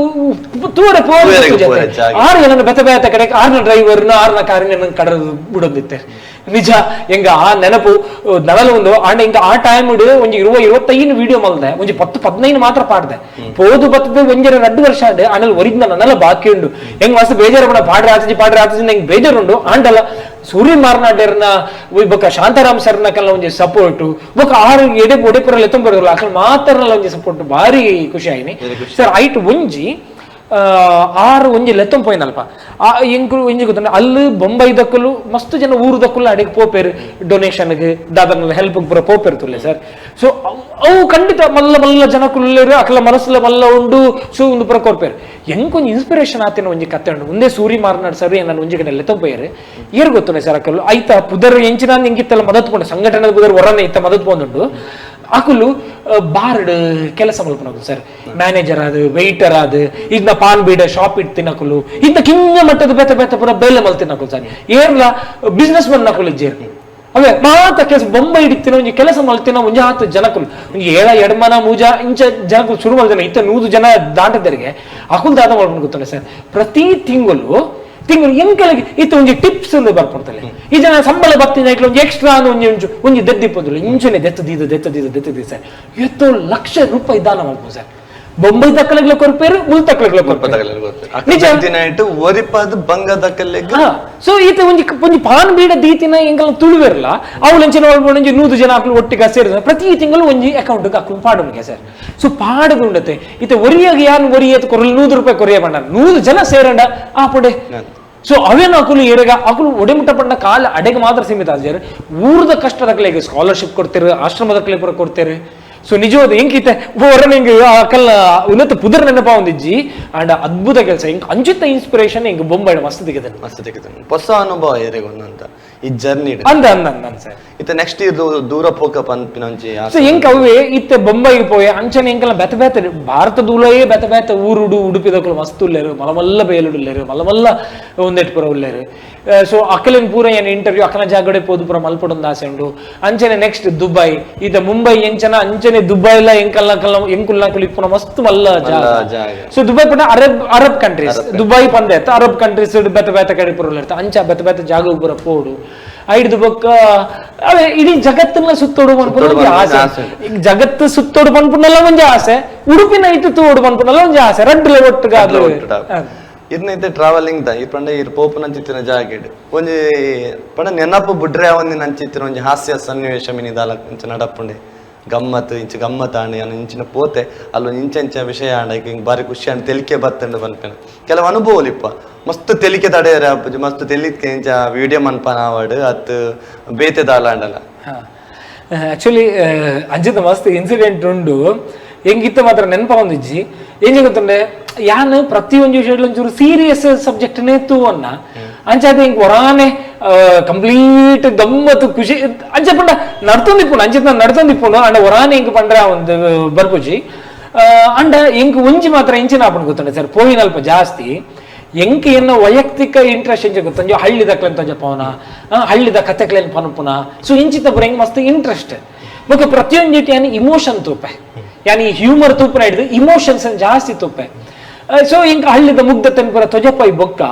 ತೂರ ಆರು ಏನನ್ನು ಬೇತ ಕಡೆ ಆರ್ನ ಡ್ರೈವರ್ನ ಆರ್ನ ಕಾರಿನ ಕಡ ಬಿಡೋದಿತ್ತೇರು ನಿಜ ಎಂಗ ಆ ನೆನಪು ನಡಲು ಒಂದು ಆಂಡ ಇಂಗ ಆ ಟೈಮ್ ಒಂಜಿ 25 ವಿಡಿಯೋ ಮಲ್ದೆ ಒಂಜಿ 10-15 ಮಾತ್ರ ಪಾಡ್ದೆ ಪೋದು ಬತ್ತದ ಒಂಜರ 2 ವರ್ಷ ಆಡೆ ಆನಲ್ ಒರಿಜಿನಲ್ ನನ್ನಲ್ಲ ಬಾಕಿ ಉಂಡು ಹೆಂಗ್ ಮಸ್ತ್ ಬೇಜಾರು ಬಡ ಪಾಡ್ರೆ ಆಚಿ ನಂಗೆ ಬೇಜಾರುಂಡು ಆಂಡಲ್ಲ ಸೂರ್ಯ ಮಾರ್ನಾಡೇರ್ನ ಬೊಕ್ಕ ಶಾಂತಾರಾಮ್ ಸರ್ನ ಕಲ್ಲ ಒಂಜಿ ಸಪೋರ್ಟ್ ಬೊಕ್ಕ ಆರು ಒಡೆಪುರಲ್ಲಿ ಎತ್ತೊಂಬರಲ್ಲ ಅಕಲ್ ಮಾತ್ರನಲ್ಲ ಒಂಜಿ ಸಪೋರ್ಟ್ ಬಾರಿ ಖುಷಿ ಆಯ್ನಿ ಸರ್ ಐಟ್ ಒಂಜಿ ಆರು ಒಂಜಿ ಲೆತ್ತಂ ಪೋಯ್ನಲ್ಪ ಎಂಕುಲು ಒಂಜಿ ಗೊತ್ತ ಅಲ್ಲಿ ಬೊಂಬೈದಕ್ಕಲು ಮಸ್ತ್ ಜನ ಊರದಕ್ಕಲು ಅಡಿಗೆ ಪೋಪೇರು ಡೊನೇಷನ್ಗೆ ದಾದನ ಹೆಲ್ಪ್ ಪೂರ ಪೋಪೇರು ತುಲ್ಲೆ ಸರ್ ಸೊ ಅವು ಖಂಡಿತ ಮಲ್ಲ ಜನಕ್ಕುಲ್ಲೇರು ಅಕಲ ಮನಸ್ಸಲ್ಲ ಮಲ್ಲ ಉಂಡು ಸೊ ಒಂದು ಪುರ ಕೊರ್ಪೇರು ಎಂಕೊಂದು ಇನ್ಸ್ಪಿರೇಷನ್ ಆತೇನ ಒಂಜಿ ಕತೆ ಉಂಡು ಮುಂದೆ ಸೂರಿ ಮಾರ್ನಾಡ್ ಸರ್ ನಾನು ಒಂಜಿ ಕಡೆ ಲೆತ್ತಂ ಪೋಯ್ಯರು ಏರ್ ಗೊತ್ತುನೆ ಸರ್ ಅಕಲು ಐತ ಪುದರ್ ಎಂಚಿನ ಎಂಗಿತ್ತಲ್ಲ ಮದತ್ ಪೋಂಡು ಸಂಘಟನೆ ಪುದರ್ ಹೊರನೆ ಇತ್ತ ಮದತ್ ಪೋಂದುಂಡು ಅಕುಲು ಬಾರ್ಡ್ ಕೆಲಸ ಮಲ್ಪನದು ಸರ್ ಮ್ಯಾನೇಜರ್ ಆದ್ ವೆಯ್ಟರ್ ಆದ್ ಇದನ್ನ ಪಾನ್ ಬೀಡ ಶಾಪ್ ಇಟ್ ತಿನ್ನಕುಲು ಇಂತ ಕಿಂಗ ಮಟ್ಟದ ಬೇತ ಪುರ ಬೇಲೆ ಮಲ್ ತಿನ್ನಕುಲು ಸರ್ ಏರ್ಲ ಬಿಸ್ನೆಸ್ ಮನ್ ನಕುಲು ಇಜ್ಜೇರ್ ಅವೇ ಮಾತ ಕೆಲಸ ಬೊಂಬೈ ಹಿಡಿತಿನ ಒಂಜಿ ಕೆಲಸ ಮಲ್ತಿನ ಒಂಜಿ ಹಾತು ಜನಕುಲು ಒಂಜಿ ಏಳ ಎಡಮನ ಮೂಜ ಇಂಚ ಜನಕುಲು ಶುರು ಮಲ್ತಿನ ಇತ್ತ 100 ಜನ ದಾಟದರಿಗೆ ಅಕುಲ್ ದಾದ ಮಾಡ್ಕೊಂಡು ಗೊತ್ತಾನೆ ಸರ್ ಪ್ರತಿ ತಿಂಗಳು ಎಂಕಲಿಗೆ ಇತ್ತು ಒಂಜಿ ಟಿಪ್ಸ್ ಬರ್ಕೊಡ್ತಲೆ ಈ ಜನ ಸಂಬಳ ಬರ್ತೀನಿ ಒಂಜಿ ಎಕ್ಸ್ಟ್ರಾ ಒಂಜಿ ದೆದ್ದಿಪ್ಪದಿಲ್ಲ ಇಂಚನೆ ದೆತ್ತದೀದ ಸರ್ 70 ಲಕ್ಷ ರೂಪಾಯಿ ದಾನ ಮಾಡ್ಬೋದು ಸರ್ ಬೊಂಬೈ ದಕ್ಕಲಿಗೆ ಕೊರ್ಪೇರು ಮುಲ್ ತಕ್ಕಲಿಗೆ ಸೊ ಈತ ಒಂಜಿ ಪಾನ್ ಬೀಡ ದೀತಿನ ಎಂಕಲ್ ತುಳುವೆರ್ಲ ಅವಳಂಚಿನ ಒಂಜಿ 100 ಜನ ಹಾಕಲು ಒಟ್ಟಿಗೆ ಸೇರಿದ ಪ್ರತಿ ತಿಂಗಳು ಒಂಜಿ ಅಕೌಂಟ್ ಹಾಕಲು ಪಾಡುನಿಗೆ ಸರ್ ಸೊ ಪಾಡುಗುಂಡತೆ ಈತ ಒರಿಯಾಗಿ ಯಾರು ಒರಿಯತ್ ಕೊರಲು 100 ರೂಪಾಯಿ ಕೊರಿಯ ಬಂಡ 100 ಜನ ಸೇರಂಡ ಆ ಪುಡೆ ಸೊ ಅವೇನು ಅಕುಲು ಎಡಗ ಅಕುಲು ಒಡೆಮುಟ್ಟ ಪಂಡ ಕಾಲ ಅಡೆಗೆ ಮಾತ್ರ ಸೀಮಿತ ಆದ್ರೆ ಊರದ ಕಷ್ಟದಕ್ಕಲಿಗೆ ಸ್ಕಾಲರ್ಶಿಪ್ ಕೊಡ್ತೇವೆ ಆಶ್ರಮದಕ್ಕಲೆ ಪುರ ಕೊಡ್ತೇವೆ ಸೊ ನಿಜವಾದ ಹೆಂಗಿತ್ತೆ ಹೊರನಿಂಗೆ ಅಕಲ್ ಉನ್ನತ ಪುದರ್ ನೆನಪ ಒಂದಿಜ್ಜಿ ಅಂಡ್ ಅದ್ಭುತ ಕೆಲಸ ಹಿಂಗ್ ಅಂಚಿತ್ತ ಇನ್ಸ್ಪಿರೇಷನ್ ಹಿಂಗ್ ಬೊಂಬೈ ಮಸ್ತ್ ತೆಗೆದ ಹೊಸ ಅನುಭವ ಏರಿಗೊಂದಂತ ಈ ಜರ್ನಿ ಸರ್ ಇತ್ತ ನೆಕ್ಸ್ಟ್ ಇದು ದೂರ ಪೋಕ ಪಂಪಿನಂಚಿ ಸೊ ಹೆಂಗ್ ಅವೇ ಇತ್ತೆ ಬೊಂಬೈಗೆ ಪೋಯೆ ಅಂಚನೆ ಹೆಂಕಲ್ಲ ಬೆತ ಭಾರತ ದೂಲಯೇ ಬೆತ ಊರುಡು ಉಡುಪಿದಕ್ಕಲು ಮಸ್ತ್ ಉಳ್ಳೇರು ಮಲಮಲ್ಲ ಬೇಲುಡುಲ್ಲೇರು ಮಲಮಲ್ಲ ಒಂದೆಟ್ ಪುರ ಉಳ್ಳೇರು ಸೊ ಅಕಲಿನ ಪೂರ ಏನ್ ಇಂಟರ್ವ್ಯೂ ಅಕಲ ಜಾಗಡೆ ಪೋದು ಪುರ ಮಲ್ಪಡೊಂದು ಆಸೆ ಉಂಡು ಅಂಚನೆ ನೆಕ್ಸ್ಟ್ ದುಬೈ ಈತ ಮುಂಬೈ ಎಂಚನ ಅಂಚನೆ ದುಬೈ ಎಲ್ಲ ಎಂಕುಲ್ಲ ಕುಲಿಪುನ ಮಸ್ತ್ ಮಲ್ಲ ಜಾಗ ಸೊ ದುಬೈ ಪಂಡ ಅರಬ್ ಕಂಟ್ರೀಸ್ ದುಬೈ ಪಂದೆ ಅರಬ್ ಕಂಟ್ರೀಸ್ ಬೆತ ಕಡೆ ಪುರ ಇರ್ತ ಅಂಚ ಬೆತ ಜಾಗ ಪುರ ಪೋಡು ಐದು ಬೊಕ್ಕ ಅವೇ ಇಡೀ ಜಗತ್ತನ್ನ ಸುತ್ತೋಡು ಪನ್ಪುನ ಆಸೆ ಈಗ ಜಗತ್ತು ಸುತ್ತೋಡು ಪನ್ಪುನಲ್ಲ ಒಂಜಿ ಆಸೆ ಉಡುಪಿನ ಐತು ತೋಡು ಪನ್ಪುನಲ್ಲ ಒಂಜಿ ಆಸೆ ರಡ್ಲೆ ಒಟ್ಟುಗಾದ್ಲು ಇರ್ನೈತೆ ಟ್ರಾವೆಲಿಂಗ್ ದ ಈ ಪಂಡ ಇರ್ ಪೋಪು ನಂಚಿತ್ತಿನ ಜಾಗೆಡ್ ಒಂಜಿ ಪಂಡ ನೆನಪು ಬುಡ್ರೆ ಅವನ್ನಿ ನಂಚಿತ್ತಿನ ಒಂಜಿ ಹಾಸ್ಯ ಸನ್ನಿವೇಶ ಮಿನಿದಾಲ ಇಂಚ ನಡಪುಂಡೆ ಗಮ್ಮತ್ ಇಂಚ ಗಮ್ಮತ್ ಆಂಡೆ ಅನ್ನ ಇಂಚಿನ ಪೋತೆ ಅಲ್ಲೊಂದು ಇಂಚ ವಿಷಯ ಆಂಡ ಹಿಂಗೆ ಬಾರಿ ಖುಷಿ ಆಂಡ್ ತೆಲಿಕೆ ಬತ್ತಂಡು ಬನ್ಪೇನ ಕೆಲವು ಅನುಭವಲಿಪ್ಪ ಮಸ್ತ್ ತೆಲಿಕೆ ತಡೆಯರ ಅಪ್ಪುಜಿ ಮಸ್ತ್ ತೆಲಿಕೆ ಇಂಚ ವಿಡಿಯೋ ಮನ್ಪನಾವಡ್ ಅತ್ ಬೇತೆ ದಾಲಾಂಡಲ ಆಕ್ಚುಲಿ ಅಂಚಿತ ಮಸ್ತ್ ಇನ್ಸಿಡೆಂಟ್ ಉಂಡು ಹೆಂಗಿತ್ತ ಮಾತ್ರ ನೆನಪ ಒಂದಿಜ್ಜಿ ಏನ್ ಗೊತ್ತಂದ್ರೆ ಯಾನ್ ಪ್ರತಿಯೊಂದು ವಿಷಯದಲ್ಲಿ ಒಂಚೂರು ಸೀರಿಯಸ್ ಸಬ್ಜೆಕ್ಟ್ ನೇತು ಅನ್ನ ಅಂಚಾದ ಹಿಂಗ್ ಹೊರಾನೆ ಕಂಪ್ಲೀಟ್ ಗಮ್ಮತ್ತು ಖುಷಿ ಅಂಚ ಪಂಡ ನಡ್ತೊಂದಿಪ್ಪುಂಡು ಅಂಚಿತ ನಡ್ತೊಂದಿಪ್ಪುಂಡು ಅಂಡ ಹೊರಾನೆ ಹಿಂಗ್ ಪಂಡ್ರ ಒಂದು ಬರ್ಪುಜಿ ಅಂಡ ಹೆಂಗ್ ಒಂಜಿ ಮಾತ್ರ ಇಂಚಿನ ಆಪಣ್ ಗೊತ್ತಂಡೆ ಸರ್ ಪೋಯಿನಲ್ಪ ಜಾಸ್ತಿ ಎಂಕ್ ಎನ್ನ ವೈಯಕ್ತಿಕ ಇಂಟ್ರೆಸ್ಟ್ ಎಂಚ ಗೊತ್ತಂಜೋ ಹಳ್ಳಿದ ಕ್ಲೆಂತ ಪವನ ಹಳ್ಳಿದ ಕಥೆಕ್ಲೇನ್ ಪನುಪುನ ಸೊ ಇಂಚಿತ ಬರ ಹೆಂಗ್ ಮಸ್ತ್ ಇಂಟ್ರೆಸ್ಟ್ ಬೊಕ ಪ್ರತಿಯೊಂದಿಟ್ಟು ಯಾನಿ ಇಮೋಷನ್ ತೂಪೆ ಯಾನಿ ಹ್ಯೂಮರ್ ತೂಪನ ಹಿಡಿದು ಇಮೋಷನ್ಸ್ ಜಾಸ್ತಿ ತೂಪೆ ಸೊ ಇಂಕ ಹಳ್ಳಿದ ಮುಗ್ಧತೆ ಪುರ ತೊಜಪ ಈ ಬೊಕ್ಕ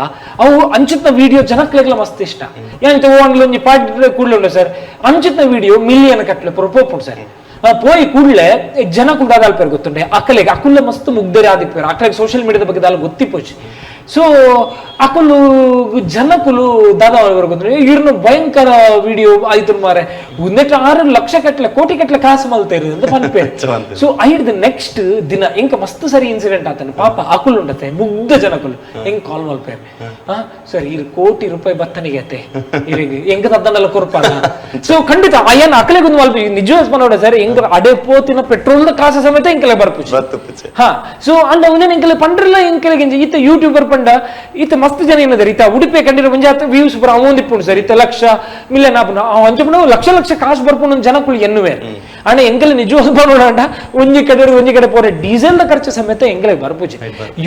ಅವು ಅಂಚಿತ್ನ ವಿಡಿಯೋ ಜನಕ್ಲೆಗ್ಲ ಮಸ್ತ್ ಇಷ್ಟ ಯಾನ್ ಒಂಜಿ ಪಾಡ್ ಕೂಡ್ಲೆ ಉಂಡು ಸರ್ ಅಂಚಿತ್ನ ವಿಡಿಯೋ ಮಿಲಿಯನ್ ಕಟ್ಲೆ ಪುರ ಪೋಪುಂಡು ಸರ್ ಪೋಯಿ ಕೂಡ್ಲೆ ಜನ ಕೂಡ ದಾಲ್ಪೇರ್ ಗೊತ್ತುಂಡೆ ಅಕ್ಕಲೆಗೆ ಅಕ್ಕುಲ್ಲೆ ಮಸ್ತ್ ಮುಗ್ಧರೆ ಆದಿಪ್ಪೇರು ಅಕ್ಕಲೆಗೆ ಸೋಷಿಯಲ್ ಮೀಡಿಯಾದ ಬಗ್ಗೆ ದಾಲ್ ಗೊತ್ತಿಪ್ಪೋಚಿ ಸೊ ಅಕುಲು ಜನಕುಲು ದಾದಾ ಗೊತ್ತುಂಡೆ ಇರ್ನು ಭಯಂಕರ ವಿಡಿಯೋ ಆಯ್ತು ಮಾರೆ ಒಂದೆಟ್ಟು 6 ಲಕ್ಷ ಕಟ್ಲೆ ಕೋಟಿ ಕಟ್ಲೆ ಕಾಸು ಮಲ್ತೇರು ಅಂತ ಪನ್ಪೇರು ಸೊ ಐಡ್ ನೆಕ್ಸ್ಟ್ ದಿನ ಎಂಕ ಮಸ್ತ್ ಸರಿ ಇನ್ಸಿಡೆಂಟ್ ಆತನ ಪಾಪ ಅಕುಲ್ ಉಂಡತೆ ಮುಗ್ಧ ಜನಕುಲು ಹೆಂಗ್ ಕಾಲ್ ಮಲ್ಪೇರು ಸರ್ ಇರ್ ಕೋಟಿ ರೂಪಾಯಿ ಬತ್ತನಿಗೆ ಅತ್ತೆ ಇರಿಗೆ ಹೆಂಗ ತದ್ದನ್ನೆಲ್ಲ ಕೊರ್ಪಾನ ಸೊ ಖಂಡಿತ ಅಯ್ಯನ್ ಅಕಲೆಗೊಂದು ಮಲ್ಪ ನಿಜವಾದ ನೋಡ ಸರ್ ಹೆಂಗ ಅಡೆ ಪೋತಿನ ಪೆಟ್ರೋಲ್ ಕಾಸ ಸಮೇತ ಇಂಕಲೆ ಬರ್ಪುಜಿ ಹಾ ಸೊ ಅಂಡ ಅವನೇನ್ ಇಂಕಲೆ ಪಂಡ್ರಲ್ಲ ಇಂಕಲೆಗೆ ಈತ ಯೂಟ್ಯೂಬರ್ ಪಂಡ ಈತ ಮಸ್ತ್ ಜನ ಏನದಾರ ಈತ ಉಡುಪಿ ಕಂಡಿರೋ ಮುಂಜಾತ ವ್ಯೂಸ್ ಬರ ಅವೊಂದಿಪ್ಪುಂಡು ಸರ್ ಈತ ಲಕ್ಷ ಮಿಲಿಯನ್ ಆಪುನ ಅಂಚಪುನ ಲಕ್ಷ ಲಕ್ಷ ಕಾಸು ಬರ್ಪುಂಡು ಜನಕ್ಕಳು ಎನ್ನುವೆ ಅಣ್ಣ ಎಂಕಲೆ ನಿಜವಾದ ನೋಡ ಒಂಜಿ ಕಡೆ ಪೋರೆ ಡೀಸೆಲ್ ಖರ್ಚು ಸಮೇತ ಎಂಕಲೆ ಬರ್ಪುಜಿ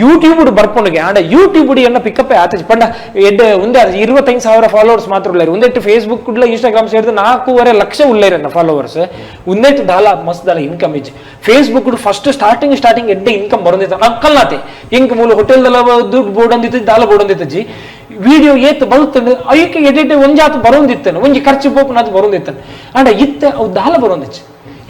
ಯೂಟ್ಯೂಬ್ ಬರ್ಪುಂಡಿಗೆ ಆಂಡ ಯೂಟ್ಯೂಬ್ ಎನ್ನ ಪಿಕಪ್ ಆತಜಿ ಪಂಡ ಎಡ್ಡೆ ಒಂದೇ 25,000 ಫಾಲೋವರ್ಸ್ ಮಾತ್ರ ಉಳ್ಳಾರು ಒಂದೆಟ್ಟು ಫೇಸ್ಬುಕ್ ಉಡ್ಲ ಇನ್ಸ್ಟಾಗ್ರಾಮ್ ಸೇರಿದ 4.5 ಲಕ್ಷ ಉಳ್ಳಾರನ್ನ ಫಾಲೋವರ್ಸ್ ಒಂದೆಟ್ಟು ದಾಲ ಮಸ್ತ್ ದಾಲ ಇನ್ಕಮ್ ಇಜ್ಜಿ ಫೇಸ್ಬುಕ್ ಫಸ್ಟ್ ಸ್ಟಾರ್ಟಿಂಗ್ ಎಡ್ಡೆ ಇನ್ಕಮ್ ಬರೋದಿತ್ತ ನಕ್ಕಲ್ಲಾತೆ ಎಂಕ್ ಮೂಲ ಹೋಟೆಲ್ದಲ್ಲ ದುಡ್ಡು ಬೋರ್ಡ್ ಅಂದಿತ್ತು ದಾಲ ಬೋರ್ಡ್ ಅಂದಿತ್ತಜ್ಜಿ ವಿಡಿಯೋ ಏತ್ ಬರುತ್ತಂಡು ಅಯ್ಯಕ್ಕೆ ಎಡಿಟ್ ಒಂಜಾತು ಬರೋದಿತ್ತನು ಒಂಜಿ ಖರ್ಚು ಪೋಪನ ಅದು ಬರೋದಿತ್ತನು ಅಂಡ ಇತ್ತೆ ಅವು ದಾಲ ಬರೋದಿಚ್ಚು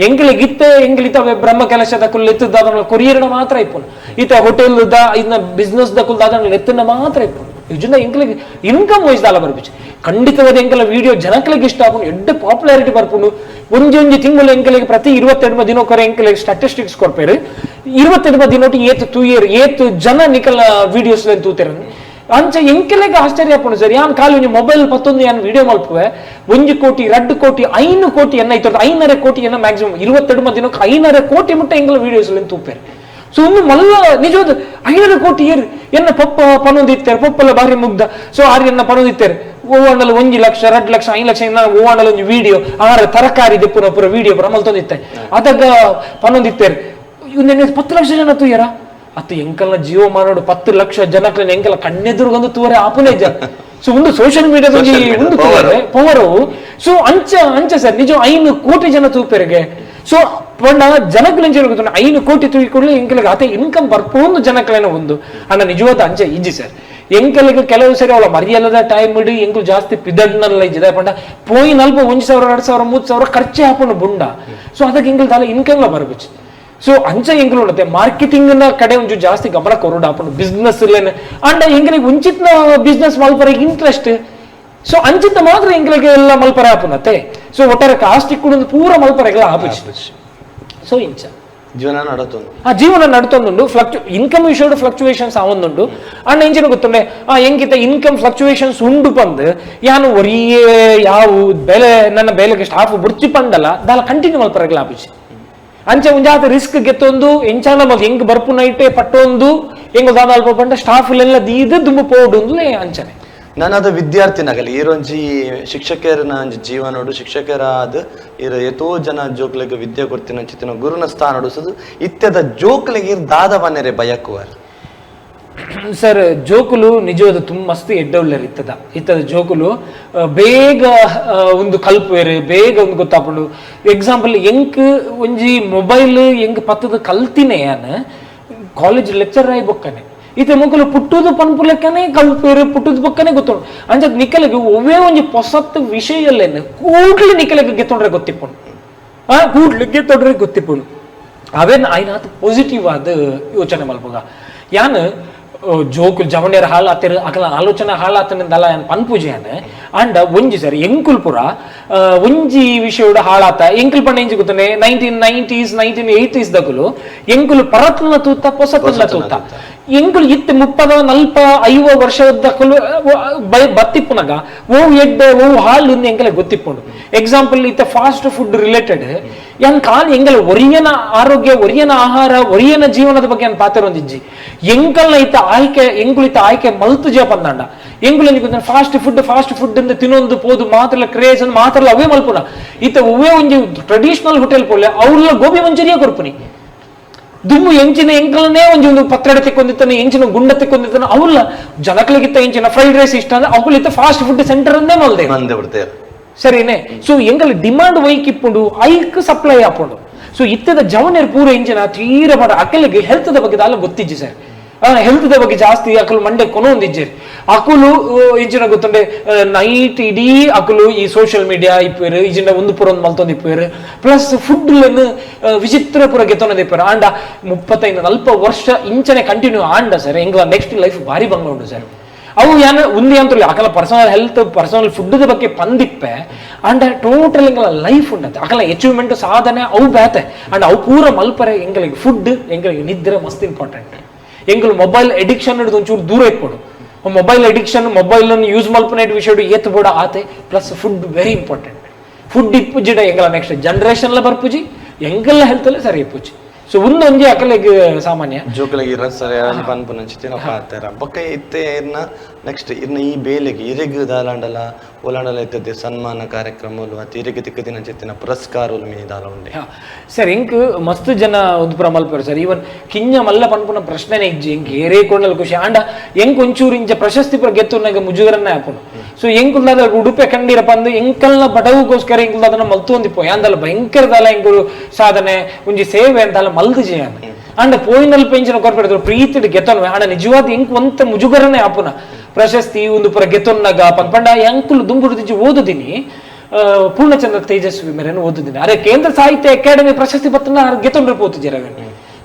ಎಂಗ್ಲಿಗಿತ್ತೆ ಎಂಗ್ಲಿತ ಬ್ರಹ್ಮ ಕೆಲಸದ ಕುಲ್ ಎತ್ತದ ಕೊರಿಯರ್ನ ಮಾತ್ರ ಇಪ್ಪುನು ಈತ ಹೋಟೆಲ್ ಇನ್ನ ಬಿಸ್ನೆಸ್ ದ ಕುಲ್ ದಾದ ಎತ್ತನ ಮಾತ್ರ ಇಪ್ಪುನು ಇಜುಂದ ಎಂಕ್ಲಿಗೆ ಇನ್ಕಮ್ ವೈಸ್ ದಾಲ ಬರ್ಬಿಚ್ಚು ಖಂಡಿತವಾದ ಎಂಕಲ ವಿಡಿಯೋ ಜನಕ್ಲಿಗೆ ಇಷ್ಟ ಆಪುನು ಎಡ್ಡ ಪಾಪ್ಯುಲಾರಿಟಿ ಬರ್ಪುನು ಒಂಜಿ ತಿಂಗಳು ಎಂಕಲಿಗೆ ಪ್ರತಿ 22 ದಿನಕ್ಕೊರೆ ಎಂಕಲಿಗೆ ಸ್ಟಾಟಿಸ್ಟಿಕ್ಸ್ ಕೊಡ್ಪೇರು 22 ದಿನೊಟ್ಟು ಏತ್ ತೂಯೇರು ಏತ್ ಜನ ನಿಕಲ ವಿಡಿಯೋಸ್ ತೂತೇರು ಅಂಚ ಎಂಕೆಲೆಗೆ ಆಶ್ಚರ್ಯ ಪುಣು ಸರ್ ಯಾನ್ ಕಾಲು ಒಂಜಿ ಮೊಬೈಲ್ ಪತ್ತೊಂದು ಯಾನ್ ವಿಡಿಯೋ ಮಲ್ಪುವೆ 1 ಕೋಟಿ 2 ಕೋಟಿ 5 ಕೋಟಿ ಎನ್ನ ಐತದ 5.5 ಕೋಟಿ ಎನ್ನ ಮ್ಯಾಕ್ಸಿಮಮ್ 22 ದಿನಕ್ಕೆ 5.5 ಕೋಟಿ ಮುಟ್ಟ ಎಂಕಲ ವಿಡಿಯೋಸ್ ತೂಪೇರು ಸೊ ಒಂದು ಮಲ್ಲ ನಿಜವಾದ 5.5 ಕೋಟಿ ಏರು ಎನ್ನ ಪಪ್ಪ ಪನೊಂದಿತ್ತೇರು ಪಪ್ಪಲ್ಲ ಬಾರಿ ಮುಗ್ಧ ಸೊ ಆರು ಎನ್ನ ಪನೊಂದಿತ್ತೇರು ಓವಣ್ಣಲು 1 ಲಕ್ಷ 2 ಲಕ್ಷ 5 ಲಕ್ಷ ಓವಣ್ಣಲು ಒಂದು ವಿಡಿಯೋ ಆರ ತರಕಾರಿ ಪುರ ವಿಡಿಯೋ ಪುರ ಮಲ್ತೊಂದಿತ್ತೆ ಅದಾಗ ಪನೊಂದಿತ್ತೇರು 10 ಲಕ್ಷ ಜನ ತೂಯರ ಅತ್ತು ಎಂಕಲ್ನ ಜೀವ ಮಾಡೋಡು 10 ಲಕ್ಷ ಜನಕ್ಕೆ ಎಂಕಲ ಕಣ್ಣೆದುರುಗೊಂದು ತೂವರೆ ಆಪುನೇ ಸೊ ಒಂದು ಸೋಷಿಯಲ್ ಮೀಡಿಯಾದ ಒಂದು ಪವರು ಸೊ ಅಂಚ ಸರ್ ನಿಜ 5 ಕೋಟಿ ಜನ ತೂಪೆರೆಗೆ ಸೊ ಪಂಡ ಜನಕ್ಕಲೆಂಚ 5 ಕೋಟಿ ತೂಯಿಕೊಳ್ಳಿ ಎಂಕಲಿಗೆ ಅದೇ ಇನ್ಕಮ್ ಬರ್ಪೊಂದು ಜನಕ್ಕಲೇನ ಒಂದು ಅಣ್ಣ ನಿಜವಾದ ಅಂಚೆ ಇಜ್ಜಿ ಸರ್ ಎಂಕಲಿಗೆ ಕೆಲವು ಸರಿ ಅವಳ ಮರಿಯಲ್ಲದ ಟೈಮ್ ಇಡಿ ಎಂಕಲು ಜಾಸ್ತಿ ಪಿದಡ್ನಲ್ಲ ಇಜ್ಜಿದೆ ಪಂಡ ಪೋಯಿ ನಲ್ಪ 1,000 2,000 3,000 ಖರ್ಚೆ ಹಾಕೊಂಡು ಬುಂಡ ಸೊ ಅದಕ್ಕೆ ಎಂಕಲ್ ದಾಲ ಇನ್ಕಮ್ಲ ಬರ್ಬಿಚ್ಚು ಸೊ ಅಂಚ ಎಂಕಲು ಉಂಟೆ ಮಾರ್ಕೆಟಿಂಗ್ ನ ಕಡೆ ಒಂಚೂರು ಜಾಸ್ತಿ ಗಮನ ಕೊರೋಡು ಹಾಕೊಂಡು ಬಿಸ್ನೆಸ್ ಅಂಡ ಎಂಕಲಿಗೆ ಮುಂಚಿತ್ನ ಬಿಸ್ನೆಸ್ ಮಲ್ಪರಿಗೆ ಇಂಟ್ರೆಸ್ಟ್ ಸೊ ಅಂಚಿತ್ತ ಮಾತ್ರ ಎಂಕಲಿಗೆ ಎಲ್ಲ ಮಲ್ಪರೆ ಹಾಪುನತ್ತೆ ಸೊ ಒಟ್ಟಾರೆ ಕಾಸ್ಟ್ ಕೂಡ ಪೂರ ಮಲ್ಪರೆಗಳ ಹಾಪಿಚ್ಚು ಸೊ ಇಂಚ ಜೀವನ ನಡ್ತೊಂದುಂಡು ಇನ್ಕಮ್ ವಿಷಯದ ಫ್ಲಕ್ಚುಯೇಷನ್ಸ್ ಆವೊಂದುಂಡು ಅಂಡ ಇಂಚಿನ ಗೊತ್ತುಂಡೆ ಎಂಕಿತ ಇನ್ಕಮ್ ಫ್ಲಕ್ಚುಯೇಷನ್ಸ್ ಉಂಡು ಪಂದ್ ಯಾನು ಒರಿಯೇ ಯಾವು ಬೆಲೆ ನನ್ನ ಬೆಲೆಗೆ ಸ್ಟಾಫ್ ಬುಡ್ಚಿ ಪಂಡಲ್ಲ ದಾಲ ಕಂಟಿನ್ಯೂ ಮಲ್ಪರೆಗಳ ಹಾಪಿಚ್ಚು ಅಂಚೆ ಮುಂಜಾತ ರಿಸ್ಕ್ ಗೆತ್ತೊಂದು ಎಂಚಾನ ಹೆಂಗ್ ಬರ್ಪು ನೈಟೆ ಪಟ್ಟೊಂದು ಹೆಂಗ್ ದಾದ ಅಲ್ಪ ಪಂಡ ಸ್ಟಾಫ್ ಎಲ್ಲ ದೀದ ದುಂಬು ಪೋಡು ಅಂಚನೆ ನಾನು ಅದು ವಿದ್ಯಾರ್ಥಿನಾಗಲಿ ಈರೊಂಜಿ ಶಿಕ್ಷಕರನ ಜೀವನೋಡು ಶಿಕ್ಷಕರ ಅದು ಎಷ್ಟೋ ಜನ ಜೋಕ್ಲಿಗೆ ವಿದ್ಯೆ ಕೊಡ್ತೀನಿ ಚಿತ್ತಿನ ಗುರುನ ಸ್ಥಾನ ನೋಡಿಸೋದು ಇತ್ಯದ ಜೋಕ್ಲಿಗೆ ದಾದ ಬನ್ನೆರೆ ಬಯಕುವರು ಸರ್ ಜೋಕುಲು ನಿಜವಾದ ತುಂಬ ಮಸ್ತ್ ಎಡ್ಡೊಳ್ಳೆರು ಇತ್ತದ ಜೋಕುಲು ಬೇಗ ಒಂದು ಕಲ್ಪುವೆರು ಬೇಗ ಒಂದು ಗೊತ್ತಾಪುಂಡು ಎಕ್ಸಾಂಪಲ್ ಎಂಕ್ ಒಂಜಿ ಮೊಬೈಲ್ ಎಂಕ್ ಪತ್ತದ ಕಲ್ತಿನೇ ಯಾನು ಕಾಲೇಜ್ ಲೆಕ್ಚರ್ ಆಗಿ ಬೊಕ್ಕನೆ ಈತ ಮುಕ್ಕಲು ಪುಟ್ಟುದು ಪನ್ಪು ಲೆಕ್ಕನೆ ಕಲ್ಪೇರು ಪುಟ್ಟುದು ಬೊಕ್ಕನೆ ಗೊತ್ತುಂಡು ಅಂಚದ್ ನಿಕ್ಕಲಿಗೆ ಒವ್ವೇ ಒಂಜಿ ಪೊಸತ್ ವಿಷಯಲ್ಲೇನು ಕೂಡ್ಲಿ ನಿಕ್ಕಲಿಗೆ ಗೆತ್ತೊಂಡ್ರೆ ಗೊತ್ತಿಪ್ಪುಂಡು ಕೂಡ್ಲಿ ಗೆತ್ತೊಂಡ್ರೆ ಗೊತ್ತಿಪ್ಪುಂಡು ಅವೇನು ಆಯ್ನಾತ್ ಪಾಸಿಟಿವ್ ಆದ ಯೋಚನೆ ಮಲ್ಪುಗ ಯಾನ್ ಜೋಕುಲ್ ಜವಣ್ಯರ ಹಾಳಾತಿರು ಅಕಲ ಆಲೋಚನೆ ಹಾಳಾತನಿಂದಲ್ಲ ಏನು ಪನ್ಪೂಜೆಯನ್ನ ಅಂಡ ಒಂಜಿ ಸರಿ ಎಂಕುಲ್ ಪುರ ಒಂಜಿ ವಿಷಯದ ಹಾಳಾತ ಎಂಕುಲ್ ಪಂಡ ಎಂಜಿ ಗೊತ್ತನೆ 1990s 1980s ದಕುಲು ಎಂಕುಲು ಪರತ್ನ ತೂತ ಪೊಸತ್ನ ತೂತ ಎಂಕುಲು ಇತ್ತು 30-40-50 ವರ್ಷದ ಬತ್ತಿಪ್ಪುನಾಗ ಎಡ್ಡೆ ಹಾಲು ಎಂಕಲೆ ಗೊತ್ತಿಪ್ಪುಂಡು. ಎಕ್ಸಾಂಪಲ್ ಇತ್ತ ಫಾಸ್ಟ್ ಫುಡ್ ರಿಲೇಟೆಡ್ ಯಾನ್ ಕಾಲ್ ಎಂಗಲ ಒರಿಯನ ಆರೋಗ್ಯ, ಒರಿಯನ ಆಹಾರ, ಒರಿಯನ ಜೀವನದ ಬಗ್ಗೆ ನಾನು ಪಾತಿರೊಂದಿಜ್ಜಿ ಎಂಕಲ್ನ ಇತ್ತ ಆಯ್ಕೆ ಮಲ್ತು ಜೇ ಪಂದಾಂಡ ಎಂಗುಲ ಫಾಸ್ಟ್ ಫುಡ್ ಅಂತ ತಿನ್ನೊಂದು ಪೋದು ಮಾತ್ರ ಕ್ರೇಜ್ ಅಂತ ಮಾತ್ರ ಅವೇ ಮಲ್ಪುನ ಇತ್ತ ಅವೇ ಒಂಜಿ ಟ್ರೆಡಿಷನಲ್ ಹೋಟೆಲ್ ಪೋಲೆ ಅವ್ರ ಗೋಬಿ ಮಂಚೂರಿಯಾ ಕೊರ್ಪುನಿ ದುಮ್ಮು ಎಂಚಿನ ಎಂಕಲನೇ ಒಂದು ಪತ್ರಡ ತೆಕ್ಕೊಂದಿತ್ತಾನೆ, ಎಂಚಿನ ಗುಂಡ ತೆಕ್ಕೊಂದಿತ್ತಾನೆ. ಅವಲ್ಲ ಜನಕ್ಲಿಗಿತ್ತ ಎಂಚಿನ ಫ್ರೈಡ್ ರೈಸ್ ಇಷ್ಟ ಅಂದ್ರೆ ಅವಳಿತ್ತ ಫಾಸ್ಟ್ ಫುಡ್ ಸೆಂಟರ್ ಅಂದೇ ಮಲ್ದೆ ಸರಿನೇ. ಸೊ ಎಂಗಲ್ ಡಿಮಾಂಡ್ ವೈಕ್ ಇಪ್ಪುಂಡು ಐಕ್ ಸಪ್ಲೈ ಆಪುಂಡು. ಸೊ ಇತ್ತದ ಜವನೇರ್ ಪೂರ ಎಂಚಿನ ತೀರ ಮಾಡ ಅಕಲಿಗೆ ಹೆಲ್ತ್ ಬಗ್ಗೆ ದಾಲ ಗೊತ್ತಿಜ್ಜಿ ಸರ್. ಹೆಲ್ತ್ ಬಗ್ಗೆ ಜಾಸ್ತಿ ಅಕಲು ಮಂಡೆ ಕೊನೊಂದಿಜ್ಜೇರಿ ಅಕುಲು ಇಂಚಿನ ಗೊತ್ತುಂಡೆ ನೈಟ್ ಇಡೀ ಅಕುಲು ಈ ಸೋಷಿಯಲ್ ಮೀಡಿಯಾ ಇಪ್ಪೇರು ಇಜಿಂಡ ಒಂದು ಪುರ ಒಂದು ಮಲ್ತೊಂದು ಇಪ್ಪೇರು ಪ್ಲಸ್ ಫುಡ್ ವಿಚಿತ್ರ ಪುರ ಗೆತ್ತೊಂದು ಇಪ್ಪೇರು ಆಂಡ 35-40 ವರ್ಷ ಇಂಚನೆ ಕಂಟಿನ್ಯೂ ಆಂಡ ಸರ್ ಎಂಗ್ಲ ನೆಕ್ಸ್ಟ್ ಲೈಫ್ ಭಾರಿ ಬಂಗ ಉಂಟು ಸರ್. ಅವು ಏನು ಉಂದಿ ಅಂತೂ ಅಕಲ ಪರ್ಸನಲ್ ಹೆಲ್ತ್ ಪರ್ಸನಲ್ ಫುಡ್ ಬಗ್ಗೆ ಪಂದಿಪ್ಪೆ ಅಂಡ್ ಟೋಟಲ್ ಎಂಗಲ ಲೈಫ್ ಉಂಡತೆ ಅಕಲ ಅಚೀವ್ಮೆಂಟ್ ಸಾಧನೆ ಅವು ಬೇತೆ ಅಂಡ್ ಅವು ಪೂರ ಮಲ್ಪರೆ ಎಂಗಳಿಗೆ ಫುಡ್ ಎಂಗಳಿಗೆ ನಿದ್ರೆ ಮಸ್ತ್ ಇಂಪಾರ್ಟೆಂಟ್. ಎಂಗಳು ಮೊಬೈಲ್ ಅಡಿಕ್ಷನ್ ಹಿಡಿದು ಒಂಚೂರು ದೂರ ಇಟ್ಕೊಡು. ಮೊಬೈಲ್ ಅಡಿಕ್ಷನ್ ಮೊಬೈಲ್ ಯೂಸ್ ಮಲ್ಪನೆ ವಿಷಯ ಎತ್ತು ಬೋಡ ಆತೆ plus food very important. Food ಇಪ್ಪುಜಿಡ ಎಂಗಲ ನೆಕ್ಸ್ಟ್ ಜನರೇಷನ್ ಬರ್ಪುಜಿ ಎಂಗೆಲ್ಲ ಹೆಲ್ತ್ ಅಲ್ಲೇ ಸರಿ ಇಪ್ಪುಜಿ. ಸೊ ಒಂದೊಂದೇ ಅಕಲಿಗೆ ಸಾಮಾನ್ಯ ಜೋಕಲಿಗೆ ಸರಿ ಪನ್ಪುನ ಚಿತ್ತಿನ ಪಾತಾರ ಬೊಕ್ಕ ಇತ್ತೆ ಇರ್ನ ನೆಕ್ಸ್ಟ್ ಇರ್ನ ಈ ಬೇಲೆಗೆ ಇರೆಗ್ ದಾಲಾಂಡಲ ಓಲಾಂಡಲ ಇದ್ದದ್ದೆ ಸನ್ಮಾನ ಕಾರ್ಯಕ್ರಮಗಳು ಮತ್ತು ಇರೆಗೆ ತಿಕ್ಕದಿನ ಚಿತ್ತಿನ ಪುರಸ್ಕಾರಗಳು ಮೀ ದಾಲ ಉಂಡೆ ಸರ್ ಇಂಕ್ ಮಸ್ತ್ ಜನ ಒಂದು ಮಲ್ಪರು ಸರ್. ಈವನ್ ಕಿಂಜ ಮಲ್ಲ ಪನ್ಪುನ ಪ್ರಶ್ನೆನೇ ಇಜ್ಜಿ ಎಂಕ್ ಏರೇ ಕೊಂಡಲ್ ಖುಷಿ ಆಂಡ ಎಂಕ್ ಒಂಚೂರು ಇಂಚ ಪ್ರಶಸ್ತಿ ಪುರ ಗೆತ್ತುನಾಗ ಮುಜುಗರನ್ನೇ ಹಾಕೋಣ. ಸೊ ಎಂಕುಲ್ಲಾದ ಉಡುಪೆ ಕಂಡಿರ ಪಂದು ಎಂಕಲ್ನ ಬಡವುಗೋಸ್ಕರ ಎಂಕುಲ್ ಅದನ್ನ ಮಲ್ತೊಂದಿಪ್ಪೋ ಯಾಂದಲ್ಲ ಭಯಂಕರದಲ್ಲ ಎಂಕುಲು ಸಾಧನೆ ಒಂಜಿ ಸೇವೆ ಅಂತಲ್ಲ ಮಲ್ದು ಜೇಯನ್ ಅಂಡ ಪೋಯಿನಲ್ಲಿ ಪೆಂಚಿನ ಕೊರ್ಪೆಡ್ತಾರೆ ಪ್ರೀತಿ ಗೆತ್ತೊನ್ವೆ ಆಂಡ ನಿಜವಾದ ಎಂಕ್ ಒಂತ ಮುಜುಗರನೇ ಆಪುನ ಪ್ರಶಸ್ತಿ ಒಂದು ಪುರ ಗೆತ್ತೊನ್ನಾಗ ಪಂಡ ಎಂಕುಲು ದುಂಬುಡು ದಿಜ್ಜಿ ಓದುದಿನಿ ಪೂರ್ಣಚಂದ್ರ ತೇಜಸ್ವಿ ಮೇರೆನು ಓದುದಿನಿ ಅರೆ ಕೇಂದ್ರ ಸಾಹಿತ್ಯ ಅಕಾಡೆಮಿ ಪ್ರಶಸ್ತಿ ಪತ್ತನ ಗೆತ್ತೊಂಡ್ರೆ ಪೋತಿದ್ದೀರವೆ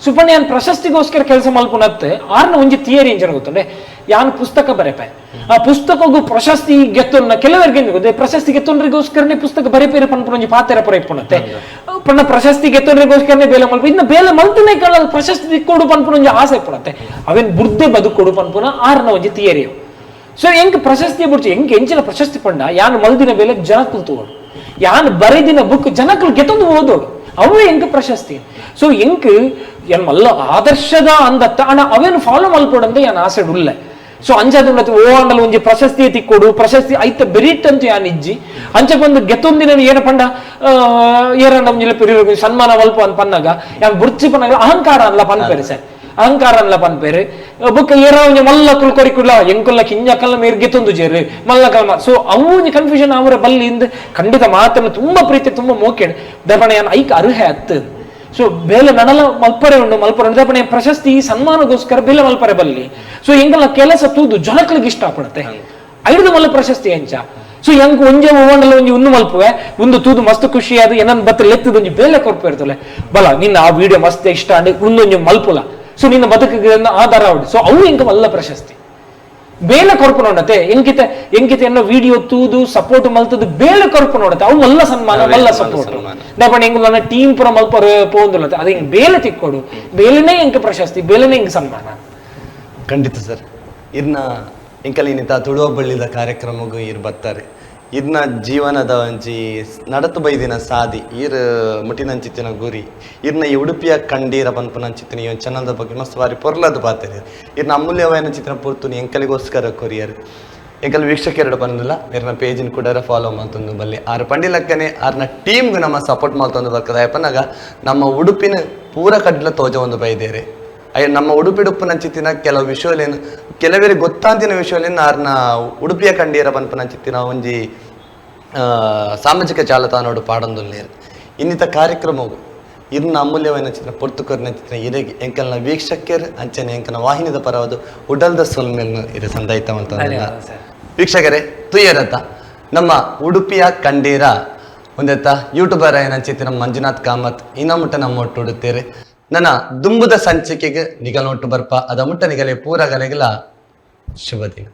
ಸುಪರ್ಣ ಯಾನ್ ಪ್ರಶಸ್ತಿಗೋಸ್ಕರ ಕೆಲಸ ಮಲ್ಪುನತ್ತೆ ಆರ್ನ ಒಂಜಿ ಥಿಯರಿ ಇಂಜನ ಗೊತ್ತಂಡೆ ಯಾನ್ ಪುಸ್ತಕ ಬರೆಪೆ ಆ ಪುಸ್ತಕಗೂ ಪ್ರಶಸ್ತಿ ಗೆತ್ತೊನ್ನ ಕೆಲವರಿಗೆ ಗೊತ್ತೆ ಪ್ರಶಸ್ತಿ ಗೆತ್ತೊಂಡ್ರಿಗೋಸ್ಕರನೇ ಪುಸ್ತಕ ಬರೆಪೇರೆ ಪನ್ಪುನ ಒಂಜಿ ಪಾತೆರ ಪುರ ಇಪ್ಪುನತ್ತೆ ಪಣ್ಣ ಪ್ರಶಸ್ತಿ ಗೆತ್ತೊಂಡ್ರಿಗೋಸ್ಕರನೇ ಬೇಲೆ ಮಲ್ಪ ಇನ್ನ ಬೇಲೆ ಮಲ್ತನೇ ಕಾಲ ಪ್ರಶಸ್ತಿ ದಿಕ್ಕೊಡು ಪನ್ಪುನ ಒಂಜಿ ಆಸೆ ಇಪ್ಪುನತ್ತೆ ಅವೇನ್ ಬುರ್ದೆ ಬದುಕೊಡು ಪನ್ಪುನ ಆರ್ನ ಒಂಜಿ ಥಿಯರಿಯು. ಸೊ ಎಂಕ್ ಪ್ರಶಸ್ತಿ ಬಿಡ್ಚಿ ಎಂಕ್ ಎಂಚಿನ ಪ್ರಶಸ್ತಿ ಪಂಡ ಯಾನ್ ಮಲ್ದಿನ ಬೇಲೆ ಜನಕ್ಕಲ್ ತಗೋಡು ಯಾನ್ ಬರೆದಿನ ಬುಕ್ ಜನಕ್ಕಲ್ ಗೆತ್ತೊಂದು ಓದೋಡು ಅವೇ ಎಂಕ್ ಪ್ರಶಸ್ತಿ. ಸೊ ಎಂಕ್ ಏನ್ ಮಲ್ಲ ಆದರ್ಶದ ಅಂದತ್ತ ಅಣ್ಣ ಅವೇನು ಫಾಲೋ ಮಲ್ಪೋಡಂತ ಯಾನ್ ಆಸೆ ಉಳ್ಳೆ. ಸೊ ಅಂಜಾದ ಓ ಅಂಡಲ್ ಒಂಜಿ ಪ್ರಶಸ್ತಿ ತಿಕ್ಕೊಡು ಪ್ರಶಸ್ತಿ ಐತ ಬೆರಿಟ್ಟಂತ ಯಾನ್ ಇಜ್ಜಿ ಅಂಚ ಬಂದು ಗೆತ್ತೊಂದಿನ ಏನ ಪಂಡ ಏರಣ್ಣ ಒಂಜಿ ಸನ್ಮಾನ ಮಲ್ಪ ಅಂತ ಪನ್ನಾಗ ಯಾನ್ ಬುರ್ಚಿ ಪನ್ನಾಗ ಅಹಂಕಾರ ಅಲ್ಲ ಪನ್ಪೇರೆ ಸರ್ ಅಹಂಕಾರ ಅಲ್ಲ ಪನ್ಪೇರು ಬುಕ್ ಏರ ಒಂಜಿ ಮಲ್ಲ ಕುಲ್ಕೊರಿಕುಲ್ಲ ಎಂಕುಲ್ಲ ಕಿಂಜಕಲ್ಲ ಮೇರ್ ಗೆತ್ತೊಂದು ಜೇರು ಮಲ್ಲ ಕಲ್ಮ. ಸೊ ಅವು ಕನ್ಫ್ಯೂಷನ್ ಅವರ ಬಲ್ಲಿಂದ ಖಂಡಿತ ಮಾತನ್ನು ತುಂಬಾ ಪ್ರೀತಿ ತುಂಬಾ ಮೋಕೆ ದಪಣ ಯಾನ್ ಐಕ್ ಅರ್ಹೆ ಅತ್ತ. ಸೊ ಬೇಲೆ ನನಲ ಮಲ್ಪರೆ ಉಂಡು ಮಲ್ಪರೆ ಉಂಡು ದಪಣೆ ಪ್ರಶಸ್ತಿ ಸನ್ಮಾನಗೋಸ್ಕರ ಬೇಲೆ ಮಲ್ಪರೆ ಬಲ್ಲಿ. ಸೊ ಎಂಗಲ್ಲ ಕೆಲಸ ತೂದು ಜನಕ್ಲಿಗೆ ಇಷ್ಟ ಪಡುತ್ತೆ ಐದು ಮಲ್ಲ ಪ್ರಶಸ್ತಿ ಎಂಚ. ಸೊ ಎಂಕ್ ಒಂಜೆ ಓಂಡಲ್ಲ ಒಂಜಿ ಉನ್ನು ಮಲ್ಪುವೆ ಒಂದು ತೂದು ಮಸ್ತ್ ಖುಷಿ ಅದು ಏನನ್ ಬತ್ತ ಲೆತ್ತದ ಒಂಜಿ ಬೇಲೆ ಕೊರ್ಪು ಇರ್ತಲೆ ಬಲ ನಿನ್ನ ಆ ವಿಡಿಯೋ ಮಸ್ತ್ ಇಷ್ಟ ಅಂಡಿ ಉನ್ನೊಂಜಿ ಮಲ್ಪುಲ ಸೊ ನಿನ್ನ ಬದುಕಿಗೆ ಆಧಾರ ಉಂಟು. ಸೊ ಅವು ಎಂಕ ಮಲ್ಲ ಪ್ರಶಸ್ತಿ ಬೇಲೆ ಕೊರ್ಪು ನೋಡತ್ತೆ ಎಂಕಿತ ಎನ್ನೋ ವಿಡಿಯೋ ತೂದು ಸಪೋರ್ಟ್ ಮಲ್ತದ್ದು ಬೇಲೆ ಕೊರ್ಪು ನೋಡತ್ತೆ ಅವು ಮಲ್ಲ ಸನ್ಮಾನ ಮಲ್ಲ ಸಪೋರ್ಟ್ ದಪಣ ಎಂಕ್ ನನ್ನ ಟೀಮ್ ಪುರ ಮಲ್ಪ ಪೋಂದುಲತ್ತೆ ಅದು ಹಿಂಗ್ ಬೇಲೆ ತಿಕ್ಕೊಡು ಬೇಲೆನೇ ಎಂಕ ಪ್ರಶಸ್ತಿ ಬೇಲೆನೇ ಹಿಂಗ್ ಸನ್ಮಾನ. ಖಂಡಿತ ಸರ್ ಇರ್ನ ಇಂಕಲಿನಿತ ತುಳುವ ಬಳ್ಳಿದ ಕಾರ್ಯಕ್ರಮಗೂ ಇರ್ ಬರ್ತಾರೆ ಇರ್ನ ಜೀವನದ ಒಂಜಿ ನಡತು ಬೈದಿನ ಸಾದಿ ಇರ್ ಮುಟ್ಟಿನಂಚಿತ್ತಿನ ಗುರಿ ಇರ್ನ ಈ ಉಡುಪಿಯ ಕಂಡೀರ ಪನ್ಪುನಂಚಿತ್ತಿನ ಈ ಚೆನ್ನದ ಬಗ್ಗೆ ಮಸ್ತ್ ಬಾರಿ ಪೊರ್ಲದು ಪಾತಿರಿ ಇರ್ನ ಅಮೂಲ್ಯವಾದ ಚಿತ್ರ ಪೂರ್ತುನಿ ಎಂಕಲಿಗೋಸ್ಕರ ಕೊರಿಯರ್ ಎಂಕಲ್ ವೀಕ್ಷಕರು ಬಂದಿಲ್ಲ ಇರ್ನ ಪೇಜಿನ ಕೂಡ ಫಾಲೋ ಮಾಡ್ತಂದು ಬಲ್ಲಿ ಆರು ಪಂಡಿಲಕ್ಕನೆ ಆರ್ನ ಟೀಮ್ಗೆ ನಮ್ಮ ಸಪೋರ್ಟ್ ಮಾಡ್ತಂದು ಬರ್ತದೆ ಅಪ್ಪನಾಗ ನಮ್ಮ ಉಡುಪಿನ ಪೂರ ಕಡ್ಲ ತೋಜ ಒಂದು ಬೈದೇರಿ ನಮ್ಮ ಉಡುಪಿಡುಪ್ಪು ನಂಚಿತ್ತಿನ ಕೆಲವು ವಿಷಯಲೇನು ಕೆಲವರಿಗೆ ಗೊತ್ತಾಂತಿನ ವಿಷಯಲೇನು ಆರ್ನ ಉಡುಪಿಯ ಕಂಡೀರ ಪನ್ಪನಂಚಿತ್ತಿನ ಒಂಜಿ ಸಾಮಾಜಿಕ ಜಾಲತಾನೋಡು ಪಾಡೊಂದುಲ್ಲೇರು ಇನ್ನಿತ ಕಾರ್ಯಕ್ರಮವು ಇರ್ನ ಅಮೂಲ್ಯವಾದ ಚಿತ್ರ ಪೊರ್ತುಕೊರ್ನ ಚಿತ್ರ ಇರೆಗೆ ಎಂಕಲ್ನ ವೀಕ್ಷಕರು ಅಂಚನೆ ಎಂಕನ ವಾಹಿನಿದ ಪರವಾದ ಉಡಲ್ದ ಸೊಲ್ಮೇಲ್ನು ಇದು ಸಂದಾಯಿತ ವೀಕ್ಷಕರೇ ತುಯ್ಯರತ್ತ ನಮ್ಮ ಉಡುಪಿಯ ಕಂಡೀರ ಒಂದೆತ್ತ ಯೂಟ್ಯೂಬರ್ ಏನಂಚಿತ್ತಿನ ಮಂಜುನಾಥ್ ಕಾಮತ್ ಇನ್ನ ಮುಟ್ಟ ನಮ್ಮ ಒಟ್ಟು ಉಡುತ್ತೇರೆ ನನ್ನ ದುಂಬುದ ಸಂಚಿಕೆಗೆ ನಿಗಲೊಟ್ಟು ಬರ್ಪ ಅದ ಮುಟ್ಟ ನಿಗಲೆ ಪೂರ ಗಲೆಗಳ ಶುಭ ದಿನ.